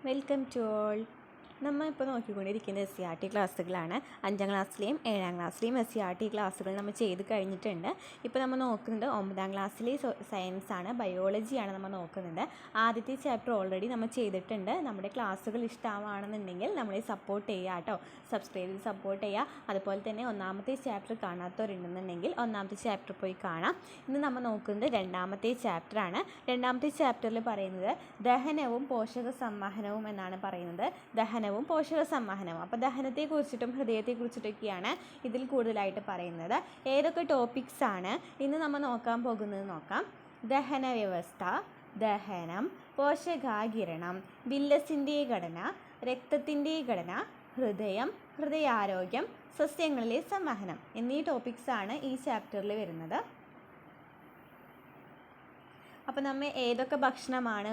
Welcome to all. നമ്മൾ ഇപ്പോൾ നോക്കിക്കൊണ്ടിരിക്കുന്ന SCERT ക്ലാസ്സുകളാണ്. 5ാം ക്ലാസ്സിലെയും 7ാം ക്ലാസ്സിലെയും SCERT ക്ലാസ്സുകൾ നമ്മൾ ചെയ്ത് കഴിഞ്ഞിട്ടുണ്ട്. ഇപ്പോൾ നമ്മൾ നോക്കുന്നത് 9ാം ക്ലാസ്സിലെ സയൻസാണ്, ബയോളജിയാണ് നമ്മൾ നോക്കുന്നത്. ആദ്യത്തെ ചാപ്റ്റർ ഓൾറെഡി നമ്മൾ ചെയ്തിട്ടുണ്ട്. നമ്മുടെ ക്ലാസ്സുകൾ ഇഷ്ടമാണെന്നുണ്ടെങ്കിൽ നമ്മളെ സപ്പോർട്ട് ചെയ്യുക കേട്ടോ, സബ്സ്ക്രൈബ് ചെയ്ത് സപ്പോർട്ട് ചെയ്യുക. അതുപോലെ തന്നെ ഒന്നാമത്തെ ചാപ്റ്റർ കാണാത്തവരുണ്ടെന്നുണ്ടെങ്കിൽ ഒന്നാമത്തെ ചാപ്റ്റർ പോയി കാണാം. ഇന്ന് നമ്മൾ നോക്കുന്നത് 2ാമത്തെ ചാപ്റ്ററാണ്. 2ാമത്തെ ചാപ്റ്ററിൽ പറയുന്നത് ദഹനവും പോഷക സംവഹനവും എന്നാണ് പറയുന്നത്. ദഹനവും പോഷക സംവഹനവും. അപ്പോൾ ദഹനത്തെക്കുറിച്ചിട്ടും ഹൃദയത്തെക്കുറിച്ചിട്ടൊക്കെയാണ് ഇതിൽ കൂടുതലായിട്ട് പറയുന്നത്. ഏതൊക്കെ ടോപ്പിക്സ് ആണ് ഇന്ന് നമ്മൾ നോക്കാൻ പോകുന്നത് നോക്കാം. ദഹന വ്യവസ്ഥ, ദഹനം, പോഷകാകിരണം, വില്ലസിൻ്റെ ഘടന, രക്തത്തിൻ്റെ ഘടന, ഹൃദയം, ഹൃദയാരോഗ്യം, സസ്യങ്ങളിലെ സംവഹനം എന്നീ ടോപ്പിക്സാണ് ഈ ചാപ്റ്ററിൽ വരുന്നത്. അപ്പോൾ നമ്മൾ ഏതൊക്കെ ഭക്ഷണമാണ്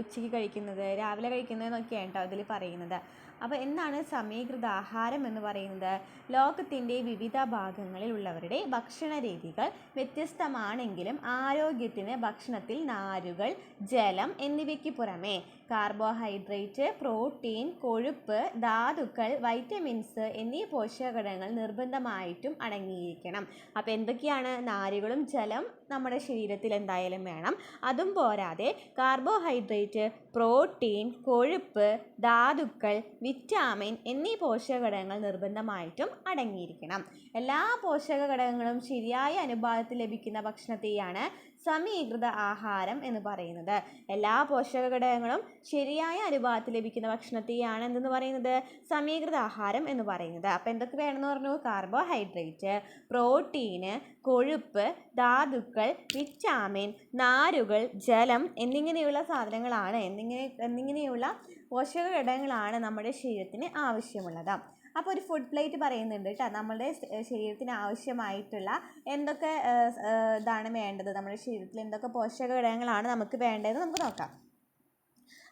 ഉച്ചയ്ക്ക് കഴിക്കുന്നത്, രാവിലെ കഴിക്കുന്നതെന്നൊക്കെയാണ് കേട്ടോ അതിൽ പറയുന്നത്. അപ്പോൾ എന്താണ് സമീകൃത ആഹാരം എന്ന് പറയുന്നത്? ലോകത്തിൻ്റെ വിവിധ ഭാഗങ്ങളിലുള്ളവരുടെ ഭക്ഷണ രീതികൾ വ്യത്യസ്തമാണെങ്കിലും ആരോഗ്യത്തിന് ഭക്ഷണത്തിൽ നാരുകൾ, ജലം എന്നിവയ്ക്ക് പുറമേ കാർബോഹൈഡ്രേറ്റ്, പ്രോട്ടീൻ, കൊഴുപ്പ്, ധാതുക്കൾ, വൈറ്റമിൻസ് എന്നീ പോഷകഘടകങ്ങൾ നിർബന്ധമായിട്ടും അടങ്ങിയിരിക്കണം. അപ്പോൾ എന്തൊക്കെയാണ്? നാരുകളും ജലം നമ്മുടെ ശരീരത്തിൽ എന്തായാലും വേണം. അതും പോരാതെ കാർബോഹൈഡ്രേറ്റ്, പ്രോട്ടീൻ, കൊഴുപ്പ്, ധാതുക്കൾ, വിറ്റാമിൻ എന്നീ പോഷകഘടകങ്ങൾ നിർബന്ധമായിട്ടും അടങ്ങിയിരിക്കണം. എല്ലാ പോഷകഘടകങ്ങളും ശരിയായ അനുപാതത്തിൽ ലഭിക്കുന്ന ഭക്ഷണത്തെയാണ് സമീകൃത ആഹാരം എന്ന് പറയുന്നത്. എല്ലാ പോഷകഘടകങ്ങളും ശരിയായ അനുപാതത്തിൽ ലഭിക്കുന്ന ഭക്ഷണത്തെയാണ് എന്തെന്ന് പറയുന്നത്? സമീകൃത ആഹാരം എന്ന് പറയുന്നത്. അപ്പോൾ എന്തൊക്കെ വേണമെന്ന് പറഞ്ഞു? കാർബോഹൈഡ്രേറ്റ്, പ്രോട്ടീന്, കൊഴുപ്പ്, ധാതുക്കൾ, വിറ്റാമിൻ, നാരുകൾ, ജലം എന്നിങ്ങനെയുള്ള സാധനങ്ങളാണ് എന്നിങ്ങനെയുള്ള പോഷകഘടകങ്ങളാണ് നമ്മുടെ ശരീരത്തിന് ആവശ്യമുള്ളത്. അപ്പോൾ ഒരു ഫുഡ് പ്ലേറ്റ് പറയുന്നുണ്ട് കേട്ടോ. നമ്മുടെ ശരീരത്തിന് ആവശ്യമായിട്ടുള്ള എന്തൊക്കെ ഇതാണ് വേണ്ടത്, നമ്മുടെ ശരീരത്തിൽ എന്തൊക്കെ പോഷകഘടകങ്ങളാണ് നമുക്ക് വേണ്ടതെന്ന് നമുക്ക് നോക്കാം.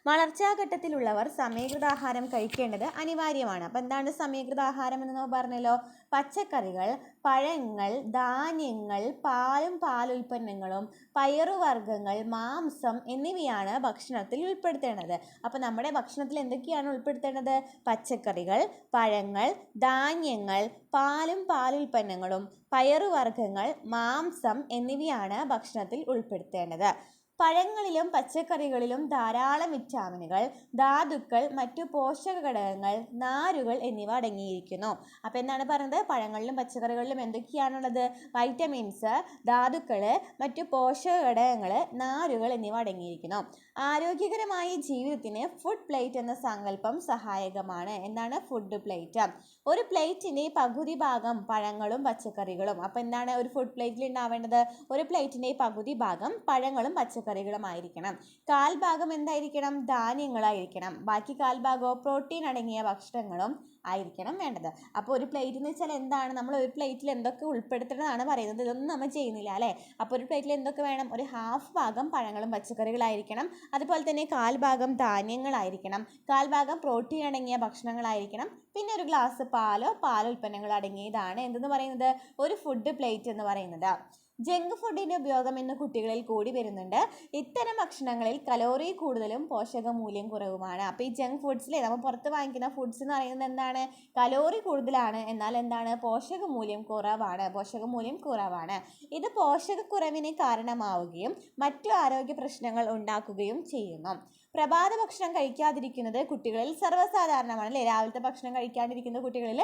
വളർച്ചാഘട്ടത്തിലുള്ളവർ സമീകൃതാഹാരം കഴിക്കേണ്ടത് അനിവാര്യമാണ്. അപ്പോൾ എന്താണ് സമീകൃതാഹാരം എന്ന് നമ്മൾ പറഞ്ഞല്ലോ? പച്ചക്കറികൾ, പഴങ്ങൾ, ധാന്യങ്ങൾ, പാലും പാലുൽപ്പന്നങ്ങളും, പയറുവർഗ്ഗങ്ങൾ, മാംസം എന്നിവയാണ് ഭക്ഷണത്തിൽ ഉൾപ്പെടുത്തേണ്ടത്. അപ്പോൾ നമ്മുടെ ഭക്ഷണത്തിൽ എന്തൊക്കെയാണ് ഉൾപ്പെടുത്തേണ്ടത്? പച്ചക്കറികൾ, പഴങ്ങൾ, ധാന്യങ്ങൾ, പാലും പാലുൽപ്പന്നങ്ങളും, പയറുവർഗ്ഗങ്ങൾ, മാംസം എന്നിവയാണ് ഭക്ഷണത്തിൽ ഉൾപ്പെടുത്തേണ്ടത്. പഴങ്ങളിലും പച്ചക്കറികളിലും ധാരാളം വിറ്റാമിനുകൾ, ധാതുക്കൾ, മറ്റു പോഷക ഘടകങ്ങൾ, നാരുകൾ എന്നിവ അടങ്ങിയിരിക്കുന്നു. അപ്പോൾ എന്താണ് പറയുന്നത്? പഴങ്ങളിലും പച്ചക്കറികളിലും എന്തൊക്കെയാണുള്ളത്? വൈറ്റമിൻസ്, ധാതുക്കൾ, മറ്റു പോഷക ഘടകങ്ങൾ, നാരുകൾ എന്നിവ അടങ്ങിയിരിക്കുന്നു. ആരോഗ്യകരമായ ജീവിതത്തിന് ഫുഡ് പ്ലേറ്റ് എന്ന സങ്കല്പം സഹായകമാണ്. എന്താണ് ഫുഡ് പ്ലേറ്റ്? ഒരു പ്ലേറ്റിൻ്റെ പകുതി ഭാഗം പഴങ്ങളും പച്ചക്കറികളും. അപ്പോൾ എന്താണ് ഒരു ഫുഡ് പ്ലേറ്റിൽ ഉണ്ടാവേണ്ടത്? ഒരു പ്ലേറ്റിൻ്റെ പകുതി ഭാഗം പഴങ്ങളും പച്ചക്കറികളുമായിരിക്കണം. കാൽഭാഗം എന്തായിരിക്കണം? ധാന്യങ്ങളായിരിക്കണം. ബാക്കി കാൽഭാഗമോ പ്രോട്ടീൻ അടങ്ങിയ ഭക്ഷണങ്ങളും ആയിരിക്കണം വേണ്ടത്. അപ്പോൾ ഒരു പ്ലേറ്റ് എന്ന് വെച്ചാൽ എന്താണ്? നമ്മൾ ഒരു പ്ലേറ്റിൽ എന്തൊക്കെ ഉൾപ്പെടുത്തണമെന്നാണ് പറയുന്നത്. ഇതൊന്നും നമ്മൾ ചെയ്യുന്നില്ല അല്ലേ? അപ്പോൾ ഒരു പ്ലേറ്റിൽ എന്തൊക്കെ വേണം? ഒരു ഹാഫ് ഭാഗം പഴങ്ങളും പച്ചക്കറികളായിരിക്കണം. അതുപോലെ തന്നെ കാൽഭാഗം ധാന്യങ്ങളായിരിക്കണം. കാൽഭാഗം പ്രോട്ടീൻ അടങ്ങിയ ഭക്ഷണങ്ങളായിരിക്കണം. പിന്നെ ഒരു ഗ്ലാസ് പാലോ പാലുൽപ്പന്നങ്ങൾ അടങ്ങിയതാണ് എന്തെന്ന് പറയുന്നത്? ഒരു ഫുഡ് പ്ലേറ്റ് എന്ന് പറയുന്നത്. ജങ്ക് ഫുഡിൻ്റെ ഉപയോഗം ഇന്ന് കുട്ടികളിൽ കൂടി വരുന്നുണ്ട്. ഇത്തരം ഭക്ഷണങ്ങളിൽ കലോറി കൂടുതലും പോഷകമൂല്യം കുറവുമാണ്. അപ്പോൾ ഈ ജങ്ക് ഫുഡ്സിലെ നമ്മൾ പുറത്ത് വാങ്ങിക്കുന്ന ഫുഡ്സ് എന്ന് പറയുന്നത് എന്താണ്? കലോറി കൂടുതലാണ്, എന്നാൽ എന്താണ്? പോഷകമൂല്യം കുറവാണ്. ഇത് പോഷകക്കുറവിന് കാരണമാവുകയും മറ്റു ആരോഗ്യ പ്രശ്നങ്ങൾ ഉണ്ടാക്കുകയും ചെയ്യുന്നു. പ്രഭാത ഭക്ഷണം കഴിക്കാതിരിക്കുന്നത് കുട്ടികളിൽ സർവ്വസാധാരണമാണ് അല്ലേ? രാവിലത്തെ ഭക്ഷണം കഴിക്കാതിരിക്കുന്ന കുട്ടികളിൽ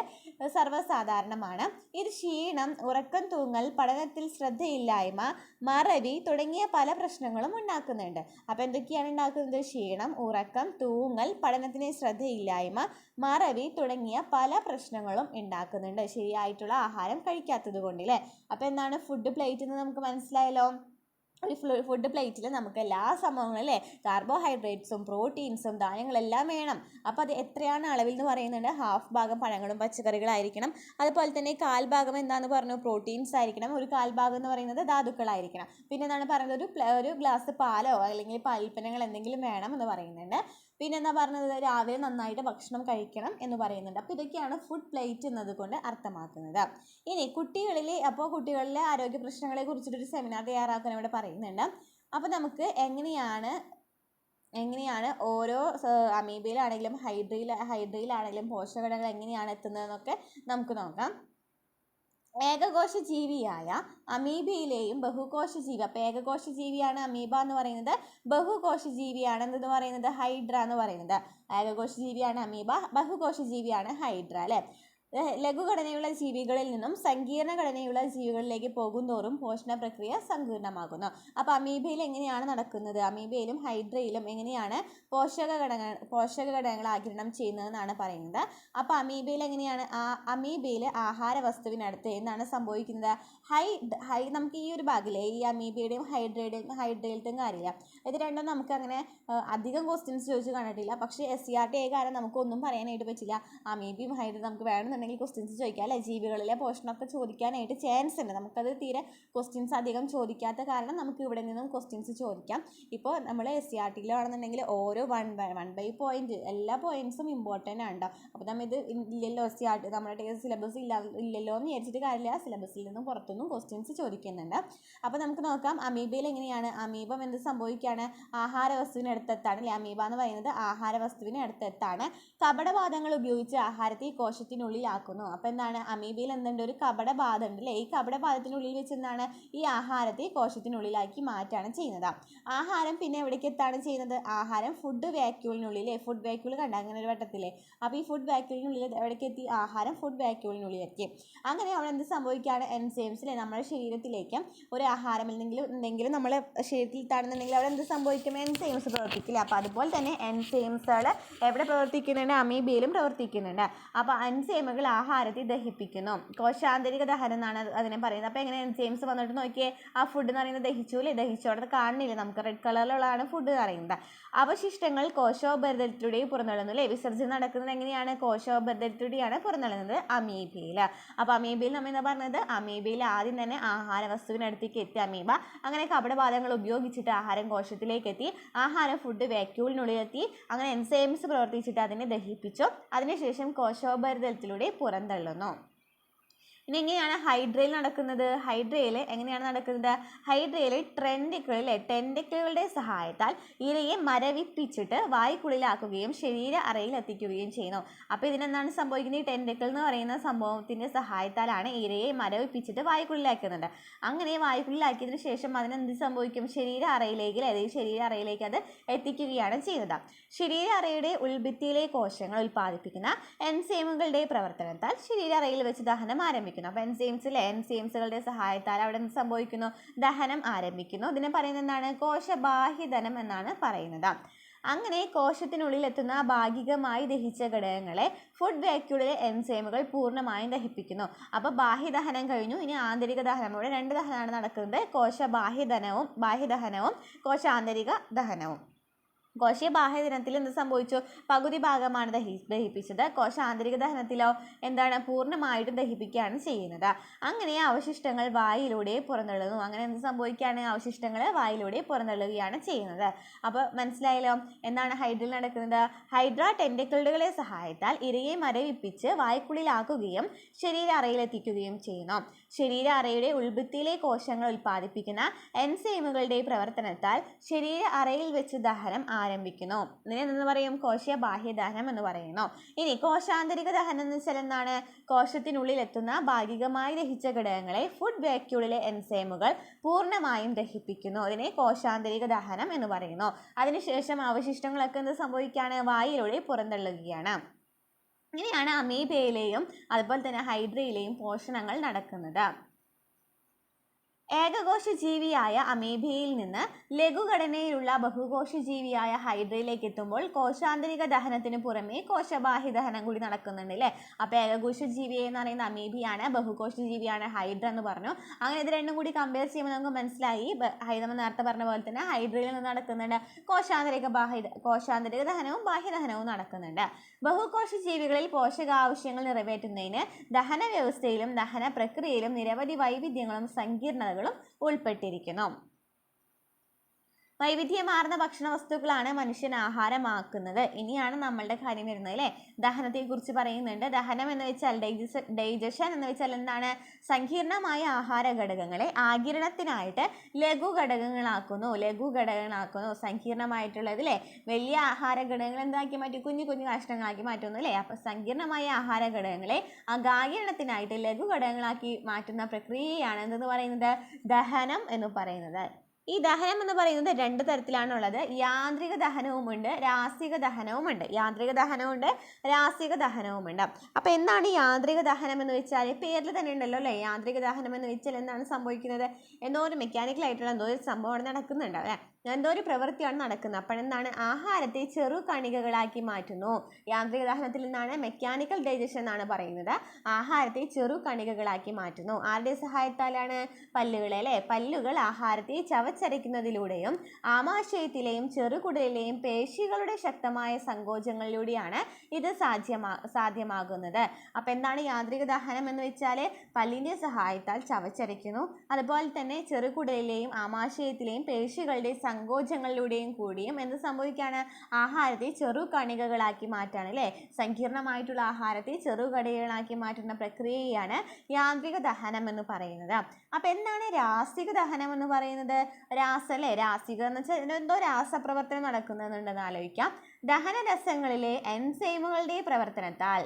സർവ്വസാധാരണമാണ്. ഇത് ക്ഷീണം, ഉറക്കം തൂങ്ങൽ, പഠനത്തിൽ ശ്രദ്ധയില്ലായ്മ, മറവി തുടങ്ങിയ പല പ്രശ്നങ്ങളും ഉണ്ടാക്കുന്നുണ്ട്. അപ്പോൾ എന്തൊക്കെയാണ് ഉണ്ടാക്കുന്നത്? ക്ഷീണം, ഉറക്കം തൂങ്ങൽ, പഠനത്തിന് ശ്രദ്ധയില്ലായ്മ, മറവി തുടങ്ങിയ പല പ്രശ്നങ്ങളും ഉണ്ടാക്കുന്നുണ്ട് ശരിയായിട്ടുള്ള ആഹാരം കഴിക്കാത്തത് കൊണ്ട് അല്ലേ? അപ്പോൾ എന്താണ് ഫുഡ് പ്ലേറ്റ് എന്ന് നമുക്ക് മനസ്സിലായല്ലോ. ഒരു ഫുഡ് പ്ലേറ്റിൽ നമുക്ക് എല്ലാ സംഭവങ്ങളും അല്ലേ? കാർബോഹൈഡ്രേറ്റ്സും പ്രോട്ടീൻസും ധാന്യങ്ങളെല്ലാം വേണം. അപ്പോൾ അത് എത്രയാണ് അളവിൽ എന്ന് പറയുന്നുണ്ട്? ഹാഫ് ഭാഗം പഴങ്ങളും പച്ചക്കറികളായിരിക്കണം. അതുപോലെ തന്നെ കാൽഭാഗം എന്താണെന്ന് പറഞ്ഞു? പ്രോട്ടീൻസ് ആയിരിക്കണം. ഒരു കാൽഭാഗം എന്ന് പറയുന്നത് ധാതുക്കളായിരിക്കണം. പിന്നെ എന്താണ് പറയുന്നത്? ഒരു ഗ്ലാസ് പാലോ അല്ലെങ്കിൽ പാലുൽപ്പന്നങ്ങൾ എന്തെങ്കിലും വേണം എന്ന് പറയുന്നുണ്ട്. പിന്നെ എന്താ പറഞ്ഞത്? രാവിലെ നന്നായിട്ട് ഭക്ഷണം കഴിക്കണം എന്ന് പറയുന്നുണ്ട്. അപ്പോൾ ഇതൊക്കെയാണ് ഫുഡ് പ്ലേറ്റ് എന്നതുകൊണ്ട് അർത്ഥമാക്കുന്നത്. ഇനി കുട്ടികളിലെ ആരോഗ്യ പ്രശ്നങ്ങളെ കുറിച്ചിട്ടൊരു സെമിനാർ തയ്യാറാക്കാൻ ഇവിടെ പറയുന്നുണ്ട്. അപ്പോൾ നമുക്ക് എങ്ങനെയാണ് എങ്ങനെയാണ് ഓരോ അമീബയിലാണെങ്കിലും ഹൈഡ്രയിലാണെങ്കിലും പോഷകഘടകങ്ങൾ എങ്ങനെയാണ് എത്തുന്നതെന്നൊക്കെ നമുക്ക് നോക്കാം. ഏകകോശ ജീവിയായ അമീബയിലെയും ബഹുകോശ ജീവി, അപ്പോൾ ഏകകോശ ജീവിയാണ് അമീബ എന്ന് പറയുന്നത്, ബഹുകോശ ജീവിയാണ് എന്തെന്ന് പറയുന്നത്, ഹൈഡ്ര എന്ന് പറയുന്നത്. ഏകകോശ ജീവിയാണ് അമീബ, ബഹുകോശ ജീവിയാണ് ഹൈഡ്ര അല്ലേ. ലഘുഘടനയുള്ള ജീവികളിൽ നിന്നും സങ്കീർണ ഘടനയുള്ള ജീവികളിലേക്ക് പോകുന്തോറും പോഷണ പ്രക്രിയ സങ്കീർണമാകുന്നു. അപ്പോൾ അമീബയിൽ എങ്ങനെയാണ് നടക്കുന്നത്, അമീബയിലും ഹൈഡ്രയിലും എങ്ങനെയാണ് പോഷകഘടകങ്ങൾ ആഗിരണം ചെയ്യുന്നതെന്നാണ് പറയുന്നത്. അപ്പോൾ അമീബയിൽ എങ്ങനെയാണ്, അമീബയിൽ ആഹാര വസ്തുവിനടുത്ത് എന്താണ് സംഭവിക്കുന്നത്, നമുക്ക് ഈ ഒരു ഭാഗിലെ ഈ അമീബയുടെയും ഹൈഡ്രയിലത്തെയും കാര്യമില്ല, ഇത് രണ്ടും നമുക്ക് അങ്ങനെ അധികം ക്വസ്റ്റ്യൻസ് ചോദിച്ച് കണ്ടിട്ടില്ല. പക്ഷേ SCERT ആയ കാരണം നമുക്കൊന്നും പറയാനായിട്ട് പറ്റില്ല. അമീബയും ഹൈഡ്രയും നമുക്ക് വേണമെന്നുണ്ടെങ്കിൽ ക്വസ്റ്റ്യൻസ് ചോദിക്കാം അല്ലേ, ജീവികളിലെ പോഷണമൊക്കെ ചോദിക്കാനായിട്ട് ചാൻസ് ഉണ്ട്. നമുക്കത് തീരെ ക്വസ്റ്റ്യൻസ് അധികം ചോദിക്കാത്ത കാരണം നമുക്ക് ഇവിടെ നിന്നും ക്വസ്റ്റ്യൻസ് ചോദിക്കാം. ഇപ്പോൾ നമ്മൾ SCERT-ലാണെന്നുണ്ടെങ്കിൽ ഓരോ വൺ ബൈ പോയിന്റ് എല്ലാ പോയിന്റ്സും ഇമ്പോർട്ടൻ്റ് ആണ് കേട്ടോ. അപ്പോൾ നമ്മൾ ഇത് ഇല്ലല്ലോ SCERT നമ്മുടെ സിലബസ് ഇല്ലല്ലോ എന്ന് വിചാരിച്ചിട്ട് കാര്യമില്ല, സിലബസിൽ നിന്നും പുറത്തുനിന്നും ക്വസ്റ്റ്യൻസ് ചോദിക്കുന്നുണ്ട്. അപ്പോൾ നമുക്ക് നോക്കാം അമീബയിൽ എങ്ങനെയാണ്. അമീബം എന്ത് സംഭവിക്കുകയാണ്, ആഹാര വസ്തുവിന് അടുത്തെത്താണ് അല്ലേ, അമീബ എന്ന് പറയുന്നത് ആഹാര വസ്തുവിന് അടുത്തെത്താണ്. കപടപാദങ്ങൾ ഉപയോഗിച്ച് ആഹാരത്തെ കോശത്തിനുള്ളിലാക്കുന്നു. അപ്പോൾ എന്താണ്, അമീബയിൽ എന്തുണ്ട്, ഒരു കപടപാദം ഉണ്ട് അല്ലേ, ഈ കപടപാദത്തിനുള്ളിൽ വെച്ച് എന്താണ് ഈ ആഹാരത്തെ കോശത്തിനുള്ളിലാക്കി മാറ്റാണ് ചെയ്യുന്നത്. ആഹാരം പിന്നെ എവിടേക്ക് എത്താണ് ചെയ്യുന്നത്, ആഹാരം ഫുഡ് വാക്യൂളിനുള്ളിലെ, ഫുഡ് വാക്യൂൾ കണ്ട അങ്ങനെ ഒരു വട്ടത്തില്ലേ, അപ്പോൾ ഈ ഫുഡ് വാക്യൂളിനുള്ളിൽ എവിടേക്ക് എത്തി, ആഹാരം ഫുഡ് വാക്യൂളിനുള്ളിൽ എത്തി. അങ്ങനെ അവിടെ എന്ത് സംഭവിക്കുകയാണ്, എൻസൈംസിലെ നമ്മുടെ ശരീരത്തിലേക്ക് ഒരു ആഹാരം എന്തെങ്കിലും നമ്മുടെ ശരീരത്തിൽ എത്താണെന്നുണ്ടെങ്കിൽ അവിടെ എന്ത് സംഭവിക്കും, എൻസൈംസ് പ്രവർത്തിക്കില്ല. അപ്പോൾ അതുപോലെ തന്നെ എൻസൈംസുകൾ എവിടെ പ്രവർത്തിക്കുന്നുണ്ട്, അമീബയിലും പ്രവർത്തിക്കുന്നുണ്ട്. അപ്പോൾ എൻസൈമുകൾ ആഹാരത്തെ ദഹിപ്പിക്കുന്നു, കോശാന്തരിക ദഹനം എന്നാണ് അതിനെ പറയുന്നത്. അപ്പോൾ എങ്ങനെ എൻസൈംസ് വന്നിട്ട് നോക്കിയേ, ആ ഫുഡ് എന്ന് പറയുന്നത് ദഹിച്ചു അല്ലേ, ദഹിച്ചോടെ കാണുന്നില്ല, നമുക്ക് റെഡ് കളറിലുള്ളതാണ് ഫുഡ് എന്ന് പറയുന്നത്. അവശിഷ്ടങ്ങൾ കോശോപരിതലത്തിലൂടെ പുറന്തള്ളുന്നു അല്ലേ, വിസർജനം നടക്കുന്നത് എങ്ങനെയാണ്, കോശോപരിതലത്തിലൂടെയാണ് പുറന്തള്ളുന്നത് അമീബയിൽ. അപ്പോൾ അമീബയിൽ നമ്മൾ എന്താ പറഞ്ഞത്, അമീബയിൽ ആദ്യം തന്നെ ആഹാര വസ്തുവിനടുത്തേക്ക് എത്തി അമീബ, അങ്ങനെ കപടപാദങ്ങൾ ഉപയോഗിച്ചിട്ട് ആഹാരം കോശത്തിലേക്ക് എത്തി, ആഹാരം ഫുഡ് വാക്യൂളിനുള്ളിലെത്തി, അങ്ങനെ എൻസൈംസ് പ്രവർത്തിച്ചിട്ട് അതിനെ ദഹിപ്പിച്ചു, അതിനുശേഷം കോശോപരിതലത്തിലൂടെ പുറന്തള്ളുന്നു. ഇനി എങ്ങനെയാണ് ഹൈഡ്രയിൽ നടക്കുന്നത്, ഹൈഡ്രയിൽ എങ്ങനെയാണ് നടക്കുന്നത്, ഹൈഡ്രയിൽ ടെൻഡിക്കിളുകളുടെ സഹായത്താൽ ഇരയെ മരവിപ്പിച്ചിട്ട് വായ്ക്കുള്ളിലാക്കുകയും ശരീര അറയിൽ എത്തിക്കുകയും ചെയ്യുന്നു. അപ്പോൾ ഇതിനെന്താണ് സംഭവിക്കുന്നത്, ഈ ടെൻഡിക്കിൾ എന്ന് പറയുന്ന സംഭവത്തിൻ്റെ സഹായത്താലാണ് ഇരയെ മരവിപ്പിച്ചിട്ട് വായ്ക്കുള്ളിലാക്കുന്നത്. അങ്ങനെ വായ്ക്കുള്ളിലാക്കിയതിന് ശേഷം അതിനെന്ത് സംഭവിക്കും, ശരീര അറയിലേക്ക് അത് എത്തിക്കുകയാണ് ചെയ്യുന്നത്. ശരീര അറയുടെ ഉൾഭിത്തിയിലെ കോശങ്ങൾ ഉൽപ്പാദിപ്പിക്കുന്ന എൻസൈമുകളുടെ പ്രവർത്തനത്താൽ ശരീര അറയിൽ വെച്ച് ദഹനം ആരംഭിക്കുന്നു. അപ്പോൾ എൻസൈംസുകളുടെ സഹായത്താൽ അവിടെ എന്ത് സംഭവിക്കുന്നു, ദഹനം ആരംഭിക്കുന്നു. ഇതിനെ പറയുന്നത് എന്താണ്, കോശബാഹ്യദഹനം എന്നാണ് പറയുന്നത്. അങ്ങനെ കോശത്തിനുള്ളിൽ എത്തുന്ന ഭാഗികമായി ദഹിച്ച ഘടകങ്ങളെ ഫുഡ് വാക്യൂളിലെ എൻസൈമുകൾ പൂർണ്ണമായും ദഹിപ്പിക്കുന്നു. അപ്പോൾ ബാഹ്യദഹനം കഴിഞ്ഞു, ഇനി ആന്തരിക ദഹനം. ഇവിടെ രണ്ട് ദഹനമാണ് നടക്കുന്നത്, ബാഹ്യദഹനവും കോശാന്തരിക ദഹനവും. കോശീയ ബാഹ്യദഹനത്തിൽ എന്ത് സംഭവിച്ചു, പകുതി ഭാഗമാണ് ദഹിപ്പിച്ചത്. കോശാന്തരിക ദഹനത്തിലോ എന്താണ്, പൂർണ്ണമായിട്ടും ദഹിപ്പിക്കുകയാണ് ചെയ്യുന്നത്. അങ്ങനെ അവശിഷ്ടങ്ങൾ വായിലൂടെ പുറന്തള്ളുന്നു. അങ്ങനെ എന്ത് സംഭവിക്കുകയാണ്, അവശിഷ്ടങ്ങൾ വായിലൂടെ പുറന്തള്ളുകയാണ് ചെയ്യുന്നത്. അപ്പോൾ മനസ്സിലായല്ലോ എന്താണ് ഹൈഡ്രയിൽ നടക്കുന്നത്. ഹൈഡ്ര ടെൻഡിക്കിളുകളുടെ സഹായത്താൽ ഇരയെ മരവിപ്പിച്ച് വായ്ക്കുള്ളിലാക്കുകയും ശരീര അറയിലെത്തിക്കുകയും ചെയ്യുന്നു. ശരീര അറയുടെ ഉൾഭിത്തിയിലെ കോശങ്ങൾ ഉൽപ്പാദിപ്പിക്കുന്ന എൻസൈമുകളുടെ പ്രവർത്തനത്താൽ ശരീര അറയിൽ വെച്ച് ദഹനം ആരംഭിക്കുന്നു. ഇതിനെ എന്ന് പറയും, കോശീയ ബാഹ്യദഹനം എന്ന് പറയുന്നു. ഇനി കോശാന്തരിക ദഹനം എന്ന് വെച്ചാൽ എന്താണ്, കോശത്തിനുള്ളിൽ എത്തുന്ന ഭാഗികമായി ദഹിച്ച ഘടകങ്ങളെ ഫുഡ് വാക്യൂളിലെ എൻസൈമുകൾ പൂർണ്ണമായും ദഹിപ്പിക്കുന്നു. അതിനെ കോശാന്തരിക ദഹനം എന്ന് പറയുന്നു. അതിനുശേഷം അവശിഷ്ടങ്ങളൊക്കെ എന്ത് സംഭവിക്കുകയാണ്, വായിലൂടെ പുറന്തള്ളുകയാണ്. ഇങ്ങനെയാണ് അമീബയിലെയും അതുപോലെ തന്നെ ഹൈഡ്രയിലെയും പോഷണങ്ങൾ നടക്കുന്നത്. ഏകകോശ ജീവിയായ അമീബയിൽ നിന്ന് ലഘുഘടനയിലുള്ള ബഹുകോശ ജീവിയായ ഹൈഡ്രയിലേക്ക് എത്തുമ്പോൾ കോശാന്തരിക ദഹനത്തിന് പുറമെ കോശബാഹ്യ ദഹനം കൂടി നടക്കുന്നുണ്ട് അല്ലേ. അപ്പോൾ ഏകകോശ ജീവി എന്ന് പറയുന്ന അമീബിയാണ്, ബഹുകോശ ജീവിയാണ് ഹൈഡ്ര എന്ന് പറഞ്ഞു. അങ്ങനെ ഇത് രണ്ടും കൂടി കമ്പയർ ചെയ്യുമ്പോൾ നമുക്ക് മനസ്സിലായി, നമ്മൾ നേരത്തെ പറഞ്ഞ പോലെ തന്നെ ഹൈഡ്രയിൽ നിന്ന് നടക്കുന്നുണ്ട് കോശാന്തരിക ദഹനവും ബാഹ്യദഹനവും നടക്കുന്നുണ്ട്. ബഹുകോശ ജീവികളിൽ പോഷകാവശ്യങ്ങൾ നിറവേറ്റുന്നതിന് ദഹന വ്യവസ്ഥയിലും ദഹന പ്രക്രിയയിലും നിരവധി വൈവിധ്യങ്ങളും സങ്കീർണതകളും ഉൾപ്പെട്ടിരിക്കുന്നു. വൈവിധ്യമാർന്ന ഭക്ഷണ വസ്തുക്കളാണ് മനുഷ്യൻ ആഹാരമാക്കുന്നത്. ഇനിയാണ് നമ്മളുടെ കാര്യം വരുന്നത് അല്ലേ. ദഹനത്തെ കുറിച്ച് പറയുന്നുണ്ട്. ദഹനം എന്ന് വെച്ചാൽ ഡൈജഷൻ എന്ന് വെച്ചാൽ എന്താണ്? സങ്കീർണമായ ആഹാര ഘടകങ്ങളെ ആഗിരണത്തിനായിട്ട് ലഘു ഘടകങ്ങളാക്കുന്നു. സങ്കീർണമായിട്ടുള്ളത് അല്ലേ, വലിയ ആഹാര ഘടകങ്ങൾ എന്താക്കി മാറ്റി? കുഞ്ഞു കുഞ്ഞു കഷ്ണങ്ങളാക്കി മാറ്റുന്നു അല്ലേ. അപ്പൊ സങ്കീർണമായ ആഹാര ഘടകങ്ങളെ ആഗിരണത്തിനായിട്ട് ലഘു ഘടകങ്ങളാക്കി മാറ്റുന്ന പ്രക്രിയയാണ് എന്തെന്ന് പറയുന്നത്? ദഹനം എന്ന് പറയുന്നത്. ഈ ദഹനം എന്ന് പറയുന്നത് രണ്ട് തരത്തിലാണുള്ളത്. യാന്ത്രിക ദഹനവുമുണ്ട്, രാസിക ദഹനവുമുണ്ട്. അപ്പൊ എന്താണ് യാന്ത്രിക ദഹനം എന്ന് വെച്ചാൽ? പേരിൽ തന്നെ ഉണ്ടല്ലോ അല്ലെ. യാന്ത്രിക ദഹനം എന്ന് വെച്ചാൽ എന്താണ് സംഭവിക്കുന്നത്? എന്തോ ഒരു മെക്കാനിക്കൽ ആയിട്ടുള്ള എന്തോ ഒരു സംഭവം നടക്കുന്നുണ്ട് അല്ലെ, എന്തോ ഒരു പ്രവൃത്തിയാണ് നടക്കുന്നത്. അപ്പോഴെന്താണ്? ആഹാരത്തെ ചെറു കണികകളാക്കി മാറ്റുന്നു. യാന്ത്രിക ദഹനത്തിൽ നിന്നാണ് മെക്കാനിക്കൽ ഡൈജഷൻ എന്നാണ് പറയുന്നത്. ആഹാരത്തെ ചെറു കണികകളാക്കി മാറ്റുന്നു. ആരുടെ സഹായത്താലാണ്? പല്ലുകളെ അല്ലെ. പല്ലുകൾ ആഹാരത്തെ ചവച്ചരയ്ക്കുന്നതിലൂടെയും ആമാശയത്തിലെയും ചെറുകുടലിലെയും പേശികളുടെ ശക്തമായ സങ്കോചങ്ങളിലൂടെയാണ് ഇത് സാധ്യമാകുന്നത്. അപ്പൊ എന്താണ് യാന്ത്രിക ദഹനം എന്ന് വെച്ചാൽ? പല്ലിന്റെ സഹായത്താൽ ചവച്ചരയ്ക്കുന്നു. അതുപോലെ തന്നെ ചെറുകുടലിലെയും ആമാശയത്തിലെയും പേശികളുടെ സങ്കോചങ്ങളിലൂടെയും കൂടിയും എന്ത് സംഭവിക്കാണ്? ആഹാരത്തെ ചെറു കണികകളാക്കി മാറ്റാണ് അല്ലെ. സങ്കീർണമായിട്ടുള്ള ആഹാരത്തെ ചെറു കണികകളാക്കി മാറ്റുന്ന പ്രക്രിയയാണ് യാന്ത്രിക ദഹനം എന്ന് പറയുന്നത്. അപ്പൊ എന്താണ് രാസിക ദഹനം എന്ന് പറയുന്നത്? രാസിക എന്ന് വെച്ചാൽ എന്തോ രാസപ്രവർത്തനം നടക്കുന്നുണ്ടെന്ന് ആലോചിക്കാം. ദഹനരസങ്ങളിലെ എൻസൈമുകളുടെ പ്രവർത്തനത്താൽ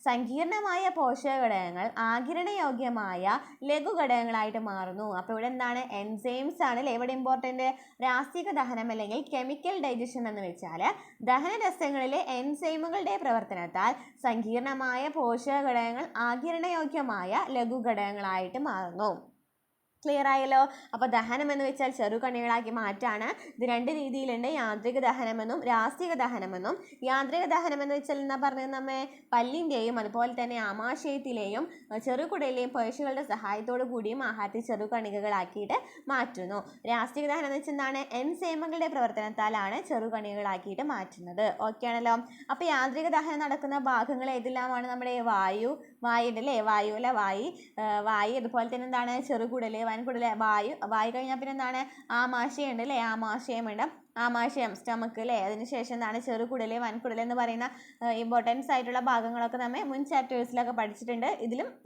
സങ്കീർണമായ പോഷകഘടകങ്ങൾ ആഗിരണയോഗ്യമായ ലഘുഘടകങ്ങളായിട്ട് മാറുന്നു. അപ്പോൾ ഇവിടെ എന്താണ്? എൻസൈംസ് ആണ് അല്ലേ ഇവിടെ ഇമ്പോർട്ടൻ്റ്. രാസിക ദഹനം അല്ലെങ്കിൽ കെമിക്കൽ ഡൈജഷൻ എന്ന് വെച്ചാൽ ദഹനരസങ്ങളിലെ എൻസൈമുകളുടെ പ്രവർത്തനത്താൽ സങ്കീർണമായ പോഷകഘടകങ്ങൾ ആഗിരണയോഗ്യമായ ലഘുഘടകങ്ങളായിട്ട് മാറുന്നു. ക്ലിയർ ആയല്ലോ. അപ്പോൾ ദഹനം എന്ന് വെച്ചാൽ ചെറുകണികളാക്കി മാറ്റാണ്. ഇത് രണ്ട് രീതിയിലുണ്ട്, യാന്ത്രിക ദഹനമെന്നും രാസിക ദഹനമെന്നും. യാന്ത്രിക ദഹനം എന്ന് വെച്ചാൽ എന്താ പറഞ്ഞത്? നമ്മെ പല്ലിൻ്റെയും അതുപോലെ തന്നെ ആമാശയത്തിലെയും ചെറുകുടലിലെയും പേശികളുടെ സഹായത്തോടു കൂടിയും ആഹാരത്തെ ചെറുകണികകളാക്കിയിട്ട് മാറ്റുന്നു. രാസിക ദഹനം എന്ന് വെച്ചാൽ എന്താണ്? എൻസൈമുകളുടെ പ്രവർത്തനത്താലാണ് ചെറുകണികകളാക്കിയിട്ട് മാറ്റുന്നത്. ഓക്കെ ആണല്ലോ. അപ്പോൾ യാന്ത്രിക ദഹനം നടക്കുന്ന ഭാഗങ്ങൾ ഏതെല്ലാമാണ്? നമ്മുടെ വായു അല്ലേ, വായു അതുപോലെ തന്നെ എന്താണ്? ചെറുകുടല്, വൻകുടല്, വായു കഴിഞ്ഞാൽ പിന്നെ എന്താണ്? ആമാശയം ഉണ്ട് അല്ലേ, ആമാശയം സ്റ്റമക്ക് അല്ലേ. അതിനുശേഷം എന്താണ്? ചെറുകുടല്, വൻകുടല് എന്ന് പറയുന്ന ഇമ്പോർട്ടൻസ് ആയിട്ടുള്ള ഭാഗങ്ങളൊക്കെ നമ്മൾ മുൻ ചാപ്റ്റേഴ്സിലൊക്കെ പഠിച്ചിട്ടുണ്ട്.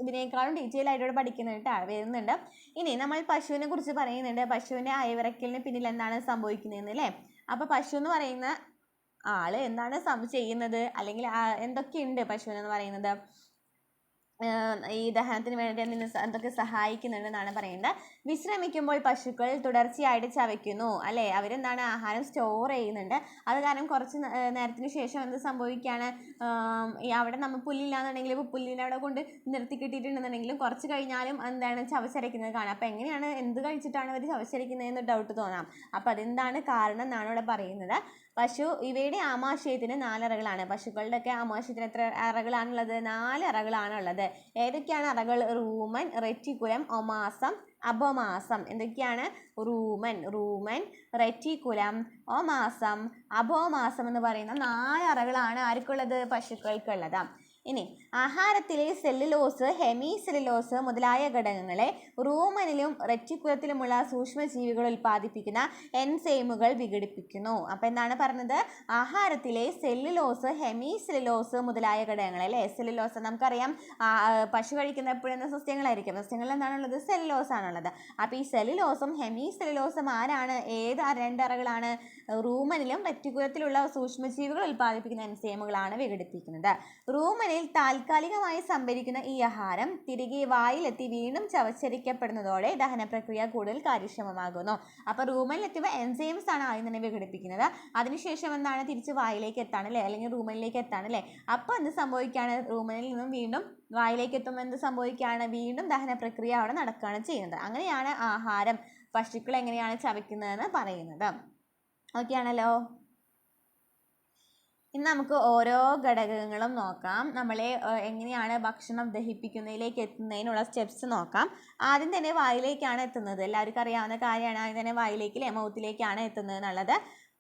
ഇതിനേക്കാളും ഡീറ്റെയിൽ ആയിട്ട് പഠിക്കുന്നുണ്ട് വരുന്നുണ്ട്. ഇനി നമ്മൾ പശുവിനെ കുറിച്ച് പറയുന്നുണ്ട്. പശുവിൻ്റെ അയവിറക്കലിന് പിന്നിൽ എന്താണ് സംഭവിക്കുന്നതെന്ന് അല്ലേ. അപ്പോൾ പശു എന്ന് പറയുന്ന ആള് എന്താണ് ചെയ്യുന്നത്, അല്ലെങ്കിൽ എന്തൊക്കെയുണ്ട് പശുവിനെന്ന് പറയുന്നത്? ഈ ദഹനത്തിന് വേണ്ടി എന്തൊക്കെ സഹായിക്കുന്നുണ്ടെന്നാണ് പറയുന്നത്. വിശ്രമിക്കുമ്പോൾ പശുക്കൾ തുടർച്ചയായിട്ട് ചവയ്ക്കുന്നു അല്ലേ. അവരെന്താണ്? ആഹാരം സ്റ്റോർ ചെയ്യുന്നുണ്ട്. അത് കാരണം കുറച്ച് നേരത്തിന് ശേഷം എന്ത് സംഭവിക്കുകയാണ്? അവിടെ നമ്മൾ പുല്ലില്ലാന്നുണ്ടെങ്കിൽ ഇപ്പോൾ പുല്ലിനെ അവിടെ കൊണ്ട് നിർത്തി കിട്ടിയിട്ടുണ്ടെന്നുണ്ടെങ്കിലും കുറച്ച് കഴിഞ്ഞാലും എന്താണ്? ചവച്ചരയ്ക്കുന്നത് കാണാം. അപ്പോൾ എങ്ങനെയാണ്, എന്ത് കഴിച്ചിട്ടാണ് അവർ ചവച്ചരയ്ക്കുന്നതെന്ന് ഡൗട്ട് തോന്നാം. അപ്പോൾ അതെന്താണ് കാരണം എന്നാണ് ഇവിടെ പറയുന്നത്. ഇവയുടെ ആമാശയത്തിന് 4 അറകളാണ്. പശുക്കളുടെയൊക്കെ ആമാശയത്തിന് എത്ര അറകളാണുള്ളത്? 4 അറകളാണുള്ളത്. ഏതൊക്കെയാണ് അറകൾ? Rumen, reticulum, omasum, abomasum. എന്തൊക്കെയാണ്? റൂമൻ, റെറ്റിക്കുലം, ഒമാസം, അപമാസം എന്ന് പറയുന്ന 4 അറകളാണ് ആർക്കുള്ളത്? പശുക്കൾക്കുള്ളത്. ഇനി ആഹാരത്തിലെ സെല്ലുലോസ്, ഹെമിസെല്ലുലോസ് മുതലായ ഘടകങ്ങളെ റൂമനിലും റെറ്റിക്കുലത്തിലുമുള്ള സൂക്ഷ്മജീവികൾ ഉൽപ്പാദിപ്പിക്കുന്ന എൻസൈമുകൾ വിഘടിപ്പിക്കുന്നു. അപ്പോൾ എന്താണ് പറഞ്ഞത്? ആഹാരത്തിലെ സെല്ലുലോസ്, ഹെമിസെല്ലുലോസ് മുതലായ ഘടകങ്ങൾ അല്ലേ. സെല്ലുലോസ് നമുക്കറിയാം, പശു കഴിക്കുന്ന എപ്പോഴും സസ്യങ്ങളായിരിക്കും. സസ്യങ്ങളിൽ എന്താണുള്ളത്? സെല്ലുലോസ് ആണുള്ളത്. അപ്പോൾ ഈ സെല്ലുലോസും ഹെമിസെല്ലുലോസും ആരാണ്? ഏത് 2 അറകളാണ്? റൂമനിലും റെറ്റിക്കുലത്തിലുള്ള സൂക്ഷ്മജീവികൾ ഉൽപ്പാദിപ്പിക്കുന്ന എൻസൈമുകളാണ് വിഘടിപ്പിക്കുന്നത്. റൂമനിൽ താൽക്കാലികമായി സംഭരിക്കുന്ന ഈ ആഹാരം തിരികെ വായിലെത്തി വീണ്ടും ചവച്ചരിക്കപ്പെടുന്നതോടെ ദഹന പ്രക്രിയ കൂടുതൽ കാര്യക്ഷമമാകുന്നു. അപ്പോൾ റൂമനിലെത്തിയ എൻസൈംസ് ആണ് ആദ്യം തന്നെ വിഘടിപ്പിക്കുന്നത്. അതിനുശേഷം എന്താണ്? തിരിച്ച് വായിലേക്ക് എത്താണ് അല്ലേ, അല്ലെങ്കിൽ റൂമനിലേക്ക് എത്താണ് അല്ലേ. അപ്പോൾ എന്ത് സംഭവിക്കുകയാണ്? റൂമനിൽ നിന്നും വീണ്ടും വായിലേക്ക് എത്തുമ്പോൾ എന്ത് സംഭവിക്കുകയാണ്? വീണ്ടും ദഹന പ്രക്രിയ അവിടെ നടക്കുകയാണ് ചെയ്യുന്നത്. അങ്ങനെയാണ് ആഹാരം പശുക്കൾ എങ്ങനെയാണ് ചവയ്ക്കുന്നതെന്ന് പറയുന്നത്. ഓക്കെ ആണല്ലോ. ഇനി നമുക്ക് ഓരോ ഘടകങ്ങളും നോക്കാം. നമ്മളെ എങ്ങനെയാണ് ഭക്ഷണം ദഹിപ്പിക്കുന്നതിലേക്ക് എത്തുന്നതിനുള്ള സ്റ്റെപ്സ് നോക്കാം. ആദ്യം തന്നെ വായിലേക്കാണ് എത്തുന്നത്. എല്ലാവർക്കും അറിയാവുന്ന കാര്യമാണ്. ആദ്യം തന്നെ വായിലേക്ക് അല്ലേ, മൗത്തിലേക്കാണ് എത്തുന്നത് എന്നുള്ളത്.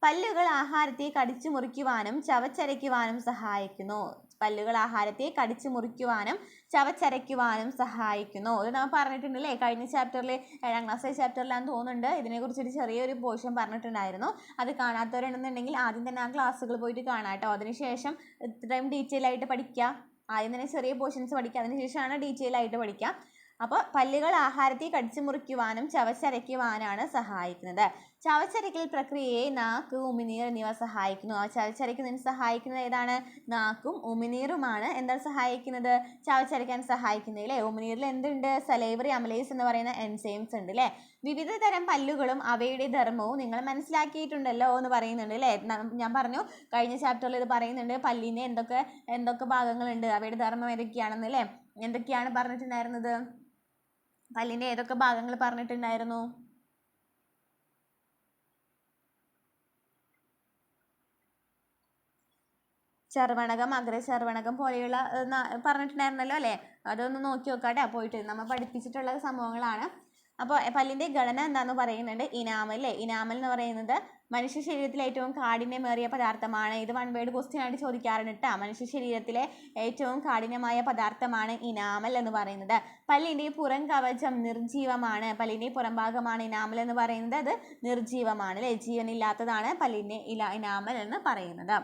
പല്ലുകൾ ആഹാരത്തെ കടിച്ചു മുറിക്കുവാനും ചവച്ചരയ്ക്കുവാനും സഹായിക്കുന്നു. പല്ലുകൾ ആഹാരത്തെ കടിച്ചു മുറിക്കുവാനും ചവച്ചരയ്ക്കുവാനും സഹായിക്കുന്നു. ഇത് നമ്മൾ പറഞ്ഞിട്ടുണ്ട് അല്ലേ, കഴിഞ്ഞ ചാപ്റ്ററിൽ 7ാം ക്ലാസ്സിലെ ചാപ്റ്ററിലാണെന്ന് തോന്നുന്നുണ്ട്. ഇതിനെക്കുറിച്ചൊരു ചെറിയൊരു പോർഷൻ പറഞ്ഞിട്ടുണ്ടായിരുന്നു. അത് കാണാത്തവരുണ്ടെന്നുണ്ടെങ്കിൽ ആദ്യം തന്നെ ആ ക്ലാസ്സുകൾ പോയിട്ട് കാണാം കേട്ടോ. അതിനുശേഷം ഇത്രയും ഡീറ്റെയിൽ ആയിട്ട് പഠിക്കുക. ആദ്യം തന്നെ ചെറിയ പോർഷൻസ് പഠിക്കുക, അതിനുശേഷമാണ് ഡീറ്റെയിൽ ആയിട്ട് പഠിക്കുക. അപ്പോൾ പല്ലുകൾ ആഹാരത്തെ കടിച്ചു മുറിക്കുവാനും ചവച്ചരയ്ക്കുവാനാണ് സഹായിക്കുന്നത്. ചവച്ചരയ്ക്കൽ പ്രക്രിയയെ നാക്ക്, ഉമിനീർ എന്നിവ സഹായിക്കുന്നു. ആ ചവച്ചരയ്ക്കുന്നതിന് സഹായിക്കുന്നത് ഏതാണ്? നാക്കും ഉമിനീറുമാണ് എന്താണ് സഹായിക്കുന്നത്? ചവച്ചരയ്ക്കാൻ സഹായിക്കുന്നത് അല്ലേ. ഉമിനീറിൽ എന്തുണ്ട്? സലൈവറി അമലേസ് എന്ന് പറയുന്ന എൻസൈംസ് ഉണ്ട് അല്ലേ. വിവിധ തരം പല്ലുകളും അവയുടെ ധർമ്മവും നിങ്ങൾ മനസ്സിലാക്കിയിട്ടുണ്ടല്ലോ എന്ന് പറയുന്നുണ്ട് അല്ലേ. ഞാൻ പറഞ്ഞു കഴിഞ്ഞ ചാപ്റ്ററിൽ ഇത് പറയുന്നുണ്ട്. പല്ലിന് എന്തൊക്കെ ഭാഗങ്ങളുണ്ട്, അവയുടെ ധർമ്മം ഏതൊക്കെയാണെന്ന് അല്ലേ. എന്തൊക്കെയാണ് പറഞ്ഞിട്ടുണ്ടായിരുന്നത്? പല്ലിന്റെ ഏതൊക്കെ ഭാഗങ്ങൾ പറഞ്ഞിട്ടുണ്ടായിരുന്നു? ചർവണകം, അഗ്രചർവണകം പോലെയുള്ള പറഞ്ഞിട്ടുണ്ടായിരുന്നല്ലോ അല്ലേ. അതൊന്ന് നോക്കി നോക്കാട്ടെ പോയിട്ട്. നമ്മൾ പഠിപ്പിച്ചിട്ടുള്ള സംഭവങ്ങളാണ്. അപ്പോൾ പല്ലിന്റെ ഘടന എന്താണെന്ന് പറയുന്നുണ്ട്. ഇനാമൽ അല്ലേ. ഇനാമൽ എന്ന് പറയുന്നത് മനുഷ്യ ശരീരത്തിലെ ഏറ്റവും കാഠിന്യമേറിയ പദാർത്ഥമാണ്. ഇത് 1 വേർഡ് ക്വസ്റ്റ്യൻ ആയിട്ട് ചോദിക്കാറുണ്ട് കേട്ടോ. മനുഷ്യ ശരീരത്തിലെ ഏറ്റവും കാഠിന്യമായ പദാർത്ഥമാണ് ഇനാമൽ എന്ന് പറയുന്നത്. പല്ലിന്റെ പുറം കവചം നിർജീവമാണ്. പല്ലിന്റെ പുറം ഭാഗമാണ് ഇനാമൽ എന്ന് പറയുന്നത്. അത് നിർജീവമാണ് അല്ലേ, ജീവനില്ലാത്തതാണ് പല്ലിന്റെ ഇനാമൽ എന്ന് പറയുന്നത്.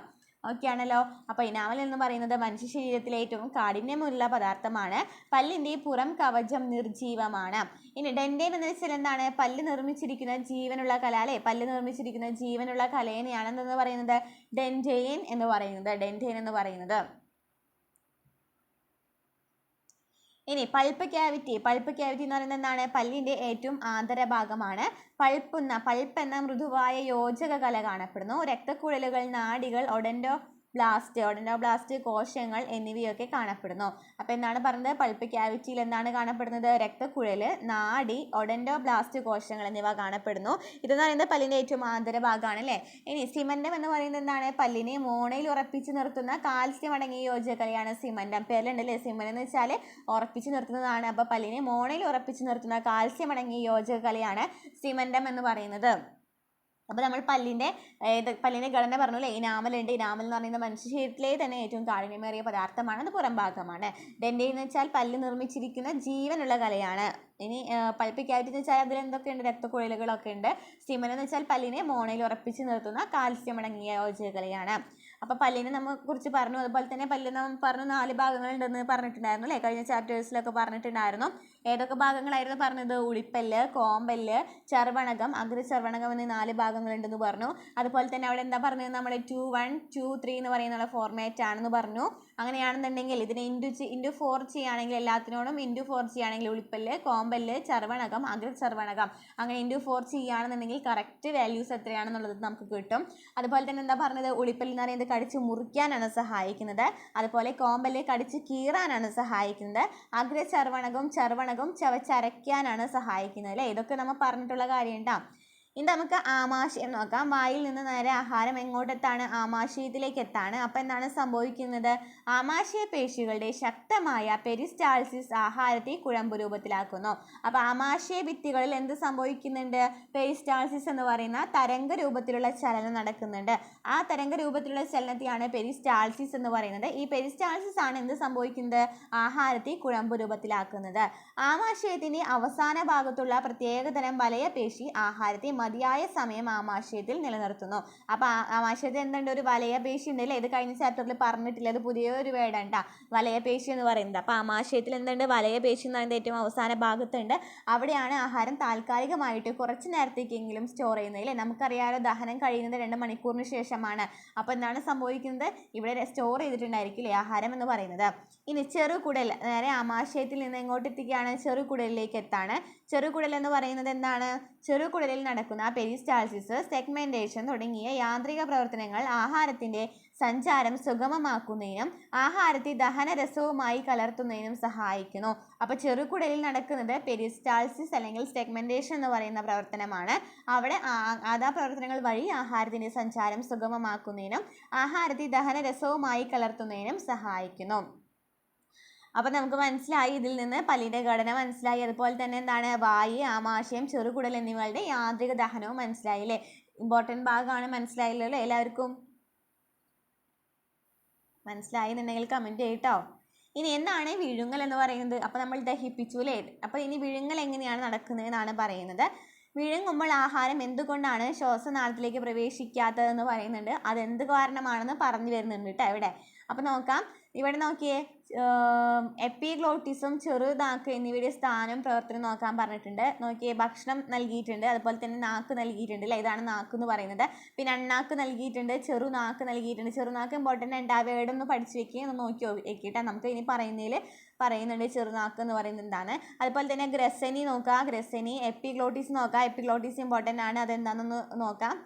ഓക്കെ ആണല്ലോ. അപ്പോൾ ഇനാമൽ എന്ന് പറയുന്നത് മനുഷ്യ ശരീരത്തിലെ ഏറ്റവും കാഠിന്യമുള്ള പദാർത്ഥമാണ്. പല്ലിന്റെ പുറം കവചം നിർജീവമാണ്. ഇനി ഡെൻഡൈൻ എന്ന് വെച്ചാൽ എന്താണ്? പല്ല് നിർമ്മിച്ചിരിക്കുന്ന ജീവനുള്ള കല അല്ലേ. പല്ല് നിർമ്മിച്ചിരിക്കുന്ന ജീവനുള്ള കലയെയാണ് എന്തെന്ന് പറയുന്നത്? ഡെൻഡൈൻ എന്ന് പറയുന്നത്. ഇനി പൾപ്പ് ക്യാവിറ്റി എന്ന് പറയുന്നത് എന്താണ്? പല്ലിന്റെ ഏറ്റവും ആന്തരഭാഗമാണ്. പൾപ്പ് എന്ന മൃദുവായ യോജക കല കാണപ്പെടുന്നു. രക്തക്കുഴലുകൾ, നാഡികൾ, ഒഡൻഡോബ്ലാസ്റ്റ് കോശങ്ങൾ എന്നിവയൊക്കെ കാണപ്പെടുന്നു. അപ്പോൾ എന്താണ് പറഞ്ഞത്? പൾപ്പ് ക്യാവിറ്റിയിൽ എന്താണ് കാണപ്പെടുന്നത്? രക്തക്കുഴല്, നാഡി, ഒഡൻഡോബ്ലാസ്റ്റ് കോശങ്ങൾ എന്നിവ കാണപ്പെടുന്നു. ഇതെന്ന് പറയുന്നത് പല്ലിന്റെ ഏറ്റവും ആന്തരഭാഗമാണ് അല്ലേ. ഇനി സിമന്റം എന്ന് പറയുന്നത് എന്താണ്? പല്ലിനെ മോണയിൽ ഉറപ്പിച്ച് നിർത്തുന്ന കാൽസ്യം അടങ്ങിയ യോജകലയാണ് സിമന്റം. പേരിലുണ്ട് അല്ലേ. സിമന്റ് എന്ന് വെച്ചാൽ ഉറപ്പിച്ച് നിർത്തുന്നതാണ്. അപ്പോൾ പല്ലിനെ മോണയിൽ ഉറപ്പിച്ച് നിർത്തുന്ന കാൽസ്യം അടങ്ങിയ യോജകലയാണ് സിമന്റം എന്ന് പറയുന്നത്. അപ്പോൾ നമ്മൾ പല്ലിന്റെ ഘടന പറഞ്ഞു അല്ലേ. ഇനാമൽ ഉണ്ട്. ഇനാമൽ എന്ന് പറയുന്നത് മനുഷ്യ ശരീരത്തിലെ തന്നെ ഏറ്റവും കാഠിന്യമേറിയ പദാർത്ഥമാണ്. അത് പുറം ഭാഗമാണ്. ഡെൻഡൈൻ എന്ന് വെച്ചാൽ പല്ല് നിർമ്മിച്ചിരിക്കുന്ന ജീവനുള്ള കലയാണ്. ഇനി പൾപ്പ് ക്യാവിറ്റി എന്ന് വെച്ചാൽ അതിൽ എന്തൊക്കെയുണ്ട്? രക്തക്കുഴലുകളൊക്കെ ഉണ്ട്. സിമൻ എന്ന് വെച്ചാൽ പല്ലിനെ മോണയിൽ ഉറപ്പിച്ച് നിർത്തുന്ന കാൽസ്യം അടങ്ങിയ യോജകലയാണ്. അപ്പോൾ പല്ലിനെ നമ്മൾ കുറിച്ച് പറഞ്ഞു. അതുപോലെ തന്നെ പല്ല് നമ്മൾ പറഞ്ഞു 4 ഭാഗങ്ങളുണ്ടെന്ന് പറഞ്ഞിട്ടുണ്ടായിരുന്നു അല്ലേ. കഴിഞ്ഞ ചാപ്റ്റേഴ്സിലൊക്കെ പറഞ്ഞിട്ടുണ്ടായിരുന്നു. ഏതൊക്കെ ഭാഗങ്ങളായിരുന്നു പറഞ്ഞത്? ഉളിപ്പല്ല്, കോമ്പല്ല്, ചർവണകം, അഗ്രചർവണകം എന്നീ 4 ഭാഗങ്ങളുണ്ടെന്ന് പറഞ്ഞു. അതുപോലെ തന്നെ അവിടെ എന്താ പറഞ്ഞത്? നമ്മൾ 2-1, 2-3 എന്ന് പറയുന്ന ഫോർമാറ്റ് ആണെന്ന് പറഞ്ഞു. അങ്ങനെയാണെന്നുണ്ടെങ്കിൽ ഇതിനെ ഇൻറ്റു 4 ചെയ്യുകയാണെങ്കിൽ, എല്ലാത്തിനോടും ഇൻറ്റു 4 ചെയ്യുകയാണെങ്കിൽ ഉളിപ്പല്ല്, കോമ്പല്ല്, ചർവണകം, അഗ്രചർവണകം അങ്ങനെ ഇൻറ്റു 4 ചെയ്യുകയാണെന്നുണ്ടെങ്കിൽ കറക്റ്റ് വാല്യൂസ് എത്രയാണെന്നുള്ളത് നമുക്ക് കിട്ടും. അതുപോലെ തന്നെ എന്താ പറഞ്ഞത്? ഉളിപ്പല്ല് എന്ന് പറയുന്നത് കടിച്ച് മുറിക്കാനാണ് സഹായിക്കുന്നത്. അതുപോലെ കോമ്പല്ല് കടിച്ച് കീറാനാണ് സഹായിക്കുന്നത്. അഗ്രചർവണകം ചവച്ചരയ്ക്കാനാണ് സഹായിക്കുന്നത് അല്ലേ. ഇതൊക്കെ നമ്മൾ പറഞ്ഞിട്ടുള്ള കാര്യം കേട്ടോ. ഇനി നമുക്ക് ആമാശയം നോക്കാം. വായിൽ നിന്ന് നേരെ ആഹാരം എങ്ങോട്ടെത്താണ്? ആമാശയത്തിലേക്ക് എത്താണ്. അപ്പോൾ എന്താണ് സംഭവിക്കുന്നത്? ആമാശയ പേശികളുടെ ശക്തമായ പെരിസ്റ്റാൾസിസ് ആഹാരത്തെ കുഴമ്പ് രൂപത്തിലാക്കുന്നു. അപ്പോൾ ആമാശയ ഭിത്തികളിൽ എന്ത് സംഭവിക്കുന്നുണ്ട്? പെരിസ്റ്റാൾസിസ് എന്ന് പറയുന്ന തരംഗ രൂപത്തിലുള്ള ചലനം നടക്കുന്നുണ്ട്. ആ തരംഗ രൂപത്തിലുള്ള ചലനത്തെയാണ് പെരിസ്റ്റാൾസിസ് എന്ന് പറയുന്നത്. ഈ പെരിസ്റ്റാൾസിസ് ആണ് എന്ത് സംഭവിക്കുന്നത്? ആഹാരത്തെ കുഴമ്പ് രൂപത്തിലാക്കുന്നത്. ആമാശയത്തിന്റെ അവസാന ഭാഗത്തുള്ള പ്രത്യേകതരം വലയപേശി ആഹാരത്തെ മതിയായ സമയം ആമാശയത്തിൽ നിലനിർത്തുന്നു. അപ്പോൾ ആമാശയത്തിൽ എന്തുണ്ട്? ഒരു വലയപേശി ഉണ്ട് അല്ലേ. ഇത് കഴിഞ്ഞ ചാപ്റ്ററിൽ പറഞ്ഞിട്ടില്ല. അത് പുതിയൊരു വേർഡാണ് കേട്ടോ, വലയപേശി എന്ന് പറയുന്നത്. അപ്പോൾ ആമാശയത്തിൽ എന്തുണ്ട്? വലയപേശി എന്ന് പറയുന്നത് ഏറ്റവും അവസാന ഭാഗത്തുണ്ട്. അവിടെയാണ് ആഹാരം താൽക്കാലികമായിട്ട് കുറച്ച് നേരത്തേക്കെങ്കിലും സ്റ്റോർ ചെയ്യുന്നത് അല്ലേ. നമുക്കറിയാലോ ദഹനം കഴിയുന്നത് 2 മണിക്കൂറിന് ശേഷമാണ്. അപ്പോൾ എന്താണ് സംഭവിക്കുന്നത്? ഇവിടെ സ്റ്റോർ ചെയ്തിട്ടുണ്ടായിരിക്കില്ലേ ആഹാരം എന്ന് പറയുന്നത്. ഇനി ചെറുകുടൽ നേരെ ആമാശയത്തിൽ നിന്ന് എങ്ങോട്ട് എത്തിക്കുകയാണ്? ചെറുകുടലിലേക്ക് എത്താണ്. ചെറുകുടൽ എന്ന് പറയുന്നത് എന്താണ്? ചെറുകുടലിൽ നടക്കുന്ന പെരിസ്റ്റാൾസിസ്, സെഗ്മെന്റേഷൻ തുടങ്ങിയ യാന്ത്രിക പ്രവർത്തനങ്ങൾ ആഹാരത്തിന്റെ സഞ്ചാരം സുഗമമാക്കുന്നതിനും ആഹാരത്തെ ദഹനരസവുമായി കലർത്തുന്നതിനും സഹായിക്കുന്നു. അപ്പോൾ ചെറുകുടലിൽ നടക്കുന്നത് പെരിസ്റ്റാൾസിസ് അല്ലെങ്കിൽ സെഗ്മെന്റേഷൻ എന്ന് പറയുന്ന പ്രവർത്തനമാണ്. അവിടെ ആ പ്രവർത്തനങ്ങൾ വഴി ആഹാരത്തിന്റെ സഞ്ചാരം സുഗമമാക്കുന്നതിനും ആഹാരത്തെ ദഹനരസവുമായി കലർത്തുന്നതിനും സഹായിക്കുന്നു. അപ്പോൾ നമുക്ക് മനസ്സിലായി, ഇതിൽ നിന്ന് പല്ലിന്റെ ഘടന മനസ്സിലായി. അതുപോലെ തന്നെ എന്താണ്? വായു, ആമാശയം, ചെറുകുടൽ എന്നിവയുടെ യാന്ത്രിക ദഹനവും മനസ്സിലായി അല്ലേ. ഇമ്പോർട്ടൻറ്റ് ഭാഗമാണ്. മനസ്സിലായല്ലോ അല്ലേ എല്ലാവർക്കും? മനസ്സിലായെന്നുണ്ടെങ്കിൽ കമൻറ്റ് ചെയ്യട്ടോ. ഇനി എന്താണ് വിഴുങ്ങൽ എന്ന് പറയുന്നത്? അപ്പോൾ നമ്മൾ ദഹിപ്പിച്ചു അല്ലേ? അപ്പോൾ ഇനി വിഴുങ്ങൽ എങ്ങനെയാണ് നടക്കുന്നത് എന്നാണ് പറയുന്നത്. വിഴുങ്ങുമ്പോൾ ആഹാരം എന്തുകൊണ്ടാണ് ശ്വാസനാളത്തിലേക്ക് പ്രവേശിക്കാത്തതെന്ന് പറയുന്നുണ്ട്. അതെന്ത് കാരണമാണെന്ന് പറഞ്ഞു വരുന്നുണ്ട് കേട്ടോ ഇവിടെ. അപ്പോൾ നോക്കാം, ഇവിടെ നോക്കിയേ, എപ്പിഗ്ലോട്ടിസും ചെറുനാക്ക് എന്നിവയുടെ സ്ഥാനം പ്രവർത്തനം നോക്കാൻ പറഞ്ഞിട്ടുണ്ട്. നോക്കിയേ, ഭക്ഷണം നൽകിയിട്ടുണ്ട്, അതുപോലെ തന്നെ നാക്ക് നൽകിയിട്ടുണ്ട് അല്ലേ? ഇതാണ് നാക്ക് എന്ന് പറയുന്നത്. പിന്നെ അണ്ണാക്ക് നൽകിയിട്ടുണ്ട്, ചെറുനാക്ക് നൽകിയിട്ടുണ്ട്. ചെറുനാക്ക് ഇമ്പോർട്ടൻ്റ് ഉണ്ട്, ആ വേർഡ് ഒന്ന് പഠിച്ചു വെക്കുക, ഒന്ന് നോക്കി വെക്കിട്ടെ. നമുക്ക് ഇനി പറയുന്നുണ്ട് ചെറുനാക്ക് എന്ന് പറയുന്നത് എന്താണ്. അതുപോലെ തന്നെ ഗ്രസനി നോക്കുക, ഗ്രസനി. എപ്പിഗ്ലോട്ടിസ് നോക്കുക, എപ്പിഗ്ലോട്ടിസ് ഇമ്പോർട്ടൻ്റ് ആണ്, അതെന്താണെന്ന് നോക്കാം.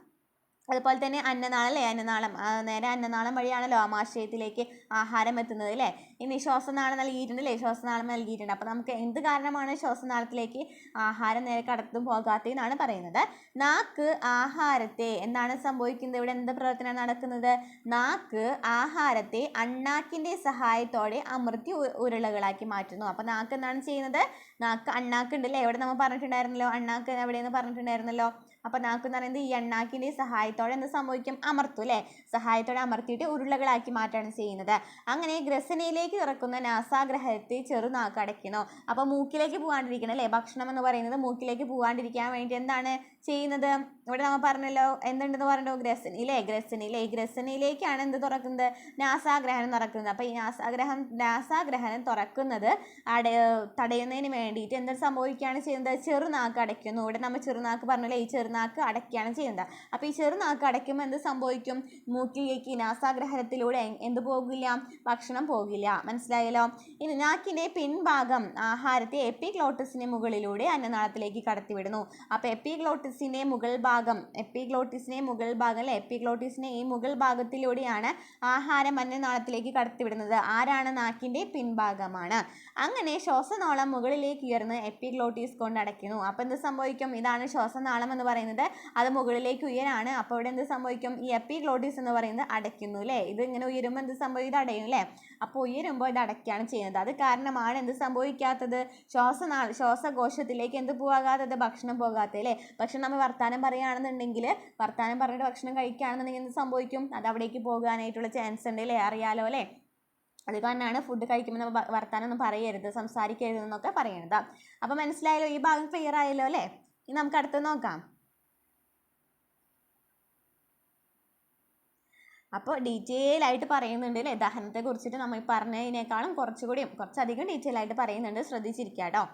അതുപോലെ തന്നെ അന്നനാളം അല്ലേ? അന്നനാളം, നേരെ അന്നനാളം വഴിയാണല്ലോ ആമാശയത്തിലേക്ക് ആഹാരം എത്തുന്നത് അല്ലേ? ഇനി ശ്വാസനാളം നൽകിയിട്ടുണ്ട് അല്ലേ? ശ്വാസനാളം നൽകിയിട്ടുണ്ട്. അപ്പോൾ നമുക്ക് എന്ത് കാരണമാണ് ശ്വാസനാളത്തിലേക്ക് ആഹാരം നേരെ കടത്തും പോകാത്തതെന്നാണ് പറയുന്നത്. നാക്ക് ആഹാരത്തെ എന്താണ് സംഭവിക്കുന്നത്? ഇവിടെ എന്ത് പ്രവർത്തനമാണ് നടക്കുന്നത്? നാക്ക് ആഹാരത്തെ അണ്ണാക്കിൻ്റെ സഹായത്തോടെ അമർത്തി ഉരുളകളാക്കി മാറ്റുന്നു. അപ്പോൾ നാക്ക് എന്താണ് ചെയ്യുന്നത്? നാക്ക് അണ്ണാക്ക് ഉണ്ടല്ലേ? ഇവിടെ നമ്മൾ പറഞ്ഞിട്ടുണ്ടായിരുന്നല്ലോ, അണ്ണാക്ക് എവിടെയെന്ന് പറഞ്ഞിട്ടുണ്ടായിരുന്നല്ലോ. അപ്പോൾ നാക്ക് എന്ന് പറയുന്നത് ഈ അണ്ണാക്കിൻ്റെ സഹായത്തോടെ എന്ത് സംഭവിക്കും? അമർത്തും അല്ലേ? സഹായത്തോടെ അമർത്തിയിട്ട് ഉരുളകളാക്കി മാറ്റാണ് ചെയ്യുന്നത്. അങ്ങനെ ഗ്രസനയിലേക്ക് ഇറക്കുന്ന നാസാഗ്രഹത്തെ ചെറുനാക്ക് അടയ്ക്കുന്നു. അപ്പോൾ മൂക്കിലേക്ക് പോകാണ്ടിരിക്കണം അല്ലേ? ഭക്ഷണം എന്ന് പറയുന്നത് മൂക്കിലേക്ക് പോകാണ്ടിരിക്കാൻ വേണ്ടി എന്താണ് ചെയ്യുന്നത്? ഇവിടെ നമ്മൾ പറഞ്ഞല്ലോ, എന്തുണ്ടെന്ന് പറഞ്ഞല്ലോ, ഗ്രസനിയിലെ ഗ്രസനിയിലേക്കാണ് എന്ത് തുറക്കുന്നത്? നാസാഗ്രഹണം തുറക്കുന്നത്. അപ്പോൾ ഈ നാസാഗ്രഹണം തുറക്കുന്നത് തടയുന്നതിന് വേണ്ടിയിട്ട് എന്ത് സംഭവിക്കുകയാണ് ചെയ്യുന്നത്? ചെറുനാക്ക് അടയ്ക്കുന്നു. ഇവിടെ നമ്മൾ ചെറുനാക്ക് പറഞ്ഞല്ലേ, ഈ ചെറുനാക്ക് അടയ്ക്കുകയാണ് ചെയ്യുന്നത്. അപ്പോൾ ഈ ചെറുനാക്ക് അടയ്ക്കുമ്പോൾ എന്ത് സംഭവിക്കും? മൂക്കിലേക്ക് നാസാഗ്രഹണത്തിലൂടെ എന്ത് പോകില്ല? ഭക്ഷണം പോകില്ല. മനസ്സിലായല്ലോ? ഇനി നാക്കിൻ്റെ പിൻഭാഗം ആഹാരത്തെ എപ്പിഗ്ലോട്ടിസിന് മുകളിലൂടെ അന്നനാളത്തിലേക്ക് കടത്തിവിടുന്നു. അപ്പോൾ എപ്പിഗ്ലോട്ടിസിൻ്റെ മുകൾ ഭാഗം അല്ലേ? എപ്പിഗ്ലോട്ടിസിനെ ഈ മുകൾ ഭാഗത്തിലൂടെയാണ് ആഹാരം അന്നനാളത്തിലേക്ക് കടത്തിവിടുന്നത്. ആരാണ്? നാക്കിൻ്റെ പിൻഭാഗമാണ്. അങ്ങനെ ശ്വാസനാളം മുകളിലേക്ക് ഉയർന്ന് എപ്പിഗ്ലോട്ടിസ് കൊണ്ട് അടയ്ക്കുന്നു. അപ്പോൾ എന്ത് സംഭവിക്കും? ഇതാണ് ശ്വാസനാളം എന്ന് പറയുന്നത്, അത് മുകളിലേക്ക് ഉയരാണ്. അപ്പോൾ ഇവിടെ എന്ത് സംഭവിക്കും? ഈ എപ്പിഗ്ലോട്ടിസ് എന്ന് പറയുന്നത് അടയ്ക്കുന്നു അല്ലേ? ഇത് ഇങ്ങനെ ഉയരുമ്പോൾ എന്ത് സംഭവിക്കും? ഇത് അടയും അല്ലേ? അപ്പോൾ ഉയരുമ്പോൾ ഇത് അടയ്ക്കുകയാണ് ചെയ്യുന്നത്. അത് കാരണമാണ് എന്ത് സംഭവിക്കാത്തത്? ശ്വാസകോശത്തിലേക്ക് എന്ത് പോകാത്തത്? ഭക്ഷണം പോകാത്തത് അല്ലേ? പക്ഷെ നമ്മൾ വർത്താനം പറയുകയാണെന്നുണ്ടെങ്കിൽ, വർത്താനം പറഞ്ഞിട്ട് ഭക്ഷണം കഴിക്കുകയാണെന്നുണ്ടെങ്കിൽ എന്ത് സംഭവിക്കും? അത് അവിടേക്ക് പോകാനായിട്ടുള്ള ചാൻസ് ഉണ്ട് അല്ലേ? അറിയാലോ അല്ലേ? അത് കാരണമാണ് ഫുഡ് കഴിക്കുമ്പോൾ നമ്മൾ വർത്താനം ഒന്നും പറയരുത്, സംസാരിക്കരുത് എന്നൊക്കെ പറയണത്. അപ്പോൾ മനസ്സിലായല്ലോ? ഈ ഭാഗം ക്ലിയർ ആയല്ലോ അല്ലേ? ഇനി നമുക്ക് അടുത്ത് നോക്കാം. അപ്പോൾ ഡീറ്റെയിൽ ആയിട്ട് പറയുന്നുണ്ട് അല്ലേ? ദഹനത്തെ കുറിച്ചിട്ട് നമ്മൾ പറഞ്ഞതിനേക്കാളും കുറച്ചധികം ഡീറ്റെയിൽ ആയിട്ട് പറയുന്നുണ്ട്, ശ്രദ്ധിച്ചിരിക്കുക കേട്ടോ.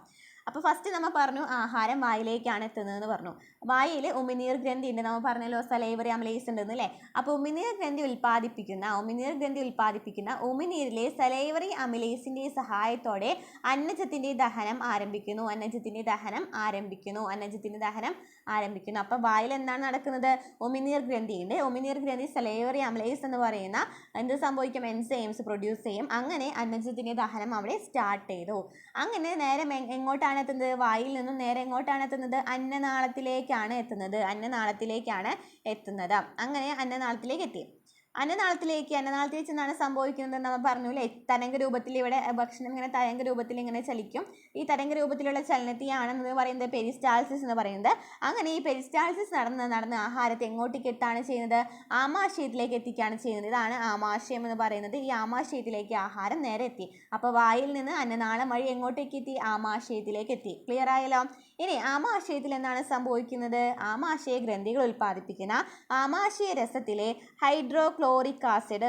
അപ്പോൾ ഫസ്റ്റ് നമ്മൾ പറഞ്ഞു ആഹാരം വായിലേക്കാണ് എത്തുന്നതെന്ന് പറഞ്ഞു. വായിൽ ഉമിനീർ ഗ്രന്ഥി ഉണ്ട്, നമ്മൾ പറഞ്ഞല്ലോ സലൈവറി അമലേസ് ഉണ്ടെന്ന് അല്ലേ? അപ്പോൾ ഉമിനീർ ഗ്രന്ഥി ഉൽപ്പാദിപ്പിക്കുന്ന ഉമിനീരിലെ സലൈവറി അമിലേസിൻ്റെ സഹായത്തോടെ അന്നജത്തിൻ്റെ ദഹനം ആരംഭിക്കുന്നു. അപ്പോൾ വായിൽ എന്താണ് നടക്കുന്നത്? ഉമിനീർ ഗ്രന്ഥി ഉണ്ട്. ഉമിനീർ ഗ്രന്ഥി സലൈവറി അമലേസ് എന്ന് പറയുന്ന എന്ത് സംഭവിക്കും? എൻസൈംസ് പ്രൊഡ്യൂസ് ചെയ്യും. അങ്ങനെ അന്നജത്തിൻ്റെ ദഹനം അവിടെ സ്റ്റാർട്ട് ചെയ്തു. അങ്ങനെ നേരെ എങ്ങോട്ടാണ് എത്തുന്നത്? വായിൽ നിന്നും നേരെ എങ്ങോട്ടാണ് എത്തുന്നത്? അന്നനാളത്തിലേക്കാണ് എത്തുന്നത്. അങ്ങനെ അന്നനാളത്തിലേക്ക് എത്തി. അന്നനാളത്തിലേക്ക് എന്താണ് സംഭവിക്കുന്നത്? നമ്മൾ പറഞ്ഞു അല്ലേ? തരംഗ രൂപത്തിൽ ഇവിടെ ഭക്ഷണം ഇങ്ങനെ തരംഗ രൂപത്തിൽ ഇങ്ങനെ ചലിക്കും. ഈ തരംഗ രൂപത്തിലുള്ള ചലനത്തെയാണെന്ന് പറയുന്നത് പെരിസ്റ്റാൾസിസ് എന്ന് പറയുന്നത്. അങ്ങനെ ഈ പെരിസ്റ്റാൾസിസ് നടന്ന് ആഹാരത്തെ എങ്ങോട്ടേക്ക് എത്താണ് ചെയ്യുന്നത്? ആമാശയത്തിലേക്ക് എത്തിക്കുകയാണ് ചെയ്യുന്നത്. ഇതാണ് ആമാശയം എന്ന് പറയുന്നത്. ഈ ആമാശയത്തിലേക്ക് ആഹാരം നേരെ എത്തി. അപ്പോൾ വായിൽ നിന്ന് അന്നനാളം വഴി എങ്ങോട്ടേക്ക് എത്തി? ആമാശയത്തിലേക്ക് എത്തി. ക്ലിയർ ആയല്ലോ? ഇനി ആമാശയത്തിൽ എന്താണ് സംഭവിക്കുന്നത്? ആമാശയ ഗ്രന്ഥികൾ ഉൽപ്പാദിപ്പിക്കുന്ന ആമാശയ രസത്തിലെ ഹൈഡ്രോക്ലോറിക് ആസിഡ്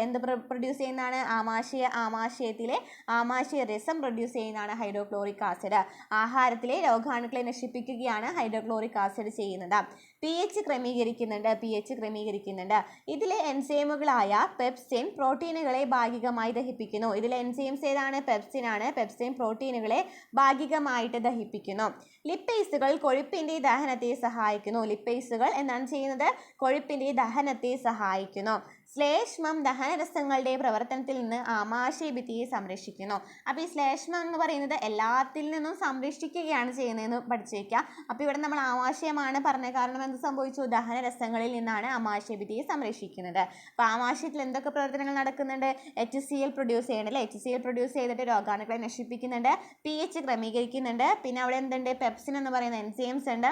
എന്ത് പ്രൊഡ്യൂസ് ചെയ്യുന്നതാണ്? ആമാശയത്തിലെ ആമാശയ രസം പ്രൊഡ്യൂസ് ചെയ്യുന്നതാണ് ഹൈഡ്രോക്ലോറിക് ആസിഡ്. ആഹാരത്തിലെ രോഗാണുക്കളെ നശിപ്പിക്കുകയാണ് ഹൈഡ്രോക്ലോറിക് ആസിഡ് ചെയ്യുന്നത്. pH ക്രമീകരിക്കുന്നുണ്ട്. ഇതിലെ എൻസൈമുകളായ പെപ്സിൻ പ്രോട്ടീനുകളെ ഭാഗികമായി ദഹിപ്പിക്കുന്നു. ഇതിലെ എൻസൈംസ് ഏതാണ്? പെപ്സിൻ പ്രോട്ടീനുകളെ ഭാഗികമായിട്ട് ദഹിപ്പിക്കുന്നു. ലിപ്പേസുകൾ കൊഴുപ്പിൻ്റെ ദഹനത്തെ സഹായിക്കുന്നു. ലിപ്പേസുകൾ എന്താണ് ചെയ്യുന്നത്? കൊഴുപ്പിൻ്റെ ദഹനത്തെ സഹായിക്കുന്നു. ശ്ലേഷ്മം ദഹനരസങ്ങളുടെ പ്രവർത്തനത്തിൽ നിന്ന് ആമാശയ ഭിത്തിയെ സംരക്ഷിക്കുന്നു. അപ്പോൾ ഈ ശ്ലേഷ്മം എന്ന് പറയുന്നത് എല്ലാത്തിൽ നിന്നും സംരക്ഷിക്കുകയാണ് ചെയ്യുന്നതെന്ന് പഠിച്ചു വയ്ക്കുക. അപ്പോൾ ഇവിടെ നമ്മൾ ആമാശയമാണ് പറഞ്ഞ കാരണം എന്ത് സംഭവിച്ചു? ദഹനരസങ്ങളിൽ നിന്നാണ് ആമാശയ ഭിത്തിയെ സംരക്ഷിക്കുന്നത്. അപ്പോൾ ആമാശയത്തിൽ എന്തൊക്കെ പ്രവർത്തനങ്ങൾ നടക്കുന്നുണ്ട്? HCl പ്രൊഡ്യൂസ് ചെയ്യണം അല്ലേ? HCl പ്രൊഡ്യൂസ് ചെയ്തിട്ട് രോഗാണുക്കളെ നശിപ്പിക്കുന്നുണ്ട്. pH ക്രമീകരിക്കുന്നുണ്ട്. പിന്നെ അവിടെ എന്തുണ്ട്? പെപ്സിൻ എന്ന് പറയുന്ന എൻസൈംസ് ഉണ്ട്.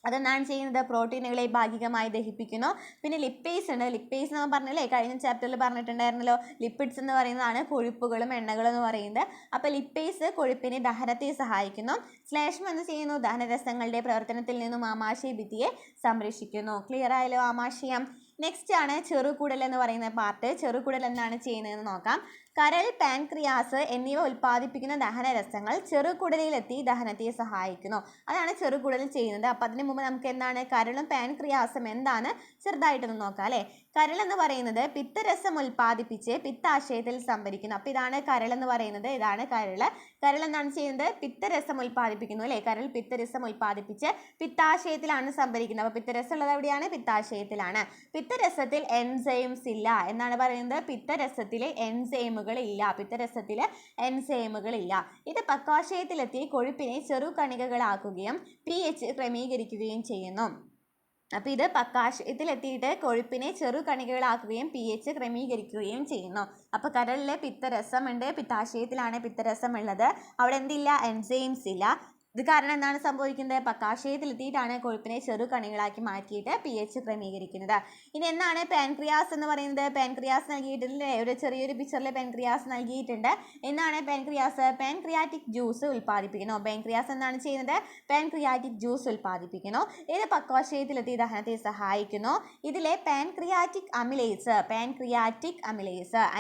അതെന്താണ് ചെയ്യുന്നത്? പ്രോട്ടീനുകളെ ഭാഗികമായി ദഹിപ്പിക്കുന്നു. പിന്നെ ലിപ്പേസ് ഉണ്ട്. ലിപ്പേസ് എന്ന് പറഞ്ഞല്ലേ കഴിഞ്ഞ ചാപ്റ്ററിൽ പറഞ്ഞിട്ടുണ്ടായിരുന്നല്ലോ, ലിപ്പിഡ്സ് എന്ന് പറയുന്നതാണ് കൊഴുപ്പുകളും എണ്ണകളും എന്ന് പറയുന്നത്. അപ്പോൾ ലിപ്പേസ് കൊഴുപ്പിനെ ദഹനത്തെ സഹായിക്കുന്നു. ശ്ലേഷ്മം എന്ത് ചെയ്യുന്നു? ദഹനരസങ്ങളുടെ പ്രവർത്തനത്തിൽ നിന്നും ആമാശയ ഭിത്തിയെ സംരക്ഷിക്കുന്നു. ക്ലിയർ ആയല്ലോ ആമാശയം? നെക്സ്റ്റ് ആണ് ചെറുകുടൽ എന്ന് പറയുന്ന പാർട്ട്. ചെറുകുടൽ എന്താണ് ചെയ്യുന്നതെന്ന് നോക്കാം. കരൾ, പാൻക്രിയാസ് എന്നിവ ഉൽപ്പാദിപ്പിക്കുന്ന ദഹനരസങ്ങൾ ചെറുകുടലിലെത്തി ദഹനത്തെ സഹായിക്കുന്നു. അതാണ് ചെറുകുടലിൽ ചെയ്യുന്നത്. അപ്പം അതിന് മുമ്പ് നമുക്ക് എന്താണ് കരളും പാൻക്രിയാസും എന്താണ് ചെറുതായിട്ടൊന്ന് നോക്കാം അല്ലേ. കരൾ എന്ന് പറയുന്നത് പിത്തരസം ഉൽപ്പാദിപ്പിച്ച് പിത്താശയത്തിൽ സംഭരിക്കുന്നു. അപ്പം ഇതാണ് കരൾ എന്ന് പറയുന്നത്. ഇതാണ് കരള്. കരൾ എന്താണ് ചെയ്യുന്നത്? പിത്തരസം ഉൽപ്പാദിപ്പിക്കുന്നു അല്ലേ. കരൾ പിത്തരസം ഉൽപ്പാദിപ്പിച്ച് പിത്താശയത്തിലാണ് സംഭരിക്കുന്നത്. അപ്പോൾ പിത്തരസം ഉള്ളത് എവിടെയാണ്? പിത്താശയത്തിലാണ്. പിത്തരസത്തിൽ എൻസൈംസ് ഇല്ല എന്നാണ് പറയുന്നത്. പിത്തരസത്തിലെ എൻസൈമുകൾ ഇല്ല. പിത്തരസത്തിലെ എൻസൈമുകൾ ഇല്ല. ഇത് പക്വാശയത്തിലെത്തി കൊഴുപ്പിനെ ചെറുകണികകളാക്കുകയും pH ക്രമീകരിക്കുകയും ചെയ്യുന്നു. അപ്പോൾ ഇത് പക്വാശയത്തിലെത്തിയിട്ട് കൊഴുപ്പിനെ ചെറുകണികകളാക്കുകയും pH ക്രമീകരിക്കുകയും ചെയ്യുന്നു. അപ്പോൾ കരളിലെ പിത്തരസം ഉണ്ട്. പിത്താശയത്തിലാണ് പിത്തരസം ഉള്ളത്. അവിടെ എന്തില്ല? എൻസൈംസ് ഇല്ല. ഇത് കാരണം എന്താണ് സംഭവിക്കുന്നത്? പക്വാശയത്തിലെത്തിയിട്ടാണ് കൊഴുപ്പിനെ ചെറുകണികളാക്കി മാറ്റിയിട്ട് pH ക്രമീകരിക്കുന്നത്. ഇനി എന്താണ് പാൻക്രിയാസ് എന്ന് പറയുന്നത്? പാൻക്രിയാസ് നൽകിയിട്ടില്ലേ? ഒരു ചെറിയൊരു പിക്ചറിൽ പാൻക്രിയാസ് നൽകിയിട്ടുണ്ട്. എന്താണ് പാൻക്രിയാസ്? പാൻക്രിയാറ്റിക് ജ്യൂസ് ഉൽപ്പാദിപ്പിക്കുന്നു. പാൻക്രിയാസ് എന്താണ് ചെയ്യുന്നത്? പാൻക്രിയാറ്റിക് ജ്യൂസ് ഉൽപ്പാദിപ്പിക്കുന്നു. ഇത് പക്വാശയത്തിലെത്തി ദഹനത്തെ സഹായിക്കുന്നു. ഇതിലെ പാൻക്രിയാറ്റിക് അമിലേസ്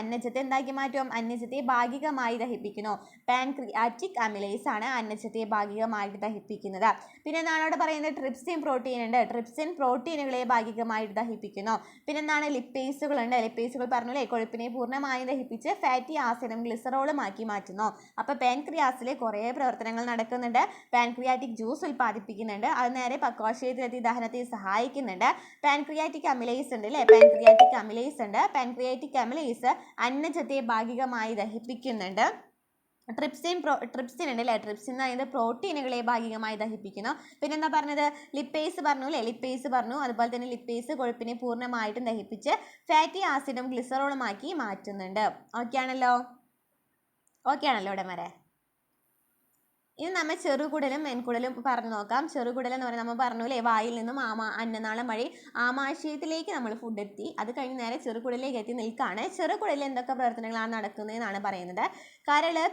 അന്നജത്തെ എന്താക്കി മാറ്റും? അന്നജത്തെ ഭാഗികമായി ദഹിപ്പിക്കുന്നു. പാൻക്രിയാറ്റിക് അമിലേസ് ആണ് അന്നജത്തെ ഭാഗികമായിട്ട് ദഹിപ്പിക്കുന്നത്. പിന്നെ എന്താണ് അവിടെ പറയുന്നത്? ട്രിപ്സിൻ പ്രോട്ടീൻ ഉണ്ട്. ട്രിപ്സിൻ പ്രോട്ടീനുകളെ ഭാഗികമായിട്ട് ദഹിപ്പിക്കുന്നു. പിന്നെ എന്താണ്? ലിപ്പേസുകൾ ഉണ്ട്. ലിപ്പേസുകൾ പറഞ്ഞല്ലേ കൊഴുപ്പിനെ പൂർണ്ണമായും ദഹിപ്പിച്ച് ഫാറ്റി ആസിഡും ഗ്ലിസറോളും ആക്കി മാറ്റുന്നു. അപ്പോൾ പാൻക്രിയാസിൽ കുറേ പ്രവർത്തനങ്ങൾ നടക്കുന്നുണ്ട്. പാൻക്രിയാറ്റിക് ജ്യൂസ് ഉൽപ്പാദിപ്പിക്കുന്നുണ്ട്. അത് നേരെ പക്വാശയത്തിലെത്തി ദഹനത്തെ സഹായിക്കുന്നുണ്ട്. പാൻക്രിയാറ്റിക് അമിലേസ് ഉണ്ട് അല്ലേ. പാൻക്രിയാറ്റിക് അമിലേസ് അന്നജത്തെ ഭാഗികമായി ദഹിപ്പിക്കുന്നുണ്ട്. ട്രിപ്സിൻ ഉണ്ട് അല്ലേ. ട്രിപ്സിൻ എന്ന് പറയുന്നത് പ്രോട്ടീനുകളെ ഭാഗികമായി ദഹിപ്പിക്കുന്നു. പിന്നെ എന്താ പറഞ്ഞത്? ലിപ്പേസ് പറഞ്ഞു അല്ലേ. ലിപ്പേസ് പറഞ്ഞു. അതുപോലെ തന്നെ ലിപ്പേസ് കൊഴുപ്പിനെ പൂർണ്ണമായിട്ടും ദഹിപ്പിച്ച് ഫാറ്റി ആസിഡും ഗ്ലിസറോളും ആക്കി മാറ്റുന്നുണ്ട്. ഓക്കെ ആണല്ലോ ഇവിടെ വരെ. ഇനി നമ്മൾ ചെറുകുടലും മെൻകുടലും പറഞ്ഞു നോക്കാം. ചെറുകുടൽ എന്ന് പറയുന്നത് നമ്മൾ പറഞ്ഞു അല്ലേ, വായിൽ നിന്നും അന്നനാളം വഴി ആമാശയത്തിലേക്ക് നമ്മൾ ഫുഡ് എത്തി. അത് കഴിഞ്ഞ് നേരെ ചെറുകുടലിലേക്ക് എത്തി നിൽക്കുകയാണ്. ചെറുകുടലിൽ എന്തൊക്കെ പ്രവർത്തനങ്ങളാണ് നടക്കുന്നതെന്നാണ് പറയുന്നത്. കരള്,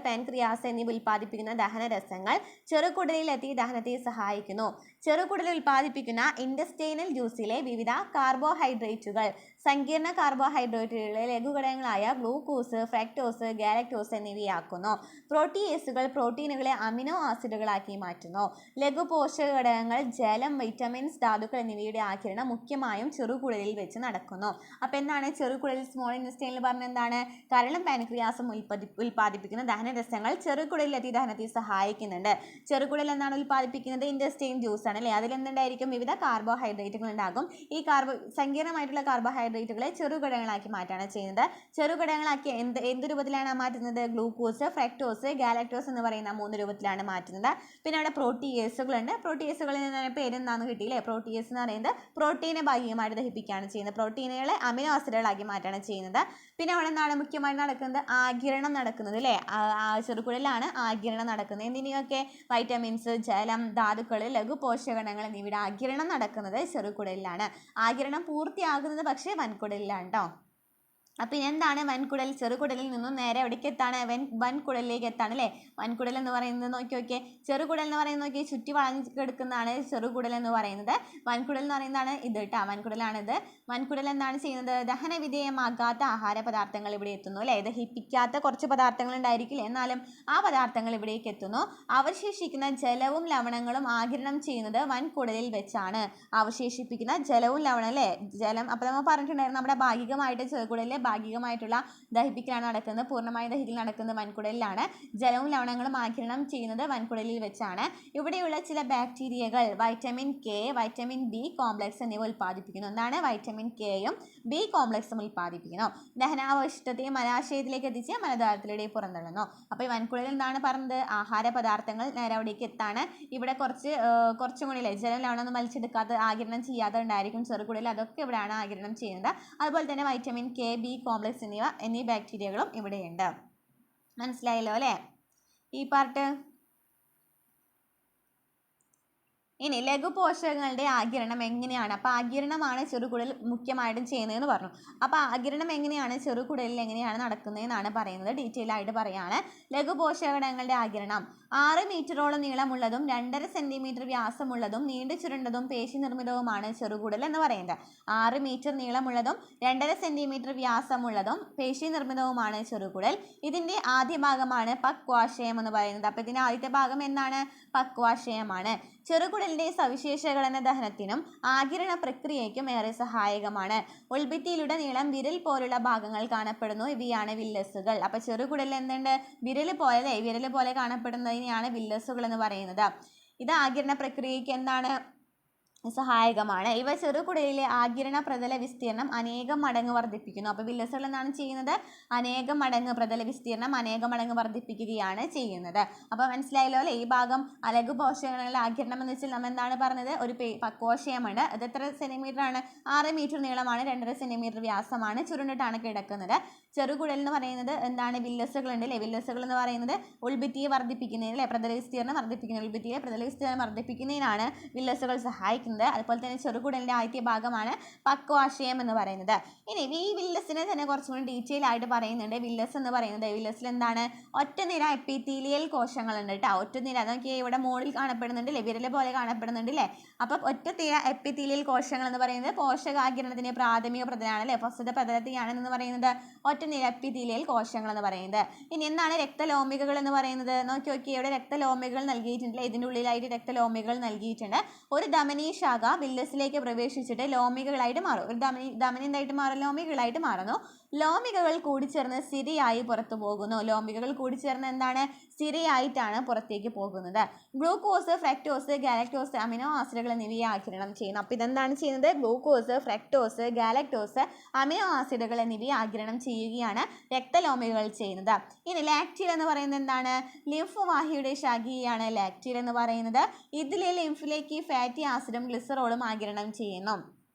പാൻക്രിയാസ് എന്നിവ ഉൽപ്പാദിപ്പിക്കുന്ന ദഹനരസങ്ങൾ ചെറുകുടലിലെത്തി ദഹനത്തെ സഹായിക്കുന്നു. ചെറുകുടൽ ഉൽപ്പാദിപ്പിക്കുന്ന ഇൻറ്റസ്റ്റൈനൽ ജ്യൂസിലെ വിവിധ കാർബോഹൈഡ്രേറ്റുകൾ സങ്കീർണ കാർബോഹൈഡ്രേറ്റുകളിലെ ലഘുഘടകങ്ങളായ ഗ്ലൂക്കോസ്, ഫ്രക്ടോസ്, ഗാലക്ടോസ് എന്നിവയാക്കുന്നു. പ്രോട്ടീയേസുകൾ പ്രോട്ടീനുകളെ അമിനോ ആസിഡുകളാക്കി മാറ്റുന്നു. ലഘു പോഷക ഘടകങ്ങൾ, ജലം, വൈറ്റമിൻസ്, ധാതുക്കൾ എന്നിവയുടെ ആകിരണം മുഖ്യമായും ചെറുകുടലിൽ വെച്ച് നടക്കുന്നു. അപ്പോൾ എന്താണ് ചെറുകുടലിൽ? സ്മോൾ ഇൻറ്റസ്റ്റൈനിൽ പറഞ്ഞ എന്താണ്? കരളും പാൻക്രിയാസും ഉൽപ്പാദിപ്പിക്കുന്ന ദഹനരസങ്ങൾ ചെറുകുടലിലെത്തി ദഹനത്തെ സഹായിക്കുന്നുണ്ട്. ചെറുകുടൽ എന്താണ് ഉൽപ്പാദിപ്പിക്കുന്നത്? ഇൻറ്റസ്റ്റൈൻ ജ്യൂസ് ആണ് അല്ലേ. അതിലെന്തുണ്ടായിരിക്കും? വിവിധ കാർബോഹൈഡ്രേറ്റുകൾ ഉണ്ടാകും. ഈ സങ്കീർണമായിട്ടുള്ള കാർബോഹൈഡ്രേറ്റുകളെ ചെറുഘടകങ്ങളാക്കി മാറ്റാണ് ചെയ്യുന്നത്. ചെറുഘടകങ്ങളാക്കി എന്ത് രൂപത്തിലാണ് മാറ്റുന്നത്? ഗ്ലൂക്കോസ്, ഫ്രക്ടോസ്, ഗാലക്ടോസ് എന്ന് പറയുന്ന 3 രൂപത്തിലാണ് മാറ്റുന്നത്. പിന്നെ അവിടെ പ്രോട്ടീയേസുകളുണ്ട്. പ്രോട്ടീയേസുകളിൽ നിന്ന് പേരെന്താണെന്ന് കിട്ടിയില്ലേ? പ്രോട്ടീയേസ് എന്ന് പറയുന്നത് പ്രോട്ടീനെ ഭാഗികമായിട്ട് ദഹിപ്പിക്കുകയാണ് ചെയ്യുന്നത്. പ്രോട്ടീനുകളെ അമിനോ ആസിഡുകളാക്കി മാറ്റാണ് ചെയ്യുന്നത്. പിന്നെ അവിടെ എന്താണ് മുഖ്യമായി നടക്കുന്നത്? ആഗിരണം നടക്കുന്നത് അല്ലേ. ചെറുകുടലിലാണ് ആഗിരണം നടക്കുന്നത്. എന്തിനെയൊക്കെ? വൈറ്റമിൻസ്, ജലം, ധാതുക്കൾ, ലഘു പോഷകങ്ങൾ എന്നിവയുടെ ആഗിരണം നടക്കുന്നത് ചെറുകുടലിലാണ്. ആഗിരണം പൂർത്തിയാകുന്നത് പക്ഷേ വൻകുടലിലാണ് കേട്ടോ. അപ്പോൾ എന്താണ് വൻകുടൽ? ചെറുകുടലിൽ നിന്നും നേരെ എവിടേക്ക് എത്താണ്? വൻകുടലിലേക്ക് എത്താണ് അല്ലേ. വൻകുടൽ എന്ന് പറയുന്നത് നോക്കിയൊക്കെ, ചെറുകുടൽ എന്ന് പറയുന്നത് നോക്കി ചുറ്റി വളഞ്ഞ് കിടക്കുന്നതാണ് ചെറുകുടൽ എന്ന് പറയുന്നത്. വൻകുടൽ എന്ന് പറയുന്നതാണ് ഇത് കേട്ടോ. വൻകുടലാണിത്. വൻകുടൽ എന്താണ് ചെയ്യുന്നത്? ദഹന വിധേയമാകാത്ത ആഹാര പദാർത്ഥങ്ങൾ ഇവിടെ എത്തുന്നു അല്ലേ. ദഹിപ്പിക്കാത്ത കുറച്ച് പദാർത്ഥങ്ങൾ ഉണ്ടായിരിക്കില്ല, എന്നാലും ആ പദാർത്ഥങ്ങൾ ഇവിടേക്ക് എത്തുന്നു. അവശേഷിക്കുന്ന ജലവും ലവണങ്ങളും ആഗിരണം ചെയ്യുന്നത് വൻകുടലിൽ വെച്ചാണ്. അവശേഷിപ്പിക്കുന്ന ജലവും ലവണം അല്ലേ. ജലം അപ്പോൾ നമ്മൾ പറഞ്ഞിട്ടുണ്ടായിരുന്നു നമ്മുടെ ഭാഗികമായിട്ട് ചെറുകുടലിലെ ഭാഗികമായിട്ടുള്ള ദഹിപ്പിക്കലാണ് നടക്കുന്നത്. പൂർണ്ണമായി ദഹിക്കൽ നടക്കുന്നത് വൻകുടലിലാണ്. ജലവും ലവണങ്ങളും ആഗിരണം ചെയ്യുന്നത് വൻകുടലിൽ വെച്ചാണ്. ഇവിടെയുള്ള ചില ബാക്ടീരിയകൾ vitamin K, vitamin B complex എന്നിവ ഉൽപ്പാദിപ്പിക്കുന്നു. എന്താണ്? വൈറ്റമിൻ കെയും ബി കോംപ്ലക്സും ഉൽപ്പാദിപ്പിക്കുന്നു. ദഹനാവശിഷ്ടത്തെ മലാശയത്തിലേക്ക് എത്തിച്ച് മലദ്വാരത്തിലൂടെ പുറന്തള്ളുന്നു. അപ്പോൾ ഈ വൻകുടലിൽ എന്താണ് പറഞ്ഞത്? ആഹാര പദാർത്ഥങ്ങൾ നേരെ അവിടേക്ക് എത്താണ്. ഇവിടെ കുറച്ചും കൂടി ജലം ലവണമൊന്നും വലിച്ചെടുക്കാതെ ആഗിരണം ചെയ്യാതെ ഉണ്ടായിരിക്കും ചെറുകുടലിൽ. അതൊക്കെ ഇവിടെയാണ് ആഗിരണം ചെയ്യുന്നത്. അതുപോലെ തന്നെ വൈറ്റമിൻ കെ, ബി കോംപ്ലക്സ് എന്നീ ബാക്ടീരിയകളും ഇവിടെയുണ്ട്. മനസ്സിലായല്ലോ അല്ലേ ഈ പാർട്ട്? ഇനി ലഘുപോഷകങ്ങളുടെ ആഗിരണം എങ്ങനെയാണ്? അപ്പോൾ ആഗിരണമാണ് ചെറുകുടൽ മുഖ്യമായിട്ടും ചെയ്യുന്നതെന്ന് പറഞ്ഞു. അപ്പോൾ ആഗിരണം എങ്ങനെയാണ്, ചെറുകുടലിൽ എങ്ങനെയാണ് നടക്കുന്നതെന്നാണ് പറയുന്നത്. ഡീറ്റെയിൽ ആയിട്ട് പറയാണ്. ലഘുപോഷകങ്ങളുടെ ആഗിരണം 6 മീറ്ററോളം നീളമുള്ളതും 2.5 സെന്റിമീറ്റർ വ്യാസമുള്ളതും നീണ്ടു ചുരുണ്ടതും പേശി നിർമ്മിതവുമാണ് ചെറുകുടൽ എന്ന് പറയുന്നത്. 6 മീറ്റർ നീളമുള്ളതും 2.5 സെന്റിമീറ്റർ വ്യാസമുള്ളതും പേശി നിർമ്മിതവുമാണ് ചെറുകുടൽ. ഇതിന്റെ ആദ്യ ഭാഗമാണ് പക്വാശയം എന്ന് പറയുന്നത്. അപ്പോൾ ഇതിന്റെ ആദ്യത്തെ ഭാഗം എന്താണ്? പക്വാശയമാണ്. ചെറുകുടലിന്റെ സവിശേഷഘടന ദഹനത്തിനും ആഗിരണ പ്രക്രിയയ്ക്കും ഏറെ സഹായകമാണ്. ഉൾഭിത്തിയിലുടനീളം വിരൽ പോലുള്ള ഭാഗങ്ങൾ കാണപ്പെടുന്നു. ഇവയാണ് വില്ലസുകൾ. അപ്പോൾ ചെറുകുടലിൽ എന്തുണ്ട്? വിരൽ പോലെ കാണപ്പെടുന്നതിനെയാണ് വില്ലസുകൾ എന്ന് പറയുന്നത്. ഇത് ആഗിരണ പ്രക്രിയയ്ക്ക് എന്താണ്? സഹായകമാണ്. ഇവ ചെറുകുടലിലെ ആഗിരണ പ്രതല വിസ്തീർണം അനേകം മടങ്ങ് വർദ്ധിപ്പിക്കുന്നു. അപ്പോൾ വില്ലസുകൾ എന്താണ് ചെയ്യുന്നത്? അനേകം മടങ്ങ് പ്രതല വിസ്തീർണം അനേകം മടങ്ങ് വർദ്ധിപ്പിക്കുകയാണ് ചെയ്യുന്നത്. അപ്പോൾ മനസ്സിലായല്ലോ അല്ലേ? ഈ ഭാഗം ലഘുപോഷകങ്ങളുടെ ആഗിരണം എന്ന് വെച്ചാൽ നമ്മൾ എന്താണ് പറഞ്ഞത്? ഒരു പക്വാശയമാണ്. അത് എത്ര സെന്റിമീറ്റർ ആണ്? 6 മീറ്റർ നീളമാണ്, 2.5 സെന്റിമീറ്റർ വ്യാസമാണ്, ചുരുണ്ടിട്ടാണ് കിടക്കുന്നത്. ചെറുകുടൽ എന്ന് പറയുന്നത് എന്താണ്? വില്ലസുകൾ ഉണ്ട് അല്ലേ? വില്ലസുകൾ എന്ന് പറയുന്നത് ഉൾഭിത്തിയെ വർദ്ധിപ്പിക്കുന്നതിന് അല്ലേ? പ്രതല വിസ്തീർണം വർദ്ധിപ്പിക്കുന്ന ഉൾഭിത്തിയെ പ്രതല വിസ്തീർണം വർദ്ധിപ്പിക്കുന്നതിനാണ് വില്ലസുകൾ സഹായിക്കുന്നത്. അതുപോലെ തന്നെ ചെറുകുടലിന്റെ ആദ്യ ഭാഗമാണ് പക്വാശയം എന്ന് പറയുന്നത്. ഇനി ഈ വില്ലസിനെ തന്നെ കുറച്ചും കൂടി ഡീറ്റെയിൽ ആയിട്ട് പറയുന്നുണ്ട്. വില്ലസ് എന്ന് പറയുന്നത്, വില്ലസിൽ എന്താണ്? ഒറ്റനിര എപ്പിത്തീലിയൽ കോശങ്ങളുണ്ട് കേട്ടോ. ഒറ്റനിര അതൊക്കെ ഇവിടെ മുകളിൽ കാണപ്പെടുന്നുണ്ട് അല്ലേ? വിരൽ പോലെ കാണപ്പെടുന്നുണ്ട് അല്ലേ? അപ്പം ഒറ്റനിര എപ്പിത്തീലിയൽ കോശങ്ങൾ എന്ന് പറയുന്നത് പോഷകാഗിരണത്തിന്റെ പ്രാഥമിക പ്രതലമാണ് അല്ലേ? ഫസ്റ്റത്തെ പ്രതലത്തെയാണ് എന്ന് പറയുന്നത് ഒറ്റനിര എപ്പിത്തീലിയൽ കോശങ്ങൾ എന്ന് പറയുന്നത്. ഇനി എന്താണ് രക്തലോമികകൾ എന്ന് പറയുന്നത്? നോക്കി ഇവിടെ രക്തലോമികകൾ നൽകിയിട്ടുണ്ട്. ഇതിൻ്റെ ഉള്ളിലായിട്ട് രക്തലോമികകൾ നൽകിയിട്ടുണ്ട്. ഒരു ധമനി ശാഖ വില്ലസിലേക്ക് പ്രവേശിച്ചിട്ട് ലോമികകളായിട്ട് മാറും. ഒരു ധമനി എന്തായിട്ട് മാറും? ലോമികളായിട്ട് മാറുന്നു. ലോമികകൾ കൂടിച്ചേർന്ന് സിരയായി പുറത്തു പോകുന്നു. ലോമികകൾ കൂടിച്ചേർന്ന് എന്താണ്? സിരയായിട്ടാണ് പുറത്തേക്ക് പോകുന്നത്. ഗ്ലൂക്കോസ്, ഫ്രക്ടോസ്, ഗാലക്ടോസ്, അമിനോ ആസിഡുകൾ എന്നിവയെ ആഗിരണം ചെയ്യുന്നു. അപ്പോൾ ഇതെന്താണ് ചെയ്യുന്നത്? ഗ്ലൂക്കോസ്, ഫ്രക്ടോസ്, ഗാലക്ടോസ്, അമിനോ ആസിഡുകൾ എന്നിവയെ ആഗിരണം ചെയ്യുകയാണ് രക്തലോമികകൾ ചെയ്യുന്നത്. ഇനി ലാക്റ്റിൽ എന്ന് പറയുന്നത് എന്താണ്? ലിംഫ് വാഹിയുടെ ശാഖയാണ് ലാക്റ്റിൽ എന്ന് പറയുന്നത്. ഇതിലെ ലിംഫിലേക്ക് ഫാറ്റി ആസിഡും ഗ്ലിസറോളും ആഗിരണം ചെയ്യുന്നു.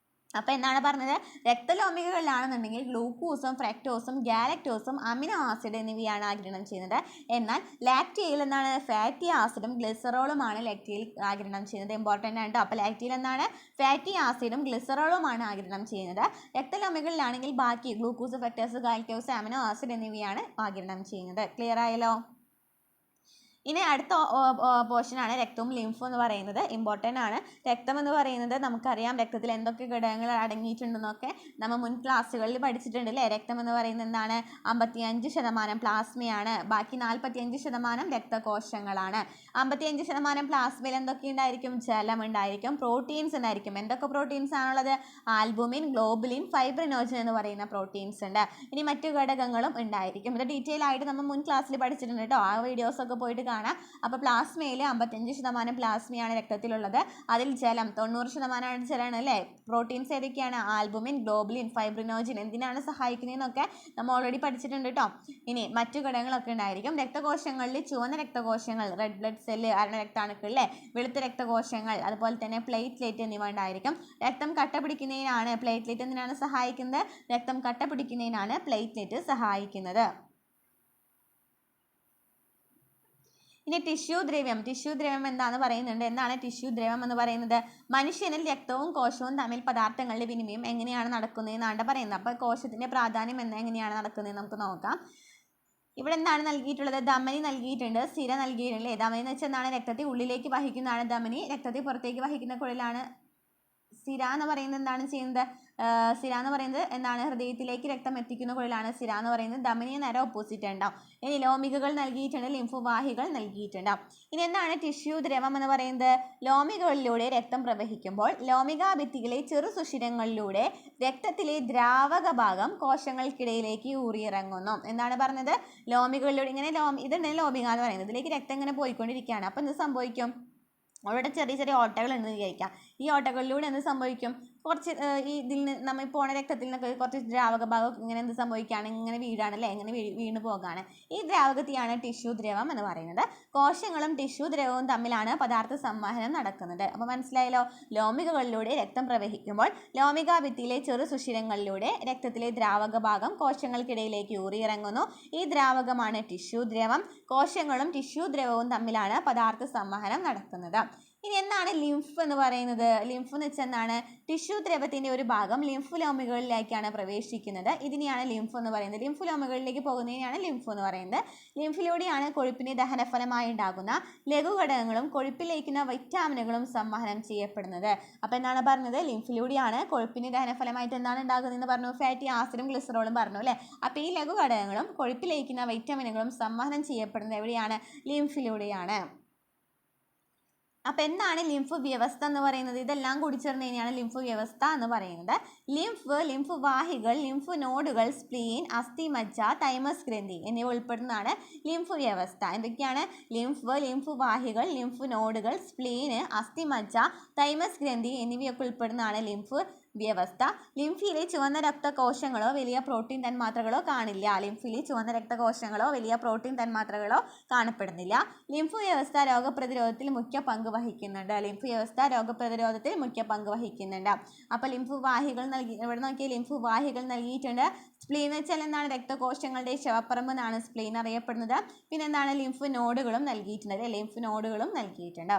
അപ്പോൾ എന്താണ് പറഞ്ഞത്? രക്തലോമികകളിലാണെന്നുണ്ടെങ്കിൽ ഗ്ലൂക്കോസും ഫ്രക്ടോസും ഗാലക്ടോസും അമിനോ ആസിഡ് എന്നിവയാണ് ആഗിരണം ചെയ്യുന്നത്. എന്നാൽ ലാക്റ്റിയിൽ എന്താണ്? ഫാറ്റി ആസിഡും ഗ്ലിസറോളുമാണ് ലാക്റ്റിയിൽ ആഗിരണം ചെയ്യുന്നത്. ഇമ്പോർട്ടൻ്റ് ആണ് കേട്ടോ. അപ്പോൾ ലാക്റ്റിയിൽ എന്താണ്? ഫാറ്റി ആസിഡും ഗ്ലിസറോളുമാണ് ആഗിരണം ചെയ്യുന്നത്. രക്തലോമികളിലാണെങ്കിൽ ബാക്കി glucose, fructose, galactose, amino acid എന്നിവയാണ് ആഗിരണം ചെയ്യുന്നത്. ക്ലിയർ ആയല്ലോ? ഇനി അടുത്ത പോർഷനാണ് രക്തവും ലിംഫും എന്ന് പറയുന്നത്. ഇമ്പോർട്ടൻ്റ് ആണ്. രക്തം എന്ന് പറയുന്നത് നമുക്കറിയാം രക്തത്തിൽ എന്തൊക്കെ ഘടകങ്ങൾ അടങ്ങിയിട്ടുണ്ടെന്നൊക്കെ നമ്മൾ മുൻ ക്ലാസ്സുകളിൽ പഠിച്ചിട്ടുണ്ട് അല്ലേ? രക്തം എന്ന് പറയുന്നത് എന്താണ്? 55% പ്ലാസ്മയാണ്. ബാക്കി 45% രക്തകോശങ്ങളാണ്. 55% പ്ലാസ്മയിൽ എന്തൊക്കെ ഉണ്ടായിരിക്കും? ജലം ഉണ്ടായിരിക്കും, പ്രോട്ടീൻസ് ഉണ്ടായിരിക്കും. എന്തൊക്കെ പ്രോട്ടീൻസ് ആണുള്ളത്? ആൽബുമിൻ, ഗ്ലോബുലിൻ, ഫൈബ്രിനോജൻ എന്ന് പറയുന്ന പ്രോട്ടീൻസ് ഉണ്ട്. ഇനി മറ്റു ഘടകങ്ങളും ഉണ്ടായിരിക്കും. ഇത് ഡീറ്റെയിൽ ആയിട്ട് നമ്മൾ മുൻ ക്ലാസ്സിൽ പഠിച്ചിട്ടുണ്ട് കേട്ടോ. ആ വീഡിയോസൊക്കെ പോയിട്ട് കാണാം. അപ്പോൾ പ്ലാസ്മയിൽ 55% പ്ലാസ്മയാണ് രക്തത്തിലുള്ളത്. അതിൽ ജലം 90% ജലമാണ് അല്ലേ? പ്രോട്ടീൻസ് ഏതൊക്കെയാണ്? ആൽബുമിൻ, ഗ്ലോബുലിൻ, ഫൈബ്രിനോജൻ എന്തിനാണ് സഹായിക്കുന്നതെന്നൊക്കെ നമ്മൾ ഓൾറെഡി പഠിച്ചിട്ടുണ്ട് കേട്ടോ. ഇനി മറ്റു ഘടകങ്ങളൊക്കെ ഉണ്ടായിരിക്കും. രക്തകോശങ്ങളിൽ ചുവന്ന രക്തകോശങ്ങൾ, റെഡ് ബ്ലഡ് സെല്ല്, അരണരക്താണുക്കൾ അല്ലേ? വെളുത്ത രക്തകോശങ്ങൾ, അതുപോലെ തന്നെ പ്ലേറ്റ്ലെറ്റ് എന്നിവ ഉണ്ടായിരിക്കും. രക്തം കട്ട പിടിക്കുന്നതിനാണ് പ്ലേറ്റ്ലെറ്റ് എന്തിനാണ് സഹായിക്കുന്നത്? രക്തം കട്ട പിടിക്കുന്നതിനാണ് പ്ലേറ്റ്ലെറ്റ് സഹായിക്കുന്നത്. ഇനി ടിഷ്യൂ ദ്രവ്യം എന്താണെന്ന് പറയുന്നുണ്ട്. എന്താണ് ടിഷ്യൂ ദ്രവം എന്ന് പറയുന്നത്? മനുഷ്യനിൽ രക്തവും കോശവും തമ്മിൽ പദാർത്ഥങ്ങളുടെ വിനിമയം എങ്ങനെയാണ് നടക്കുന്നതെന്നാണ് പറയുന്നത്. അപ്പോൾ കോശത്തിന്റെ പ്രാധാന്യം എങ്ങനെയാണ് നടക്കുന്നത് നമുക്ക് നോക്കാം. ഇവിടെ എന്താണ് നൽകിയിട്ടുള്ളത്? ധമനി നൽകിയിട്ടുണ്ട്, സിര നൽകിയിട്ടുണ്ട് അല്ലേ? ധമനി എന്ന് വെച്ചാൽ എന്താണ്? രക്തത്തെ ഉള്ളിലേക്ക് വഹിക്കുന്നതാണ് ധമനി. രക്തത്തെ പുറത്തേക്ക് വഹിക്കുന്ന കുഴലാണ് സിര എന്ന് പറയുന്നത്. എന്താണ് ചെയ്യുന്നത്? സിര എന്ന് പറയുന്നത് എന്താണ്? ഹൃദയത്തിലേക്ക് രക്തം എത്തിക്കുന്ന കുഴലാണ് സിര എന്ന് പറയുന്നത്. ധമനിയെ നേരെ ഓപ്പോസിറ്റ് ഉണ്ടാവും. ഇനി ലോമികകൾ നൽകിയിട്ടുണ്ട്, ലിംഫുവാഹികൾ നൽകിയിട്ടുണ്ട്. ഇനി എന്താണ് ടിഷ്യൂ ദ്രവം എന്ന് പറയുന്നത്? ലോമികകളിലൂടെ രക്തം പ്രവഹിക്കുമ്പോൾ ലോമികാഭിത്തിയിലെ ചെറു സുഷിരങ്ങളിലൂടെ രക്തത്തിലെ ദ്രാവക ഭാഗം കോശങ്ങൾക്കിടയിലേക്ക് ഊറിയിറങ്ങുന്നു. എന്താണ് പറഞ്ഞത്? ലോമികളിലൂടെ ഇങ്ങനെ ഇതാണ് ലോമിക എന്ന് പറയുന്നത്. ഇതിലേക്ക് രക്തം ഇങ്ങനെ പോയിക്കൊണ്ടിരിക്കുകയാണ്. അപ്പോൾ എന്ത് സംഭവിക്കും? അവിടെ ചെറിയ ചെറിയ ഓട്ടകൾ ഉണ്ടെന്ന് വിചാരിക്കാം. ഈ ഓട്ടകളിലൂടെ എന്ത് സംഭവിക്കും? കുറച്ച് ഈ ഇതിൽ നിന്ന് നമ്മൾ പോണ രക്തത്തിൽ നിന്നൊക്കെ കുറച്ച് ദ്രാവക ഭാഗം ഇങ്ങനെ എന്ത് സംഭവിക്കുകയാണ്? ഇങ്ങനെ വീഴാണല്ലേ? ഇങ്ങനെ വീണ് പോകാണ്. ഈ ദ്രാവകത്തെയാണ് ടിഷ്യൂ ദ്രവം എന്ന് പറയുന്നത്. കോശങ്ങളും ടിഷ്യൂ ദ്രവവും തമ്മിലാണ് പദാർത്ഥ സംവഹനം നടക്കുന്നത്. അപ്പോൾ മനസ്സിലായല്ലോ? ലോമികകളിലൂടെ രക്തം പ്രവഹിക്കുമ്പോൾ ലോമികാഭിത്തിയിലെ ചെറു സുഷിരങ്ങളിലൂടെ രക്തത്തിലെ ദ്രാവക ഭാഗം കോശങ്ങൾക്കിടയിലേക്ക് ഊറിയിറങ്ങുന്നു. ഈ ദ്രാവകമാണ് ടിഷ്യൂ ദ്രവം. കോശങ്ങളും ടിഷ്യൂ ദ്രവവും തമ്മിലാണ് പദാർത്ഥ സംവഹനം നടക്കുന്നത്. ഇനി എന്താണ് ലിംഫ് എന്ന് പറയുന്നത്? ലിംഫ് എന്ന് വെച്ചാൽ എന്താണ്? ടിഷ്യൂ ദ്രവത്തിന്റെ ഒരു ഭാഗം ലിംഫുലോമുകളിലേക്കാണ് പ്രവേശിക്കുന്നത്. ഇതിനെയാണ് ലിംഫ് എന്ന് പറയുന്നത്. ലിംഫുലോമുകളിലേക്ക് പോകുന്നതിനെയാണ് ലിംഫ് എന്ന് പറയുന്നത്. ലിംഫിലൂടെയാണ് കൊഴുപ്പിന്റെ ദഹനഫലമായി ഉണ്ടാകുന്ന ലഘുഘടകങ്ങളും കൊഴുപ്പിൽ ലയിക്കുന്ന വൈറ്റാമിനുകളും സംവഹനം ചെയ്യപ്പെടുന്നത്. അപ്പോൾ എന്താണ് പറഞ്ഞത്? ലിംഫിലൂടെയാണ് കൊഴുപ്പിന്റെ ദഹനഫലമായിട്ട് എന്താണ് ഉണ്ടാകുന്നത് എന്ന് പറഞ്ഞു? ഫാറ്റി ആസിഡും ഗ്ലിസറോളും പറഞ്ഞു അല്ലേ? അപ്പോൾ ഈ ലഘുഘടകങ്ങളും കൊഴുപ്പിൽ ലയിക്കുന്ന വൈറ്റാമിനുകളും സംവഹനം ചെയ്യപ്പെടുന്നത് എവിടെയാണ്? ലിംഫിലൂടെയാണ്. അപ്പോൾ എന്താണ് ലിംഫ് വ്യവസ്ഥ എന്ന് പറയുന്നത്? ഇതെല്ലാം കൂടി ചേർന്ന് കഴിഞ്ഞാണ് ലിംഫ് വ്യവസ്ഥ എന്ന് പറയുന്നത്. ലിംഫ് വാഹികൾ, ലിംഫ് നോഡുകൾ, സ്പ്ലീൻ, അസ്ഥിമജ്ജ, തൈമസ് ഗ്രന്ഥി എന്നിവ ഉൾപ്പെടുന്നതാണ് ലിംഫ് വ്യവസ്ഥ. എന്തൊക്കെയാണ്? ലിംഫ് വാഹികൾ, ലിംഫ് നോഡുകൾ, സ്പ്ലീന്, അസ്ഥിമജ്ജ, തൈമസ് ഗ്രന്ഥി എന്നിവയൊക്കെ ഉൾപ്പെടുന്നതാണ് ലിംഫ് വ്യവസ്ഥ. ലിംഫിലെ ചുവന്ന രക്തകോശങ്ങളോ വലിയ പ്രോട്ടീൻ തന്മാത്രകളോ കാണില്ല. ലിംഫിലെ ചുവന്ന രക്തകോശങ്ങളോ വലിയ പ്രോട്ടീൻ തന്മാത്രകളോ കാണപ്പെടുന്നില്ല. ലിംഫ് വ്യവസ്ഥ രോഗപ്രതിരോധത്തിൽ മുഖ്യ പങ്ക് വഹിക്കുന്നുണ്ട്. ലിംഫ് വ്യവസ്ഥ രോഗപ്രതിരോധത്തിൽ മുഖ്യ പങ്ക് വഹിക്കുന്നുണ്ട്. അപ്പോൾ ലിംഫ് വാഹികൾ ഇവിടെ നോക്കിയ ലിംഫ് വാഹികൾ നൽകിയിട്ടുണ്ട്. സ്പ്ലീൻ എന്ന് വെച്ചാൽ എന്താണ്? രക്തകോശങ്ങളുടെ ശവപ്പറമ്പ് എന്നാണ് സ്പ്ലീൻ അറിയപ്പെടുന്നത്. പിന്നെ എന്താണ്? ലിംഫ് നോഡുകളും നൽകിയിട്ടുണ്ട്. ലിംഫ് നോഡുകളും നൽകിയിട്ടുണ്ട്.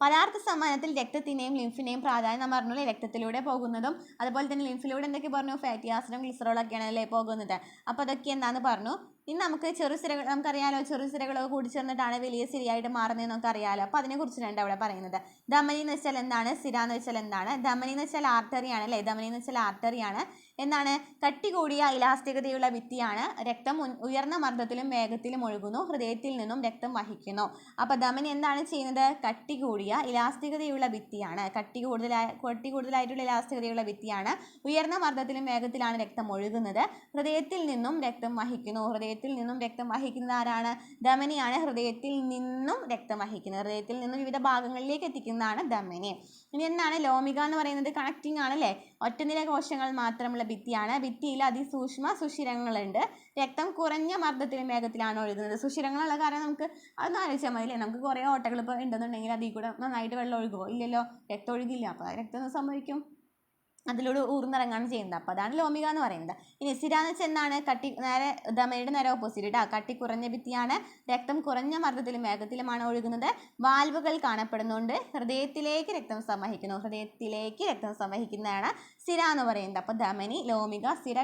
പദാർത്ഥ സമ്മാനത്തിൽ രക്തത്തിനെയും ലിംഫിനെയും പ്രാധാന്യം നമ്മൾ പറഞ്ഞു. രക്തത്തിലൂടെ പോകുന്നതും അതുപോലെ തന്നെ ലിംഫിലൂടെ എന്തൊക്കെ പറഞ്ഞു? ഫാറ്റി ആസിഡും ഗ്ലിസറോളൊക്കെയാണ് അല്ലേ പോകുന്നത്. അപ്പോൾ അതൊക്കെ എന്താണെന്ന് പറഞ്ഞു. ഇനി നമുക്ക് ചെറുസിരകൾ, നമുക്കറിയാലോ ചെറുസിരകളൊക്കെ കൂടി ചേർന്നിട്ടാണ് വലിയ സിരയായിട്ട് മാറുന്നത് നമുക്ക് അറിയാലോ. അപ്പോൾ അതിനെക്കുറിച്ചിട്ടാണ് അവിടെ പറയുന്നത്. ധമനി എന്ന് വെച്ചാൽ എന്താണ്? സിര എന്ന് വെച്ചാൽ എന്താണ്? ധമനി എന്ന് വെച്ചാൽ ആർട്ടറിയാണ് അല്ലേ? ധമനി എന്ന് വെച്ചാൽ ആർട്ടറിയാണ്. എന്താണ്? കട്ടി കൂടിയ ഇലാസ്തികതയുള്ള ഭിത്തിയാണ്. രക്തം ഉയർന്ന മർദ്ദത്തിലും വേഗത്തിലും ഒഴുകുന്നു. ഹൃദയത്തിൽ നിന്നും രക്തം വഹിക്കുന്നു. അപ്പോൾ ധമനി എന്താണ് ചെയ്യുന്നത്? കട്ടി കൂടിയ ഇലാസ്തികതയുള്ള ഭിത്തിയാണ്. കട്ടി കൂടുതലായിട്ടുള്ള ഇലാസ്തികതയുള്ള ഭിത്തിയാണ്. ഉയർന്ന മർദ്ദത്തിലും വേഗത്തിലാണ് രക്തം ഒഴുകുന്നത്. ഹൃദയത്തിൽ നിന്നും രക്തം വഹിക്കുന്നു. ഹൃദയത്തിൽ നിന്നും രക്തം വഹിക്കുന്നത് ആരാണ്? ധമനിയാണ് ഹൃദയത്തിൽ നിന്നും രക്തം വഹിക്കുന്നത്. ഹൃദയത്തിൽ നിന്നും വിവിധ ഭാഗങ്ങളിലേക്ക് എത്തിക്കുന്നതാണ് ധമനി. ഇനി എന്താണ്? ലോമിക എന്ന് പറയുന്നത് കണക്റ്റിംഗ് ആണല്ലേ? ഒറ്റനിര കോശങ്ങൾ മാത്രമുള്ള ഭിത്തിയാണ്. ഭിത്തിയിൽ അതിസൂക്ഷ്മ സുഷിരങ്ങളുണ്ട്. രക്തം കുറഞ്ഞ മർദ്ദത്തിലും വേഗത്തിലാണ് ഒഴുകുന്നത്. സുഷിരങ്ങളുള്ള കാരണം നമുക്ക് അതൊന്നും ആലോചിച്ചാൽ മതി അല്ലേ? നമുക്ക് കുറേ ഓട്ടകൾ ഇപ്പോൾ ഉണ്ടെന്നുണ്ടെങ്കിൽ അതിൽ കൂടെ നന്നായിട്ട് വെള്ളം ഒഴുകുമോ? ഇല്ലല്ലോ, രക്തം ഒഴുകില്ല. അപ്പോൾ രക്തം സംഭവിക്കും, അതിലൂടെ ഊർന്നിറങ്ങാണ് ചെയ്യുന്നത്. അപ്പോൾ അതാണ് ലോമിക എന്ന് പറയുന്നത്. ഇനി സിര എന്ന് വെച്ചാൽ എന്താണ്? ധമനിയുടെ നേരെ ഓപ്പോസിറ്റ് കട്ടി കുറഞ്ഞ ഭിത്തിയാണ്. രക്തം കുറഞ്ഞ മർദ്ദത്തിലും വേഗത്തിലുമാണ് ഒഴുകുന്നത്. വാൽവുകൾ കാണപ്പെടുന്നുണ്ട്. ഹൃദയത്തിലേക്ക് രക്തം സംവഹിക്കുന്നതാണ് സിര എന്ന് പറയുന്നത്. അപ്പോൾ ധമനി, ലോമിക, സിര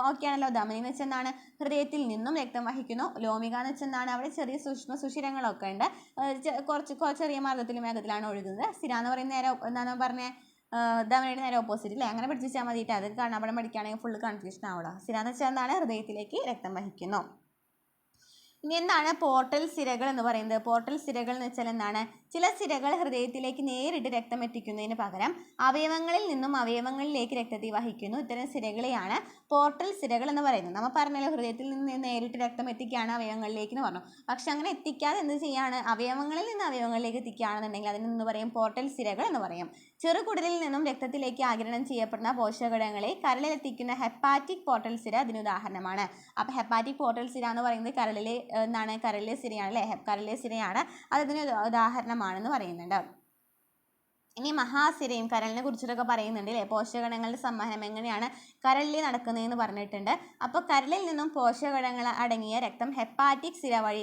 ഓക്കെ ആണല്ലോ. ധമനി എന്ന് വെച്ചാൽ എന്താണ്? ഹൃദയത്തിൽ നിന്നും രക്തം വഹിക്കുന്നു. ലോമിക എന്ന് വെച്ചാൽ എന്താണ്? അവിടെ ചെറിയ സൂക്ഷ്മ സുഷിരങ്ങളൊക്കെ ഉണ്ട്. ചെറിയ മർദ്ദത്തിലും വേഗത്തിലാണ് ഒഴുകുന്നത്. സിര എന്ന് പറയുന്ന നേരെ എന്താണ് പറഞ്ഞത്? ധമനിയുടെ നേരെ ഓപ്പോസിറ്റ് അല്ലേ? അങ്ങനെ പഠിച്ചാൽ മതിയിട്ട്. അത് കാണാൻ പഠിക്കുകയാണെങ്കിൽ ഫുള്ള് കൺഫ്യൂഷൻ ആവുക. സിര എന്ന് വെച്ചാൽ എന്താണ്? ഹൃദയത്തിലേക്ക് രക്തം വഹിക്കുന്നു. ഇനി എന്താണ് പോർട്ടൽ സിരകൾ എന്ന് പറയുന്നത്? പോർട്ടൽ സിരകൾ എന്ന് വെച്ചാൽ എന്താണ്? ചില സിരകൾ ഹൃദയത്തിലേക്ക് നേരിട്ട് രക്തം എത്തിക്കുന്നതിന് പകരം അവയവങ്ങളിൽ നിന്നും അവയവങ്ങളിലേക്ക് രക്തത്തെ വഹിക്കുന്നു. ഇത്തരം സിരകളെയാണ് പോർട്ടൽ സിരകൾ എന്ന് പറയുന്നത്. നമ്മൾ പറഞ്ഞല്ലോ ഹൃദയത്തിൽ നിന്ന് നേരിട്ട് രക്തം എത്തിക്കുകയാണ് അവയവങ്ങളിലേക്ക് എന്ന് പറഞ്ഞു. പക്ഷെ അങ്ങനെ എത്തിക്കാതെ എന്ത് ചെയ്യാണ്? അവയവങ്ങളിൽ നിന്ന് അവയവങ്ങളിലേക്ക് എത്തിക്കുകയാണെന്നുണ്ടെങ്കിൽ അതിന് എന്ന് പറയും പോർട്ടൽ സിരകൾ എന്ന് പറയും. ചെറുകുടലിൽ നിന്നും രക്തത്തിലേക്ക് ആഗിരണം ചെയ്യപ്പെടുന്ന പോഷകഘടകങ്ങളെ കരളിലെത്തിക്കുന്ന ഹെപ്പാറ്റിക് പോർട്ടൽ സിര അതിന് ഉദാഹരണമാണ്. അപ്പോൾ ഹെപ്പാറ്റിക് പോർട്ടൽ സിര എന്ന് പറയുന്നത് കരളിലെ സിരയാണ് അല്ലേ? കരളിലെ സിരയാണ്. അതിന് ഉദാഹരണമാണെന്ന് പറയുന്നുണ്ട്. ഇനി മഹാസിരയും കരളിനെ കുറിച്ചിട്ടൊക്കെ പറയുന്നുണ്ട് അല്ലേ? പോഷകഘടകങ്ങളുടെ സംവഹനം എങ്ങനെയാണ് കരളിൽ നടക്കുന്നതെന്ന് പറഞ്ഞിട്ടുണ്ട്. അപ്പോൾ കരളിൽ നിന്നും പോഷകഘടകങ്ങൾ അടങ്ങിയ രക്തം ഹെപ്പാറ്റിക് സിര വഴി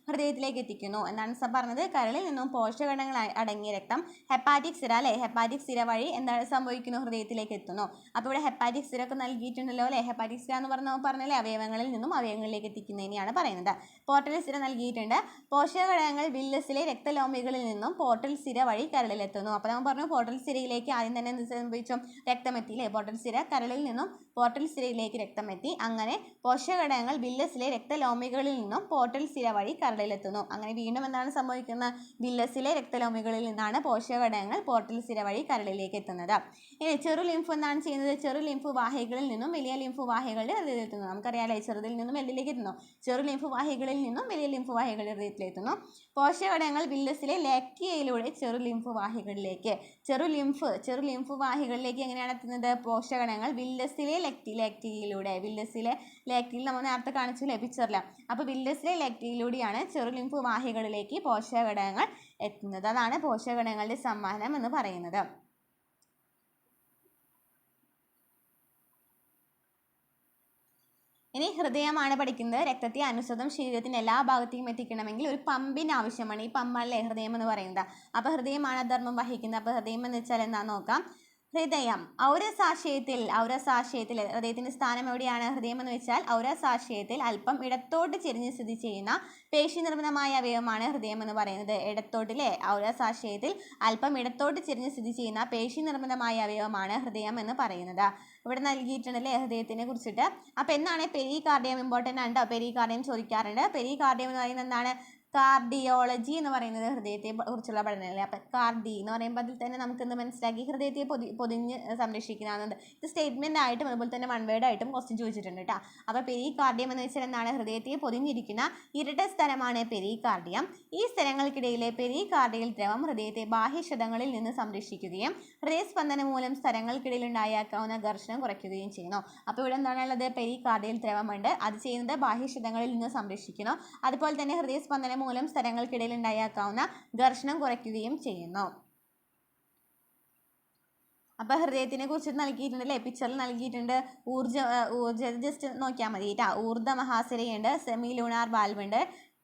ഹൃദയത്തിലേക്ക് എത്തിക്കുന്നു എന്നാണ് പറഞ്ഞത്. കരളിൽ നിന്നും പോഷകഘടകങ്ങൾ അടങ്ങിയ രക്തം ഹെപ്പാറ്റിക് സിര വഴി എന്താണ് സംഭവിക്കുന്നു? ഹൃദയത്തിലേക്ക് എത്തുന്നു. അപ്പോൾ ഇവിടെ ഹെപ്പാറ്റിക് സിര ഒക്കെ നൽകിയിട്ടുണ്ടല്ലോ അല്ലേ? ഹെപ്പാറ്റിക് സിര എന്ന് പറഞ്ഞല്ലേ അവയവങ്ങളിൽ നിന്നും അവയവങ്ങളിലേക്ക് എത്തിക്കുന്നതിനെയാണ് പറയുന്നത്. പോർട്ടൽ സിര നൽകിയിട്ടുണ്ട്. പോഷകഘടകങ്ങൾ വില്ലസിലെ രക്തലോമികളിൽ നിന്നും പോർട്ടൽ സിര വഴി കരളിലെത്തുന്നു. അപ്പോൾ നമ്മൾ പറഞ്ഞു പോർട്ടൽ സിരയിലേക്ക് ആദ്യം തന്നെ എന്ത് സംഭവിച്ചു? രക്തമെത്തി അല്ലേ? പോർട്ടൽ സിര കരളിൽ നിന്നും പോർട്ടൽ സിരയിലേക്ക് രക്തമെത്തി. അങ്ങനെ പോഷകഘടകങ്ങൾ വില്ലസിലെ രക്തലോമികളിൽ നിന്നും പോർട്ടൽ സിര വഴി കരളിലെത്തുന്നു. അങ്ങനെ വീണ്ടും എന്താണ് സംഭവിക്കുന്നത്? വില്ലസിലെ രക്തലോമികളിൽ നിന്നാണ് പോഷകഘടകങ്ങൾ പോർട്ടൽ സിര വഴി കരളിലേക്ക് എത്തുന്നത്. ഇനി ചെറു ലിംഫ് എന്താണ് ചെയ്യുന്നത്? ചെറു ലിംഫ് വാഹികളിൽ നിന്നും വലിയ ലിംഫ് വാഹികളുടെ ഹൃദയത്തിലെത്തുന്നു. നമുക്കറിയാലേ ചെറുതിൽ നിന്നും വലിയിലേക്ക് എത്തുന്നു. ചെറു ലിംഫ് വാഹികളിൽ നിന്നും വലിയ ലിംഫ് വാഹികളുടെ ഹൃദയത്തിലെത്തുന്നു. പോഷകഘടകങ്ങൾ വില്ലസിലെ ലാക്റ്റിയയിലൂടെ ചെറു ലിംഫ് വാഹികളിലേക്ക് ചെറു ലിംഫ് വാഹികളിലേക്ക് എങ്ങനെയാണ് എത്തുന്നത്? പോഷകഘടകങ്ങൾ വില്ലസിലെ ലാക്റ്റിയിൽ നമ്മൾ നേരത്തെ കാണിച്ചില്ലേ പിക്ചറിൽ? അപ്പോൾ വില്ലസിലെ ലാക്റ്റിയിലൂടെയാണ് ചെറു ലിംഫ് വാഹികളിലേക്ക് പോഷകഘടകങ്ങൾ എത്തുന്നത്. അതാണ് പോഷകഘടകങ്ങളുടെ സംവഹനം എന്ന് പറയുന്നത്. ഇനി ഹൃദയമാണ് പഠിക്കുന്നത്. രക്തത്തെ അനുസൃതം ശരീരത്തിൻ്റെ എല്ലാ ഭാഗത്തേക്കും എത്തിക്കണമെങ്കിൽ ഒരു പമ്പിന് ആവശ്യമാണ്. ഈ പമ്പാണല്ലേ ഹൃദയം എന്ന് പറയുന്നത്. അപ്പോൾ ഹൃദയമാണ് ധർമ്മം വഹിക്കുന്നത്. അപ്പോൾ ഹൃദയം എന്ന് വെച്ചാൽ എന്താണെന്ന് നോക്കാം. ഹൃദയം ഔരസാശയത്തിൽ ഹൃദയത്തിൻ്റെ സ്ഥാനം എവിടെയാണ്? ഹൃദയം എന്ന് വെച്ചാൽ ഔരസാശയത്തിൽ അല്പം ഇടത്തോട്ട് ചെരിഞ്ഞ് സ്ഥിതി ചെയ്യുന്ന പേശി നിർമ്മിതമായ അവയവമാണ് ഹൃദയം എന്ന് പറയുന്നത്. ഇടത്തോട്ടിലെ ഔരസാശയത്തിൽ അല്പം ഇടത്തോട്ട് ചെരിഞ്ഞ് സ്ഥിതി ചെയ്യുന്ന പേശി നിർമ്മിതമായ അവയവമാണ് ഹൃദയം എന്ന് പറയുന്നത്. ഇവിടെ നൽകിയിട്ടുണ്ടല്ലേ ഹൃദയത്തിനെ കുറിച്ചിട്ട്. അപ്പോൾ എന്താണ് പെരികാർഡിയം? ഇമ്പോർട്ടൻ്റ് ആണ്. പെരികാർഡിയം ചോദിക്കാറുണ്ട്. പെരികാർഡിയം എന്ന് പറയുന്നത് എന്താണ്? കാർഡിയോളജി എന്ന് പറയുന്നത് ഹൃദയത്തെ കുറിച്ചുള്ള പഠനമല്ലേ. അപ്പം കാർഡി എന്ന് പറയുമ്പോൾ അതിൽ തന്നെ നമുക്കെന്ത് മനസ്സിലാക്കി? ഹൃദയത്തെ പൊതിഞ്ഞ് സംരക്ഷിക്കുന്നതാണ്. ഇത് സ്റ്റേറ്റ്മെൻ്റ് ആയിട്ടും അതുപോലെ തന്നെ വൺ വേർഡ് ആയിട്ടും ക്വസ്റ്റ്യൻ ചോദിച്ചിട്ടുണ്ട് കേട്ടോ. അപ്പോൾ പെരികാർഡിയം എന്ന് വെച്ചാൽ എന്താണ്? ഹൃദയത്തെ പൊതിഞ്ഞിരിക്കുന്ന ഇരട്ട സ്ഥലമാണ് പെരികാർഡിയം. ഈ സ്ഥലങ്ങൾക്കിടയിലെ പെരികാർഡിയൽ ദ്രവം ഹൃദയത്തെ ബാഹ്യശതങ്ങളിൽ നിന്ന് സംരക്ഷിക്കുകയും ഹൃദയസ്പന്ദനം മൂലം സ്ഥലങ്ങൾക്കിടയിൽ ഉണ്ടായേക്കാവുന്ന ഘർഷണം കുറയ്ക്കുകയും ചെയ്യുന്നു. അപ്പോൾ ഇവിടെ എന്താണുള്ളത്? പെരികാർഡിയൽ ദ്രവമുണ്ട്. അത് ചെയ്യുന്നത് ബാഹ്യശതങ്ങളിൽ നിന്ന് സംരക്ഷിക്കുന്നു. അതുപോലെ തന്നെ ഹൃദയസ്പന്ദനം മൂലം സ്ഥലങ്ങൾക്കിടയിൽ ഉണ്ടായേക്കാവുന്ന ഘർഷണം കുറയ്ക്കുകയും ചെയ്യുന്നു. അപ്പോൾ ഹൃദയത്തിനെ കുറിച്ച് നൽകിയിട്ടുണ്ടല്ലേ, പിക്ചറിൽ നൽകിയിട്ടുണ്ട്. ഊർജ ജസ്റ്റ് നോക്കിയാൽ മതി കേട്ടോ. ഊർജ്ജ മഹാസിരയുണ്ട്, സെമി ലൂണാർ വാൽവ് ഉണ്ട്,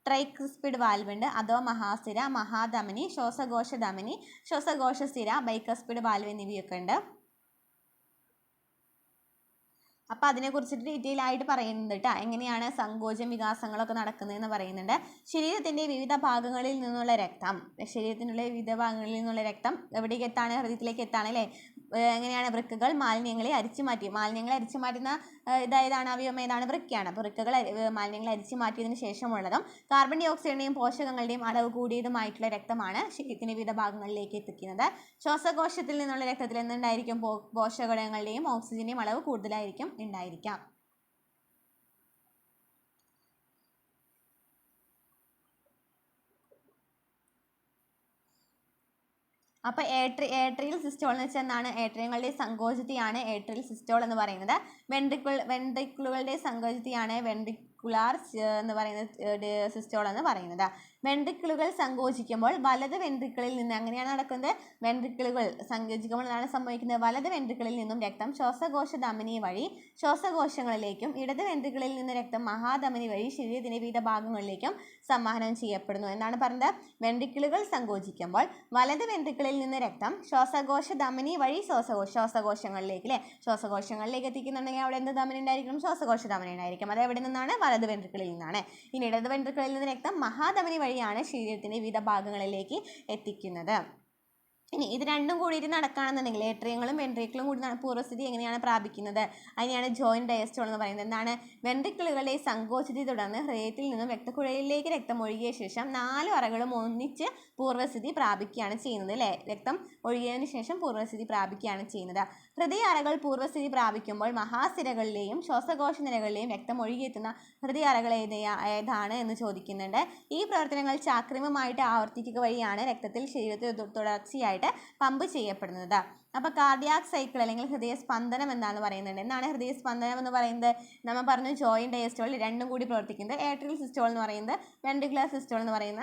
ട്രൈക്സ്പിഡ് വാൽവ് ഉണ്ട്, അധോ മഹാസിര, മഹാധമനി, ശ്വാസകോശധമനി, ശ്വാസകോശസ്ഥിര, ബൈക്കസ്പിഡ് വാൽവ് എന്നിവയൊക്കെ ഉണ്ട്. അപ്പോൾ അതിനെക്കുറിച്ചിട്ട് ഡീറ്റെയിൽ ആയിട്ട് പറയുന്നുണ്ട് കേട്ടോ. എങ്ങനെയാണ് സങ്കോചം വികാസങ്ങളൊക്കെ നടക്കുന്നതെന്ന് പറയുന്നുണ്ട്. ശരീരത്തിൻ്റെ വിവിധ ഭാഗങ്ങളിൽ നിന്നുള്ള രക്തം എവിടേക്ക് എത്താണ്? ഹൃദയത്തിലേക്ക് എത്താണ് അല്ലേ. എങ്ങനെയാണ്? വൃക്കകൾ മാലിന്യങ്ങളെ അരിച്ചു മാറ്റുന്ന ഇതായതാണ് അവയവം ഏതാണ്? വൃക്കയാണ്. അപ്പോൾ വൃക്കകൾ മാലിന്യങ്ങളെ അരിച്ചു മാറ്റിയതിന് ശേഷമുള്ളതും കാർബൺ ഡൈ ഓക്സൈഡിൻ്റെയും പോഷകങ്ങളുടെയും അളവ് കൂടിയതുമായിട്ടുള്ള രക്തമാണ് ശരീരത്തിൻ്റെ വിവിധ ഭാഗങ്ങളിലേക്ക് എത്തിക്കുന്നത്. ശ്വാസകോശത്തിൽ നിന്നുള്ള രക്തത്തിൽ എന്തുണ്ടായിരിക്കും? പോഷകങ്ങളുടെയും ഓക്സിജൻ്റെയും അളവ് കൂടുതലായിരിക്കും ഉണ്ടായിരിക്കാം. അപ്പോൾ ഏട്രിയൽ സിസ്റ്റോൾ എന്ന് വെച്ചാൽ എന്താണ്? ഏട്രിയങ്ങളുടെ സങ്കോചത്തെയാണ് ഏട്രിയൽ സിസ്റ്റോൾ എന്ന് പറയുന്നത്. വെൻട്രിക്കിളുകളുടെ സങ്കോചത്തെയാണ് വെൻട്രിക്കുലാർ എന്ന് പറയുന്നത് സിസ്റ്റോൾ എന്ന് പറയുന്നത്. വെൻട്രിക്കിളുകൾ സങ്കോചിക്കുമ്പോൾ വലത് വെൻട്രിക്കിളിൽ നിന്ന് അങ്ങനെയാണ് നടക്കുന്നത്. വെൻട്രിക്കിളുകൾ സങ്കോചിക്കുമ്പോൾ എന്താണ് സംഭവിക്കുന്നത്? വലത് വെൻട്രിക്കിളിൽ നിന്നും രക്തം ശ്വാസകോശ ധമനി വഴി ശ്വാസകോശങ്ങളിലേക്കും ഇടത് വെൻട്രിക്കിളിൽ നിന്ന് രക്തം മഹാധമനി വഴി ശരീരത്തിൻ്റെ വിവിധ ഭാഗങ്ങളിലേക്കും സംവഹനം ചെയ്യപ്പെടുന്നു എന്നാണ് പറയുന്നത്. വെൻട്രിക്കിളുകൾ സങ്കോചിക്കുമ്പോൾ വലത് വെൻട്രിക്കിളിൽ നിന്ന് രക്തം ശ്വാസകോശ ധമനി വഴി ശ്വാസകോശങ്ങളിലേക്ക് അല്ലേ, ശ്വാസകോശങ്ങളിലേക്ക് എത്തിക്കുന്നുണ്ടെങ്കിൽ അവിടെ എന്ത് ധമനി ഉണ്ടായിരിക്കും? ശ്വാസകോശ ധമനി ഉണ്ടായിരിക്കും. അത് എവിടെ നിന്നാണ്? വലത് വെൻട്രിക്കിളിൽ നിന്നാണ്. ഇനി ഇടത് വെൻട്രിക്കിളിൽ നിന്ന് രക്തം മഹാധമനി വഴിയാണ് ശരീരത്തിൻ്റെ വിവിധ ഭാഗങ്ങളിലേക്ക് എത്തിക്കുന്നത്. ഇനി ഇത് രണ്ടും കൂടിയിട്ട് നടക്കുകയാണെന്നുണ്ടെങ്കിൽ ഏട്രിയങ്ങളും വെൻട്രിക്കിളും കൂടി പൂർവ്വസ്ഥിതി എങ്ങനെയാണ് പ്രാപിക്കുന്നത്? അതിനെയാണ് ജോയിന്റ് ഡയസ്റ്റോൾ എന്ന് പറയുന്നത്. എന്താണ്? വെൻട്രിക്കിളുകളുടെ സങ്കോചത്തെ തുടർന്ന് ഹൃദയത്തിൽ നിന്നും രക്തക്കുഴലിലേക്ക് രക്തം ഒഴുകിയ ശേഷം 4 അറകളും ഒന്നിച്ച് പൂർവ്വസ്ഥിതി പ്രാപിക്കുകയാണ് ചെയ്യുന്നത് അല്ലേ. രക്തം ഒഴുകിയതിനു ശേഷം പൂർവ്വസ്ഥിതി പ്രാപിക്കുകയാണ് ചെയ്യുന്നത്. ഹൃദയ അറകൾ പൂർവ്വസ്ഥിതി പ്രാപിക്കുമ്പോൾ മഹാസിരകളിലെയും ശ്വാസകോശ നിരകളിലെയും രക്തം ഒഴുകിയെത്തുന്ന ഹൃദയ അറകൾ ഏതാണ് എന്ന് ചോദിക്കുന്നുണ്ട്. ഈ പ്രവർത്തനങ്ങൾ ചാക്രികമായിട്ട് ആവർത്തിക്കുക വഴിയാണ് രക്തത്തിൽ ശരീരത്തിൽ തുടർച്ചയായിട്ട് പമ്പ് ചെയ്യപ്പെടുന്നത്. അപ്പോൾ കാർഡിയാക് സൈക്കിൾ അല്ലെങ്കിൽ ഹൃദയസ്പന്ദനം എന്താണെന്ന് പറയുന്നുണ്ട്. എന്താണ് ഹൃദയസ്പന്ദനം എന്ന് പറയുന്നത്? നമ്മൾ പറഞ്ഞു ജോയിന്റ് ഡയസ്റ്റോൾ രണ്ടും കൂടി പ്രവർത്തിക്കുന്നത്. ഏട്രിയൽ സിസ്റ്റോൾ എന്ന് പറയുന്നത്, വെൻട്രിക്കുലർ സിസ്റ്റോൾ എന്ന് പറയുന്ന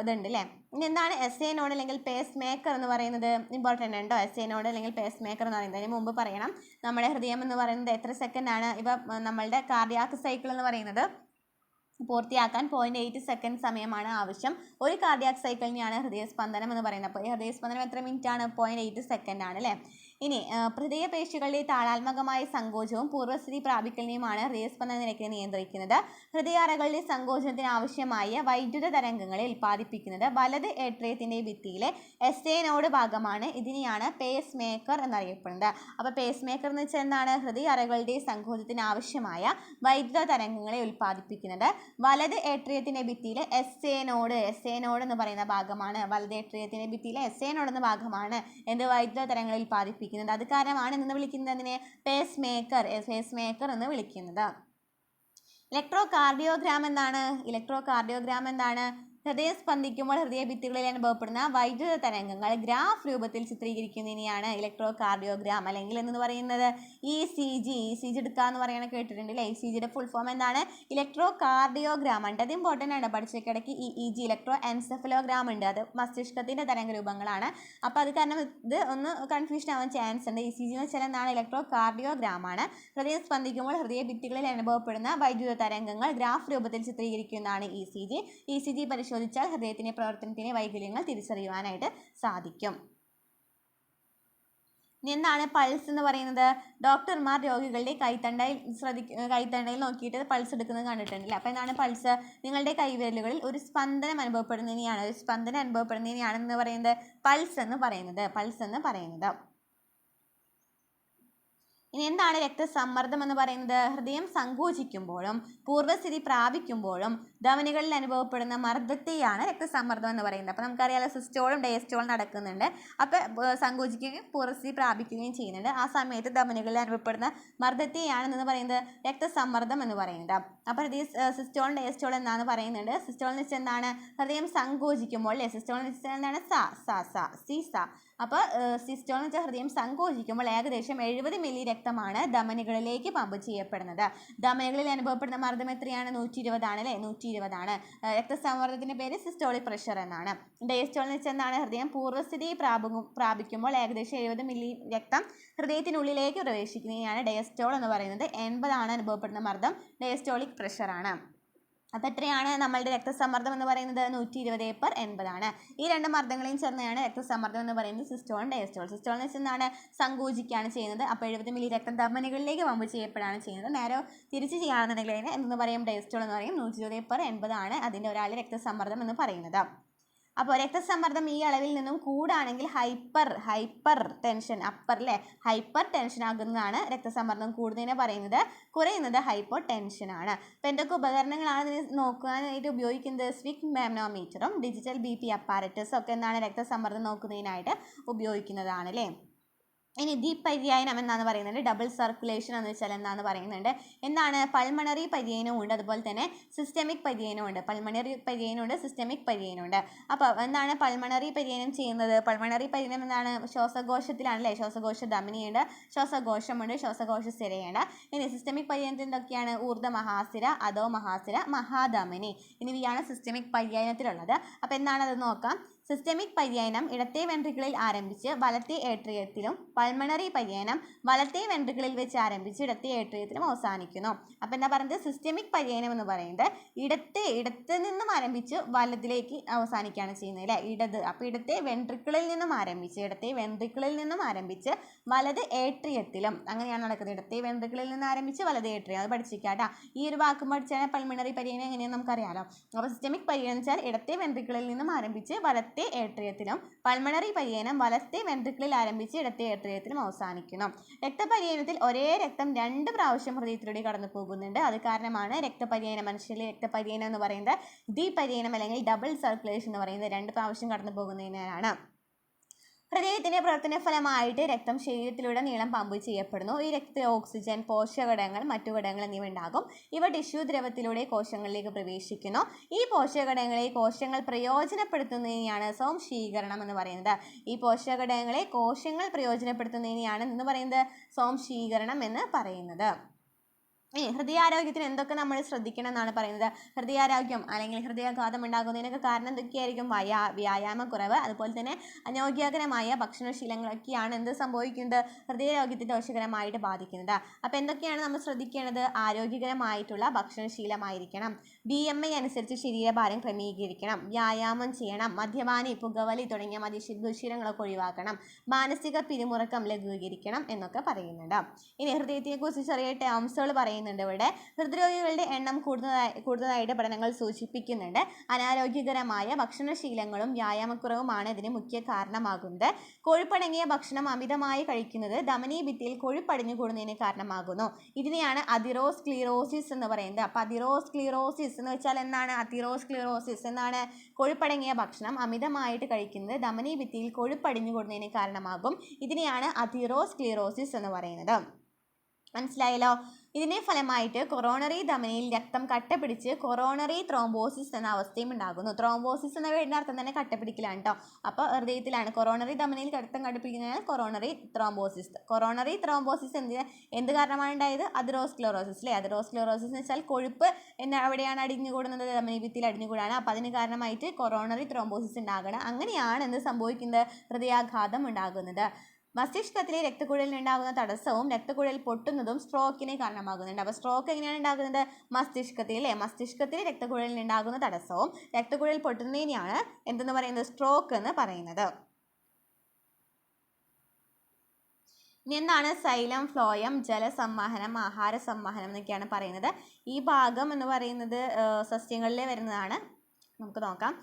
ഇതുണ്ട് അല്ലേ. ഇനി എന്താണ് SA നോഡ് അല്ലെങ്കിൽ പേസ് മേക്കർ എന്ന് പറയുന്നത്? ഇമ്പോർട്ടൻ്റ് ഉണ്ടോ? SA നോഡ് അല്ലെങ്കിൽ പേസ് മേക്കർ എന്ന് പറയുന്നത്? അതിന് മുമ്പ് പറയണം, നമ്മുടെ ഹൃദയം എന്ന് പറയുന്നത് എത്ര സെക്കൻഡാണ്? ഇപ്പം നമ്മളുടെ കാർഡിയാക് സൈക്കിൾ എന്ന് പറയുന്നത് പൂർത്തിയാക്കാൻ 0.8 സെക്കൻഡ് സമയമാണ് ആവശ്യം. ഒരു കാർഡിയാക് സൈക്കിളിനെയാണ് ഹൃദയസ്പന്ദനം എന്ന് പറയുന്നത്. അപ്പോൾ ഈ ഹൃദയസ്പന്ദനം എത്ര മിനിറ്റ് ആണ്? 0.8 സെക്കൻഡ് ആണ് അല്ലേ. ഇനി ഹൃദയപേശികളുടെ താളാത്മകമായ സങ്കോചവും പൂർവ്വസ്ഥിതി പ്രാപിക്കലിനെയുമാണ് ഹൃദയസ്പന്ദന നിരക്കിനെ നിയന്ത്രിക്കുന്നത്. ഹൃദയാറകളുടെ സങ്കോചനത്തിന് ആവശ്യമായ വൈദ്യുത തരംഗങ്ങളെ ഉൽപ്പാദിപ്പിക്കുന്നത് വലത് ഏട്രിയത്തിൻ്റെ ഭിത്തിയിലെ SA നോഡ് ഭാഗമാണ്. ഇതിനെയാണ് പേസ് മേക്കർ എന്നറിയപ്പെടുന്നത്. അപ്പോൾ പേസ് മേക്കർ എന്ന് വെച്ചാൽ എന്താണ്? ഹൃദയാറകളുടെ സങ്കോചത്തിന് ആവശ്യമായ വൈദ്യുത തരംഗങ്ങളെ ഉൽപ്പാദിപ്പിക്കുന്നത് വലത് ഏട്രിയത്തിൻ്റെ ഭിത്തിയിലെ SA നോഡ് എന്ന് പറയുന്ന ഭാഗമാണ്. വലത് ഏട്രിയത്തിൻ്റെ ഭിത്തിയിലെ SA നോഡ് എന്ന ഭാഗമാണ് എന്ത്? വൈദ്യുത തരംഗങ്ങൾ ഉൽപ്പാദിപ്പിക്കുന്നത്. അത് കാരണമാണ് എന്ന് വിളിക്കുന്നത് അതിനെ പേസ് മേക്കർ എന്ന് വിളിക്കുന്നത്. ഇലക്ട്രോകാർഡിയോഗ്രാം എന്താണ്? ഹൃദയം സ്പന്ദിക്കുമ്പോൾ ഹൃദയഭിത്തികളിൽ അനുഭവപ്പെടുന്ന വൈദ്യുത തരംഗങ്ങൾ ഗ്രാഫ് രൂപത്തിൽ ചിത്രീകരിക്കുന്നതിനെയാണ് ഇലക്ട്രോ കാർഡിയോഗ്രാം അല്ലെങ്കിൽ എന്ന് പറയുന്നത് ECG എടുക്കാന്ന് പറയണ കേട്ടിട്ടുണ്ടല്ലേ. ECGയുടെ ഫുൾ ഫോം എന്താണ്? ഇലക്ട്രോ കാർഡിയോഗ്രാം ഉണ്ട്. അത് ഇമ്പോർട്ടൻ്റ് ആണ്, പഠിച്ചേക്കിടയ്ക്ക് EEG ഇലക്ട്രോ എൻസെഫലോഗ്രാം ഉണ്ട്, അത് മസ്തിഷ്കത്തിന്റെ തരംഗ രൂപങ്ങളാണ്. അപ്പോൾ അത് കാരണം ഇത് ഒന്ന് കൺഫ്യൂഷൻ ആവാൻ ചാൻസ് ഉണ്ട്. ECG എന്ന് വെച്ചാൽ എന്താണ്? ഇലക്ട്രോ കാർഡിയോഗ്രാം ആണ്. ഹൃദയം സ്പന്ദിക്കുമ്പോൾ ഹൃദയഭിത്തികളിൽ അനുഭവപ്പെടുന്ന വൈദ്യുത തരംഗങ്ങൾ ഗ്രാഫ് രൂപത്തിൽ ചിത്രീകരിക്കുന്നതാണ് ECG പരിശോധിച്ചാൽ ഹൃദയത്തിന്റെ പ്രവർത്തനത്തിലെ വൈകല്യങ്ങൾ തിരിച്ചറിയുവാനായിട്ട് സാധിക്കും. എന്താണ് പൾസ് എന്ന് പറയുന്നത്? ഡോക്ടർമാർ രോഗികളുടെ കൈത്തണ്ടയിൽ നോക്കിയിട്ട് പൾസ് എടുക്കുന്നത് കണ്ടിട്ടുണ്ടല്ലേ. അപ്പോൾ എന്താണ് പൾസ്? നിങ്ങളുടെ കൈവിരലുകളിൽ ഒരു സ്പന്ദനം അനുഭവപ്പെടുന്നതിനെയാണ് എന്ന് പറയുന്നത് പൾസ് എന്ന് പറയുന്നത്. ഇനി എന്താണ് രക്തസമ്മർദ്ദം എന്ന് പറയുന്നത്? ഹൃദയം സങ്കോചിക്കുമ്പോഴും പൂർവ്വസ്ഥിതി പ്രാപിക്കുമ്പോഴും ധമനികളിൽ അനുഭവപ്പെടുന്ന മർദ്ദത്തെയാണ് രക്തസമ്മർദ്ദം എന്ന് പറയുന്നത്. അപ്പോൾ നമുക്കറിയാലോ സിസ്റ്റോളും ഡയസ്റ്റോളും നടക്കുന്നുണ്ട്. അപ്പോൾ സങ്കോചിക്കുകയും പൂർവ്വസ്ഥിതി പ്രാപിക്കുകയും ചെയ്യുന്നുണ്ട്. ആ സമയത്ത് ധമനികളിൽ അനുഭവപ്പെടുന്ന മർദ്ദത്തെയാണ് എന്ന് പറയുന്നത് രക്തസമ്മർദ്ദം എന്ന് പറയുന്നത്. അപ്പോൾ സിസ്റ്റോളും ഡയസ്റ്റോളും എന്നാണ് പറയുന്നുണ്ട്. സിസ്റ്റോൾ എന്ന് വെച്ചാൽ എന്താണ്? ഹൃദയം സങ്കോചിക്കുമ്പോൾ അല്ലേ. സിസ്റ്റോൾ എന്ന് വെച്ചാൽ എന്താണ്? സ. അപ്പോൾ സിസ്റ്റോൾ എന്ന് വെച്ചാൽ ഹൃദയം സങ്കോചിക്കുമ്പോൾ ഏകദേശം 70 മില്ലി രക്തമാണ് ധമനികളിലേക്ക് പമ്പ് ചെയ്യപ്പെടുന്നത്. ധമനികളിൽ അനുഭവപ്പെടുന്ന മർദ്ദം എത്രയാണ്? 120 ആണ് അല്ലേ. 120 ആണ്. രക്തസമ്മർദ്ദത്തിന്റെ പേര് സിസ്റ്റോളിക് പ്രഷർ എന്നാണ്. ഡയസ്റ്റോൾ എന്ന് വെച്ചാൽ എന്താണ്? ഹൃദയം പൂർവ്വസ്ഥിതി പ്രാപിക്കുമ്പോൾ ഏകദേശം 70 മില്ലി രക്തം ഹൃദയത്തിനുള്ളിലേക്ക് പ്രവേശിക്കുന്നതിനാണ് ഡയസ്റ്റോൾ എന്ന് പറയുന്നത്. 80 ആണ് അനുഭവപ്പെടുന്ന മർദ്ദം. ഡയസ്റ്റോളിക് പ്രഷർ ആണ്. അപ്പോൾ എത്രയാണ് നമ്മളുടെ രക്തസമ്മർദ്ദം എന്ന് പറയുന്നത്? 120/80 ആണ്. ഈ രണ്ട് മർദ്ദങ്ങളെയും ചേർന്നാണ് രക്തസമ്മർദ്ദം എന്ന് പറയുന്നത് സിസ്റ്റോൾ ഡയസ്റ്റോൾ. സിസ്റ്റോൾ എന്ന് വെച്ചാൽ എന്താണ്? സങ്കോചിക്കുകയാണ് ചെയ്യുന്നത്. അപ്പോൾ 70 മില്ലി രക്തം ധമനികളിലേക്ക് പമ്പ് ചെയ്യപ്പെടുകയാണ് ചെയ്യുന്നത്. നേരെ തിരിച്ച് ചെയ്യുകയാണെന്നുണ്ടെങ്കിൽ അതിനെ എന്ന് പറയും? ഡയസ്റ്റോൾ എന്ന് പറയും. 120/80 ആണ് അതിൻ്റെ ഒരാളുടെ രക്തസമ്മർദ്ദം എന്ന് പറയുന്നത്. അപ്പോൾ രക്തസമ്മർദ്ദം ഈ അളവിൽ നിന്നും കൂടാണെങ്കിൽ ഹൈപ്പർ ടെൻഷൻ ഹൈപ്പർ ടെൻഷൻ ആകുന്നതാണ് രക്തസമ്മർദ്ദം കൂടുന്നതിനെ പറയുന്നത്. കുറയുന്നത് ഹൈപ്പോ ടെൻഷൻ ആണ്. അപ്പോൾ എന്തൊക്കെ ഉപകരണങ്ങളാണ് ഇതിന് നോക്കാനായിട്ട് ഉപയോഗിക്കുന്നത്? സ്വിക് മാനോമീറ്ററും ഡിജിറ്റൽ BP അപ്പാരറ്റസും ഒക്കെ എന്താണ് രക്തസമ്മർദ്ദം നോക്കുന്നതിനായിട്ട് ഉപയോഗിക്കുന്നതാണ് അല്ലേ. ഇനി ദ്വിപര്യനം എന്നാണ് പറയുന്നത്. ഡബിൾ സർക്കുലേഷൻ എന്ന് വെച്ചാൽ എന്താണെന്ന് പറയുന്നുണ്ട്. എന്താണ്? പൾമണറി പര്യനവും ഉണ്ട്, അതുപോലെ തന്നെ സിസ്റ്റമിക് പര്യനവും ഉണ്ട്. പൾമണറി പര്യനമുണ്ട്, സിസ്റ്റമിക് പര്യനമുണ്ട്. അപ്പോൾ എന്താണ് പൾമണറി പര്യനം ചെയ്യുന്നത്? പൾമണറി പര്യനം എന്താണ്? ശ്വാസകോശത്തിലാണല്ലേ. ശ്വാസകോശ ധമനിയുണ്ട്, ശ്വാസകോശമുണ്ട്, ശ്വാസകോശ സ്ഥിരയുണ്ട്. ഇനി സിസ്റ്റമിക് പര്യനത്തിൽ എന്തൊക്കെയാണ്? ഊർധ്വ മഹാസിര, അധോ മഹാസിര, മഹാധമനി എന്നിവയാണ് സിസ്റ്റമിക് പര്യനത്തിലുള്ളത്. അപ്പോൾ എന്താണത് നോക്കാം. സിസ്റ്റമിക് പര്യനം ഇടത്തെ വെൻട്രിക്കിളിൽ ആരംഭിച്ച് വലത്തെ ഏട്രിയത്തിലും പൾമണറി പര്യനം വലത്തെ വെൻട്രിക്കിളിൽ വെച്ച് ആരംഭിച്ച് ഇടത്തെ ഏട്രിയത്തിലും അവസാനിക്കുന്നു. അപ്പോൾ എന്താ പറയുന്നത്? സിസ്റ്റമിക് പര്യനം എന്ന് പറയുന്നത് ഇടത്ത് നിന്നും ആരംഭിച്ച് വലതിലേക്ക് അവസാനിക്കുകയാണ് ചെയ്യുന്നത് അല്ലേ. അപ്പോൾ ഇടത്തെ വെൻട്രിക്കിളിൽ നിന്നും ആരംഭിച്ച് വലത് ഏട്രിയത്തിലും അങ്ങനെയാണ് നടക്കുന്നത്. ഇടത്തെ വെൻട്രിക്കിളിൽ നിന്ന് ആരംഭിച്ച് വലത് ഏട്രിയം, അത് പഠിച്ചിരിക്കാട്ടോ. ഈ ഒരു വാക്കും പഠിച്ചാൽ പൾമണറി പര്യനം എങ്ങനെയാണെന്ന് നമുക്കറിയാലോ. അപ്പോൾ സിസ്റ്റമിക് പര്യനം വെച്ചാൽ ഇടത്തെ വെൻട്രിക്കിളിൽ നിന്നും ആരംഭിച്ച് വലത്തെ ഏട്രിയത്തിലും പൾമണറി പര്യനം വലത്തെ വെൻട്രിക്കിളിൽ ആരംഭിച്ച് ഇടത്തെ ഏട്രിയത്തിലും അവസാനിക്കുന്നു. രക്തപര്യനത്തിൽ ഒരേ രക്തം 2 പ്രാവശ്യം ഹൃദയത്തിലൂടെ കടന്നു പോകുന്നുണ്ട്. അത് കാരണമാണ് രക്തപര്യനം, മനുഷ്യരിലെ രക്തപര്യനം എന്ന് പറയുന്നത് ദ്വിപര്യനം അല്ലെങ്കിൽ ഡബിൾ സർക്കുലേഷൻ എന്ന് പറയുന്നത് 2 പ്രാവശ്യം കടന്നു പോകുന്നതിനാണ്. ഹൃദയത്തിന്റെ പ്രവർത്തന ഫലമായിട്ട് രക്തം ശരീരത്തിലുടനീളം പമ്പ് ചെയ്യപ്പെടുന്നു. ഈ രക്തത്തിൽ ഓക്സിജൻ, പോഷകഘടകങ്ങൾ, മറ്റു ഘടകങ്ങൾ എന്നിവ ഉണ്ടാകും. ഇവ ടിഷ്യൂ ദ്രവത്തിലൂടെ കോശങ്ങളിലേക്ക് പ്രവേശിക്കുന്നു. ഈ പോഷകഘടകങ്ങളെ കോശങ്ങൾ പ്രയോജനപ്പെടുത്തുന്നതിനെയാണ് സ്വാംശീകരണം എന്ന് പറയുന്നത്. ഈ പോഷകഘടകങ്ങളെ കോശങ്ങൾ പ്രയോജനപ്പെടുത്തുന്നതിനെയാണ് എന്ന് പറയുന്നത് സ്വാംശീകരണം എന്ന് പറയുന്നത്. ഹൃദയാരോഗ്യത്തിന് എന്തൊക്കെ നമ്മൾ ശ്രദ്ധിക്കണം എന്നാണ് പറയുന്നത്. ഹൃദയാരോഗ്യം അല്ലെങ്കിൽ ഹൃദയാഘാതം ഉണ്ടാകുന്നതിനൊക്കെ കാരണം എന്തൊക്കെയായിരിക്കും? വ്യായാമക്കുറവ്, അതുപോലെ തന്നെ അനാരോഗ്യകരമായ ഭക്ഷണശീലങ്ങളൊക്കെയാണ് എന്ത് സംഭവിക്കുന്നത്? ഹൃദയാരോഗ്യത്തെ ദോഷകരമായിട്ട് ബാധിക്കുന്നത്. അപ്പോൾ എന്തൊക്കെയാണ് നമ്മൾ ശ്രദ്ധിക്കേണ്ടത്? ആരോഗ്യകരമായിട്ടുള്ള ഭക്ഷണശീലമായിരിക്കണം, BMI അനുസരിച്ച് ശരീരഭാരം ക്രമീകരിക്കണം, വ്യായാമം ചെയ്യണം, മദ്യപാനി, പുകവലി തുടങ്ങിയ ദുശീലങ്ങളൊക്കെ ഒഴിവാക്കണം, മാനസിക പിരിമുറുക്കം ലഘൂകരിക്കണം എന്നൊക്കെ പറയുന്നുണ്ട്. ഇനി ഹൃദയത്തെക്കുറിച്ച് ചെറിയ ടേംസുകൾ പറയുന്നുണ്ട് ഇവിടെ. ഹൃദ്രോഗികളുടെ എണ്ണം കൂടുതലായിട്ട് പഠനങ്ങൾ സൂചിപ്പിക്കുന്നുണ്ട്. അനാരോഗ്യകരമായ ഭക്ഷണശീലങ്ങളും വ്യായാമക്കുറവുമാണ് ഇതിന് മുഖ്യ കാരണമാകുന്നത്. കൊഴുപ്പടങ്ങിയ ഭക്ഷണം അമിതമായി കഴിക്കുന്നത് ധമനി ഭിത്തിയിൽ കൊഴുപ്പടിഞ്ഞു കൂടുന്നതിന് കാരണമാകുന്നു. ഇതിനെയാണ് അതിറോസ്ക്ലീറോസിസ് എന്ന് പറയുന്നത്. അപ്പോൾ അതിറോസ്ക്ലീറോസിസ് എന്ന് വെച്ചാൽ എന്താണ്? അതിറോസ്ക്ലീറോസിസ് എന്നാണ് കൊഴുപ്പടങ്ങിയ ഭക്ഷണം അമിതമായിട്ട് കഴിക്കുന്നത് ധമനി ഭിത്തിയിൽ കൊഴുപ്പടിഞ്ഞു കൂടുന്നതിന് കാരണമാകും. ഇതിനെയാണ് അതിറോസ്ക്ലീറോസിസ് എന്ന് പറയുന്നത്. മനസ്സിലായല്ലോ. ഇതിന്റെ ഫലമായിട്ട് കൊറോണറി ധമനിയിൽ രക്തം കട്ടപിടിച്ച് കൊറോണറി ത്രോംബോസിസ് എന്ന അവസ്ഥയും ഉണ്ടാകുന്നു. ത്രോംബോസിസ് എന്ന വേണ്ട അർത്ഥം തന്നെ കട്ടപിടിക്കലാണ് കേട്ടോ. അപ്പോൾ ഹൃദയത്തിലാണ് കൊറോണറി ധമനിയിൽ രക്തം കട്ടപിടിക്കുന്നതിനാൽ കൊറോണറി ത്രോംബോസിസ്. കൊറോണറി ത്രോംബോസിസ് എന്ത് കാരണമാണ് ഉണ്ടായത്? അതിറോസ്ക്ലോറോസിസ് അല്ലേ. അതിറോസ്ക്ലോറോസിസ് എന്ന് വെച്ചാൽ കൊഴുപ്പ് എവിടെയാണ് അടിഞ്ഞുകൂടുന്നത്? ധമനി ഭിത്തിയിൽ അടിഞ്ഞുകൂടാണ്. അപ്പോൾ അതിന് കാരണമായിട്ട് കൊറോണറി ത്രോംബോസിസ് ഉണ്ടാകണം. അങ്ങനെയാണ് എന്ത് സംഭവിക്കുന്നത്? ഹൃദയാഘാതം ഉണ്ടാകുന്നത്. മസ്തിഷ്കത്തിലെ രക്തക്കുഴലിൽ ഉണ്ടാകുന്ന തടസ്സവും രക്തക്കുഴൽ പൊട്ടുന്നതും സ്ട്രോക്കിന് കാരണമാകുന്നുണ്ട്. അപ്പോൾ സ്ട്രോക്ക് എങ്ങനെയാണ് ഉണ്ടാകുന്നത്? മസ്തിഷ്കത്തിലെ രക്തക്കുഴലിൽ ഉണ്ടാകുന്ന തടസ്സവും രക്തക്കുഴൽ പൊട്ടുന്നതിനെയാണ് എന്തെന്ന് പറയുന്നത്? സ്ട്രോക്ക് എന്ന് പറയുന്നത്. ഇനി എന്താണ് സൈലം, ഫ്ലോയം, ജലസംവഹനം, ആഹാര സംവഹനം എന്നൊക്കെയാണ് പറയുന്നത്. ഈ ഭാഗം എന്ന് പറയുന്നത് സസ്യങ്ങളിലെ വരുന്നതാണ്. നമുക്ക് നോക്കാം.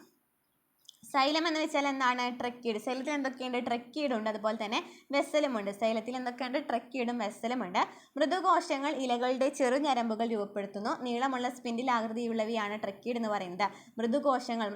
സൈലം എന്ന് വെച്ചാൽ എന്താണ്? ട്രക്കീഡ്. സൈലത്തിൽ എന്തൊക്കെയുണ്ട്? ട്രക്കീഡ് ഉണ്ട്, അതുപോലെ തന്നെ വെസലുമുണ്ട്. സൈലത്തിൽ എന്തൊക്കെയുണ്ട്? ട്രക്കീഡും വെസലുമുണ്ട്. മൃദുകോശങ്ങൾ ഇലകളുടെ ചെറുഞരമ്പുകൾ രൂപപ്പെടുത്തുന്നു. നീളമുള്ള സ്പിൻഡിൽ ആകൃതിയുള്ളവയാണ് ട്രക്കീഡ് എന്ന് പറയുന്നത്. മൃദുകോശങ്ങൾ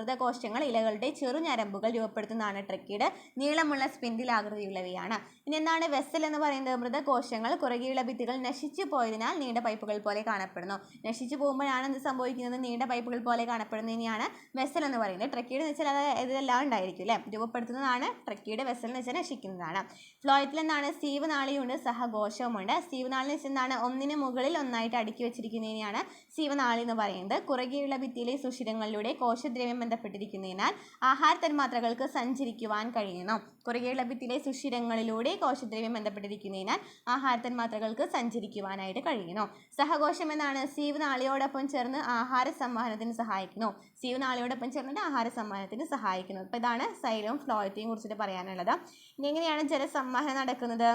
ഇലകളുടെ ചെറുഞരമ്പുകൾ രൂപപ്പെടുത്തുന്നതാണ് ട്രക്കീഡ്. നീളമുള്ള സ്പിൻഡിൽ ആകൃതിയുള്ളവയാണ്. ഇനി എന്താണ് വെസൽ എന്ന് പറയുന്നത്? മൃദുകോശങ്ങൾ കുറുകിയുള്ള ഭിത്തികൾ നശിച്ചു പോയതിനാൽ നീണ്ട പൈപ്പുകൾ പോലെ കാണപ്പെടുന്നു. നശിച്ചു പോകുമ്പോഴാണ് എന്ത് സംഭവിക്കുന്നത്? നീണ്ട പൈപ്പുകൾ പോലെ കാണപ്പെടുന്നതിനെയാണ് വെസൽ എന്ന് പറയുന്നത്. ട്രക്കീഡ് എന്ന് വെച്ചാൽ ഇതെല്ലാം ഉണ്ടായിരിക്കും അല്ലേ. രൂപപ്പെടുത്തുന്നതാണ് ട്രക്കീഡ്. വെസൽ എന്ന് വെച്ചാൽ നശിക്കുന്നതാണ്. ഫ്ലോയത്തിൽ എന്താണ്? സീവ് നാളിയുണ്ട്, സഹകോശവുമുണ്ട്. സീവ് നാളി എന്ന് വെച്ചാൽ എന്താണ്? ഒന്നിന് മുകളിൽ ഒന്നായിട്ട് അടുക്കി വെച്ചിരിക്കുന്നതിനെയാണ് സീവനാളി എന്ന് പറയുന്നത്. കുറുകെയുള്ള ഭിത്തിയിലെ സുഷിരങ്ങളിലൂടെ കോശദ്രവ്യം ബന്ധപ്പെട്ടിരിക്കുന്നതിനാൽ ആഹാര തന്മാത്രകൾക്ക് സഞ്ചരിക്കുവാൻ കഴിയുന്നു. കുറുകെയുള്ള ഭിത്തിയിലെ സുഷിരങ്ങളിലൂടെ കോശദ്രവ്യം ബന്ധപ്പെട്ടിരിക്കുന്നതിനാൽ ആഹാര തന്മാത്രകൾക്ക് സഞ്ചരിക്കുവാനായിട്ട് കഴിയുന്നു. സഹകോശം എന്നാണ്? സീവ് നാളിയോടൊപ്പം ചേർന്ന് ആഹാര സംവഹനത്തിന് സഹായിക്കുന്നു. സീവ് നാളിയോടൊപ്പം ചേർന്നിട്ട് ആഹാര സംവഹനത്തിന് സഹായിക്കുന്നു. അപ്പോൾ ഇതാണ് സൈലവും ഫ്ലോയത്തെയും കുറിച്ചിട്ട് പറയാനുള്ളത്. ഇനി എങ്ങനെയാണ് ജലസംവഹനം നടക്കുന്നത്?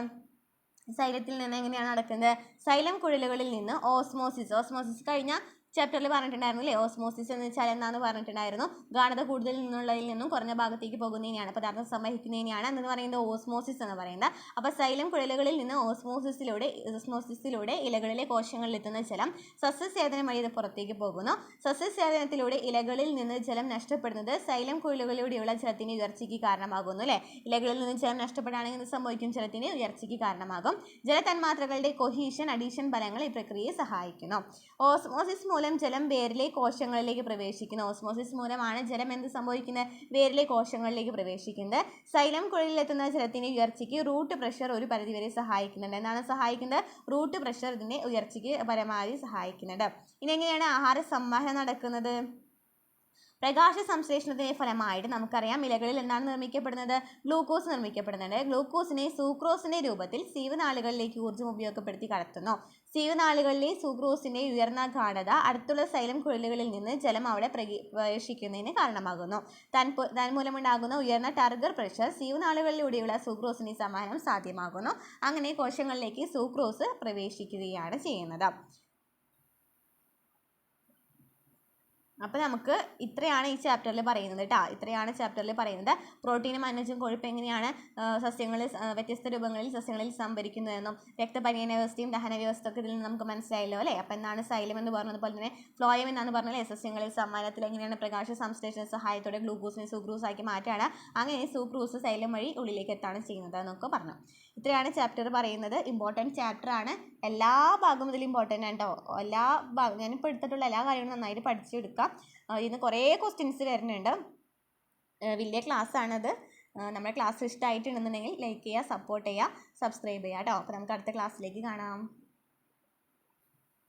സൈലത്തിൽ നിന്ന് എങ്ങനെയാണ് നടക്കുന്നത്? സൈലം കുഴലുകളിൽ നിന്ന് ഓസ്മോസിസ് കഴിഞ്ഞ ചാപ്റ്ററിൽ പറഞ്ഞിട്ടുണ്ടായിരുന്നു അല്ലേ. ഓസ്മോസിസ് എന്ന് വെച്ചാൽ എന്താണെന്ന് പറഞ്ഞിട്ടുണ്ടായിരുന്നു. ഗാഢത കൂടുതൽ നിന്നുള്ളതിൽ നിന്നും കുറഞ്ഞ ഭാഗത്തേക്ക് പോകുന്നതിനെയാണ്, പദാർത്ഥം സംവഹിക്കുന്നതിനെയാണ് എന്ന് പറയുന്നത് ഓസ്മോസിസ് എന്ന് പറയുന്നത്. അപ്പോൾ സൈലം കുഴലുകളിൽ നിന്ന് ഓസ്മോസിസിലൂടെ ഇലകളിലെ കോശങ്ങളിൽ എത്തുന്ന ജലം സസ്യസേചനം വഴി ഇത് പുറത്തേക്ക് പോകുന്നു. സസ്യസേചനത്തിലൂടെ ഇലകളിൽ നിന്ന് ജലം നഷ്ടപ്പെടുന്നത് സൈലം കുഴലുകളിലൂടെയുള്ള ജലത്തിന്റെ ഉയർച്ചയ്ക്ക് കാരണമാകുന്നു അല്ലേ. ഇലകളിൽ നിന്ന് ജലം നഷ്ടപ്പെടുകയാണെങ്കിൽ എന്ത് സംഭവിക്കും? ജലത്തിന്റെ ഉയർച്ചയ്ക്ക് കാരണമാകും. ജലതന്മാത്രകളുടെ കൊഹീഷൻ, അഡീഷൻ ഫലങ്ങൾ ഈ പ്രക്രിയയെ സഹായിക്കുന്നു. ഓസ്മോസിസ് മൂലം ജലം വേരിലെ കോശങ്ങളിലേക്ക് പ്രവേശിക്കുന്നു. ഓസ്മോസിസ് മൂലമാണ് ജലം എന്ത് സംഭവിക്കുന്നത്? വേരിലെ കോശങ്ങളിലേക്ക് പ്രവേശിക്കുന്നത്. സൈലം കുഴലിലെത്തുന്ന ജലത്തിന്റെ ഉയർച്ചയ്ക്ക് റൂട്ട് പ്രഷർ ഒരു പരിധിവരെ സഹായിക്കുന്നുണ്ട്. എന്താണ് സഹായിക്കുന്നത്? റൂട്ട് പ്രഷർ ഇതിന്റെ ഉയർച്ചയ്ക്ക് പരമാവധി സഹായിക്കുന്നുണ്ട്. ഇനി എങ്ങനെയാണ് ആഹാര സംവഹനം നടക്കുന്നത്? പ്രകാശ സംശ്ലേഷണത്തിന്റെ ഫലമായിട്ട് നമുക്കറിയാം ഇലകളിൽ എന്താണ് നിർമ്മിക്കപ്പെടുന്നത്? ഗ്ലൂക്കോസ് നിർമ്മിക്കപ്പെടുന്നുണ്ട്. ഗ്ലൂക്കോസിനെ സൂക്രോസിന്റെ രൂപത്തിൽ സീവനാളുകളിലേക്ക് ഊർജ്ജം ഉപയോഗപ്പെടുത്തി കടത്തുന്നു. സീവനാളുകളിലെ സൂക്രോസിന്റെ ഉയർന്ന ഗാഢത അടുത്തുള്ള സൈലം കുഴലുകളിൽ നിന്ന് ജലം അവിടെ പ്രവേശിക്കുന്നതിന് കാരണമാകുന്നു. തന്മൂലമുണ്ടാകുന്ന ഉയർന്ന ടാർഗർ പ്രഷർ സീവനാളുകളിലൂടെയുള്ള സൂക്രോസിന്റെ സംവഹനം സാധ്യമാകുന്നു. അങ്ങനെ കോശങ്ങളിലേക്ക് സൂക്രോസ് പ്രവേശിക്കുകയാണ് ചെയ്യുന്നത്. അപ്പോൾ നമുക്ക് ഇത്രയാണ് ഈ ചാപ്റ്ററിൽ പറയുന്നത് കേട്ടോ. ഇത്രയാണ് ചാപ്റ്ററിൽ പറയുന്നത്. പ്രോട്ടീനും അന്നജവും കൊഴുപ്പ് എങ്ങനെയാണ് സസ്യങ്ങളിൽ വ്യത്യസ്ത രൂപങ്ങളിൽ സസ്യങ്ങളിൽ സംഭരിക്കുന്നതെന്നും രക്തപര്യന വ്യവസ്ഥയും ദഹന വ്യവസ്ഥ ഒക്കെ ഇതിൽ നിന്ന് നമുക്ക് മനസ്സിലായല്ലോ അല്ലേ. അപ്പോൾ എന്താണ് സൈലം എന്ന് പറഞ്ഞതുപോലെ തന്നെ ഫ്ലോയം എന്നാണ് പറഞ്ഞല്ലേ. സസ്യങ്ങളിൽ സംവഹനത്തിൽ എങ്ങനെയാണ് പ്രകാശ സംശ്ലേഷണ സഹായത്തോടെ ഗ്ലൂക്കോസിനെ സൂക്രൂസ് ആക്കി മാറ്റാണ്. അങ്ങനെ സൂക്രൂസ് സൈലം വഴി ഉള്ളിലേക്ക് എത്താണ് ചെയ്യുന്നത് എന്നൊക്കെ പറഞ്ഞു. ഇത്രയാണ് ചാപ്റ്റർ പറയുന്നത്. ഇമ്പോർട്ടൻറ്റ് ചാപ്റ്ററാണ്. എല്ലാ ഭാഗവും ഇതിൽ ഇമ്പോർട്ടൻ്റ് ആണ് കേട്ടോ. എല്ലാ ഭാഗം ഞാനിപ്പോൾ എടുത്തിട്ടുള്ള എല്ലാ കാര്യങ്ങളും നന്നായിട്ട് പഠിച്ചെടുക്കാം. ഇതിന് കുറേ ക്വസ്റ്റ്യൻസ് വരുന്നുണ്ട്. വലിയ ക്ലാസ്സാണത്. നമ്മുടെ ക്ലാസ് ഇഷ്ടമായിട്ടുണ്ടെന്നുണ്ടെങ്കിൽ ലൈക്ക് ചെയ്യുക, സപ്പോർട്ട് ചെയ്യുക, സബ്സ്ക്രൈബ് ചെയ്യുക കേട്ടോ. അപ്പോൾ നമുക്ക് അടുത്ത ക്ലാസ്സിലേക്ക് കാണാം.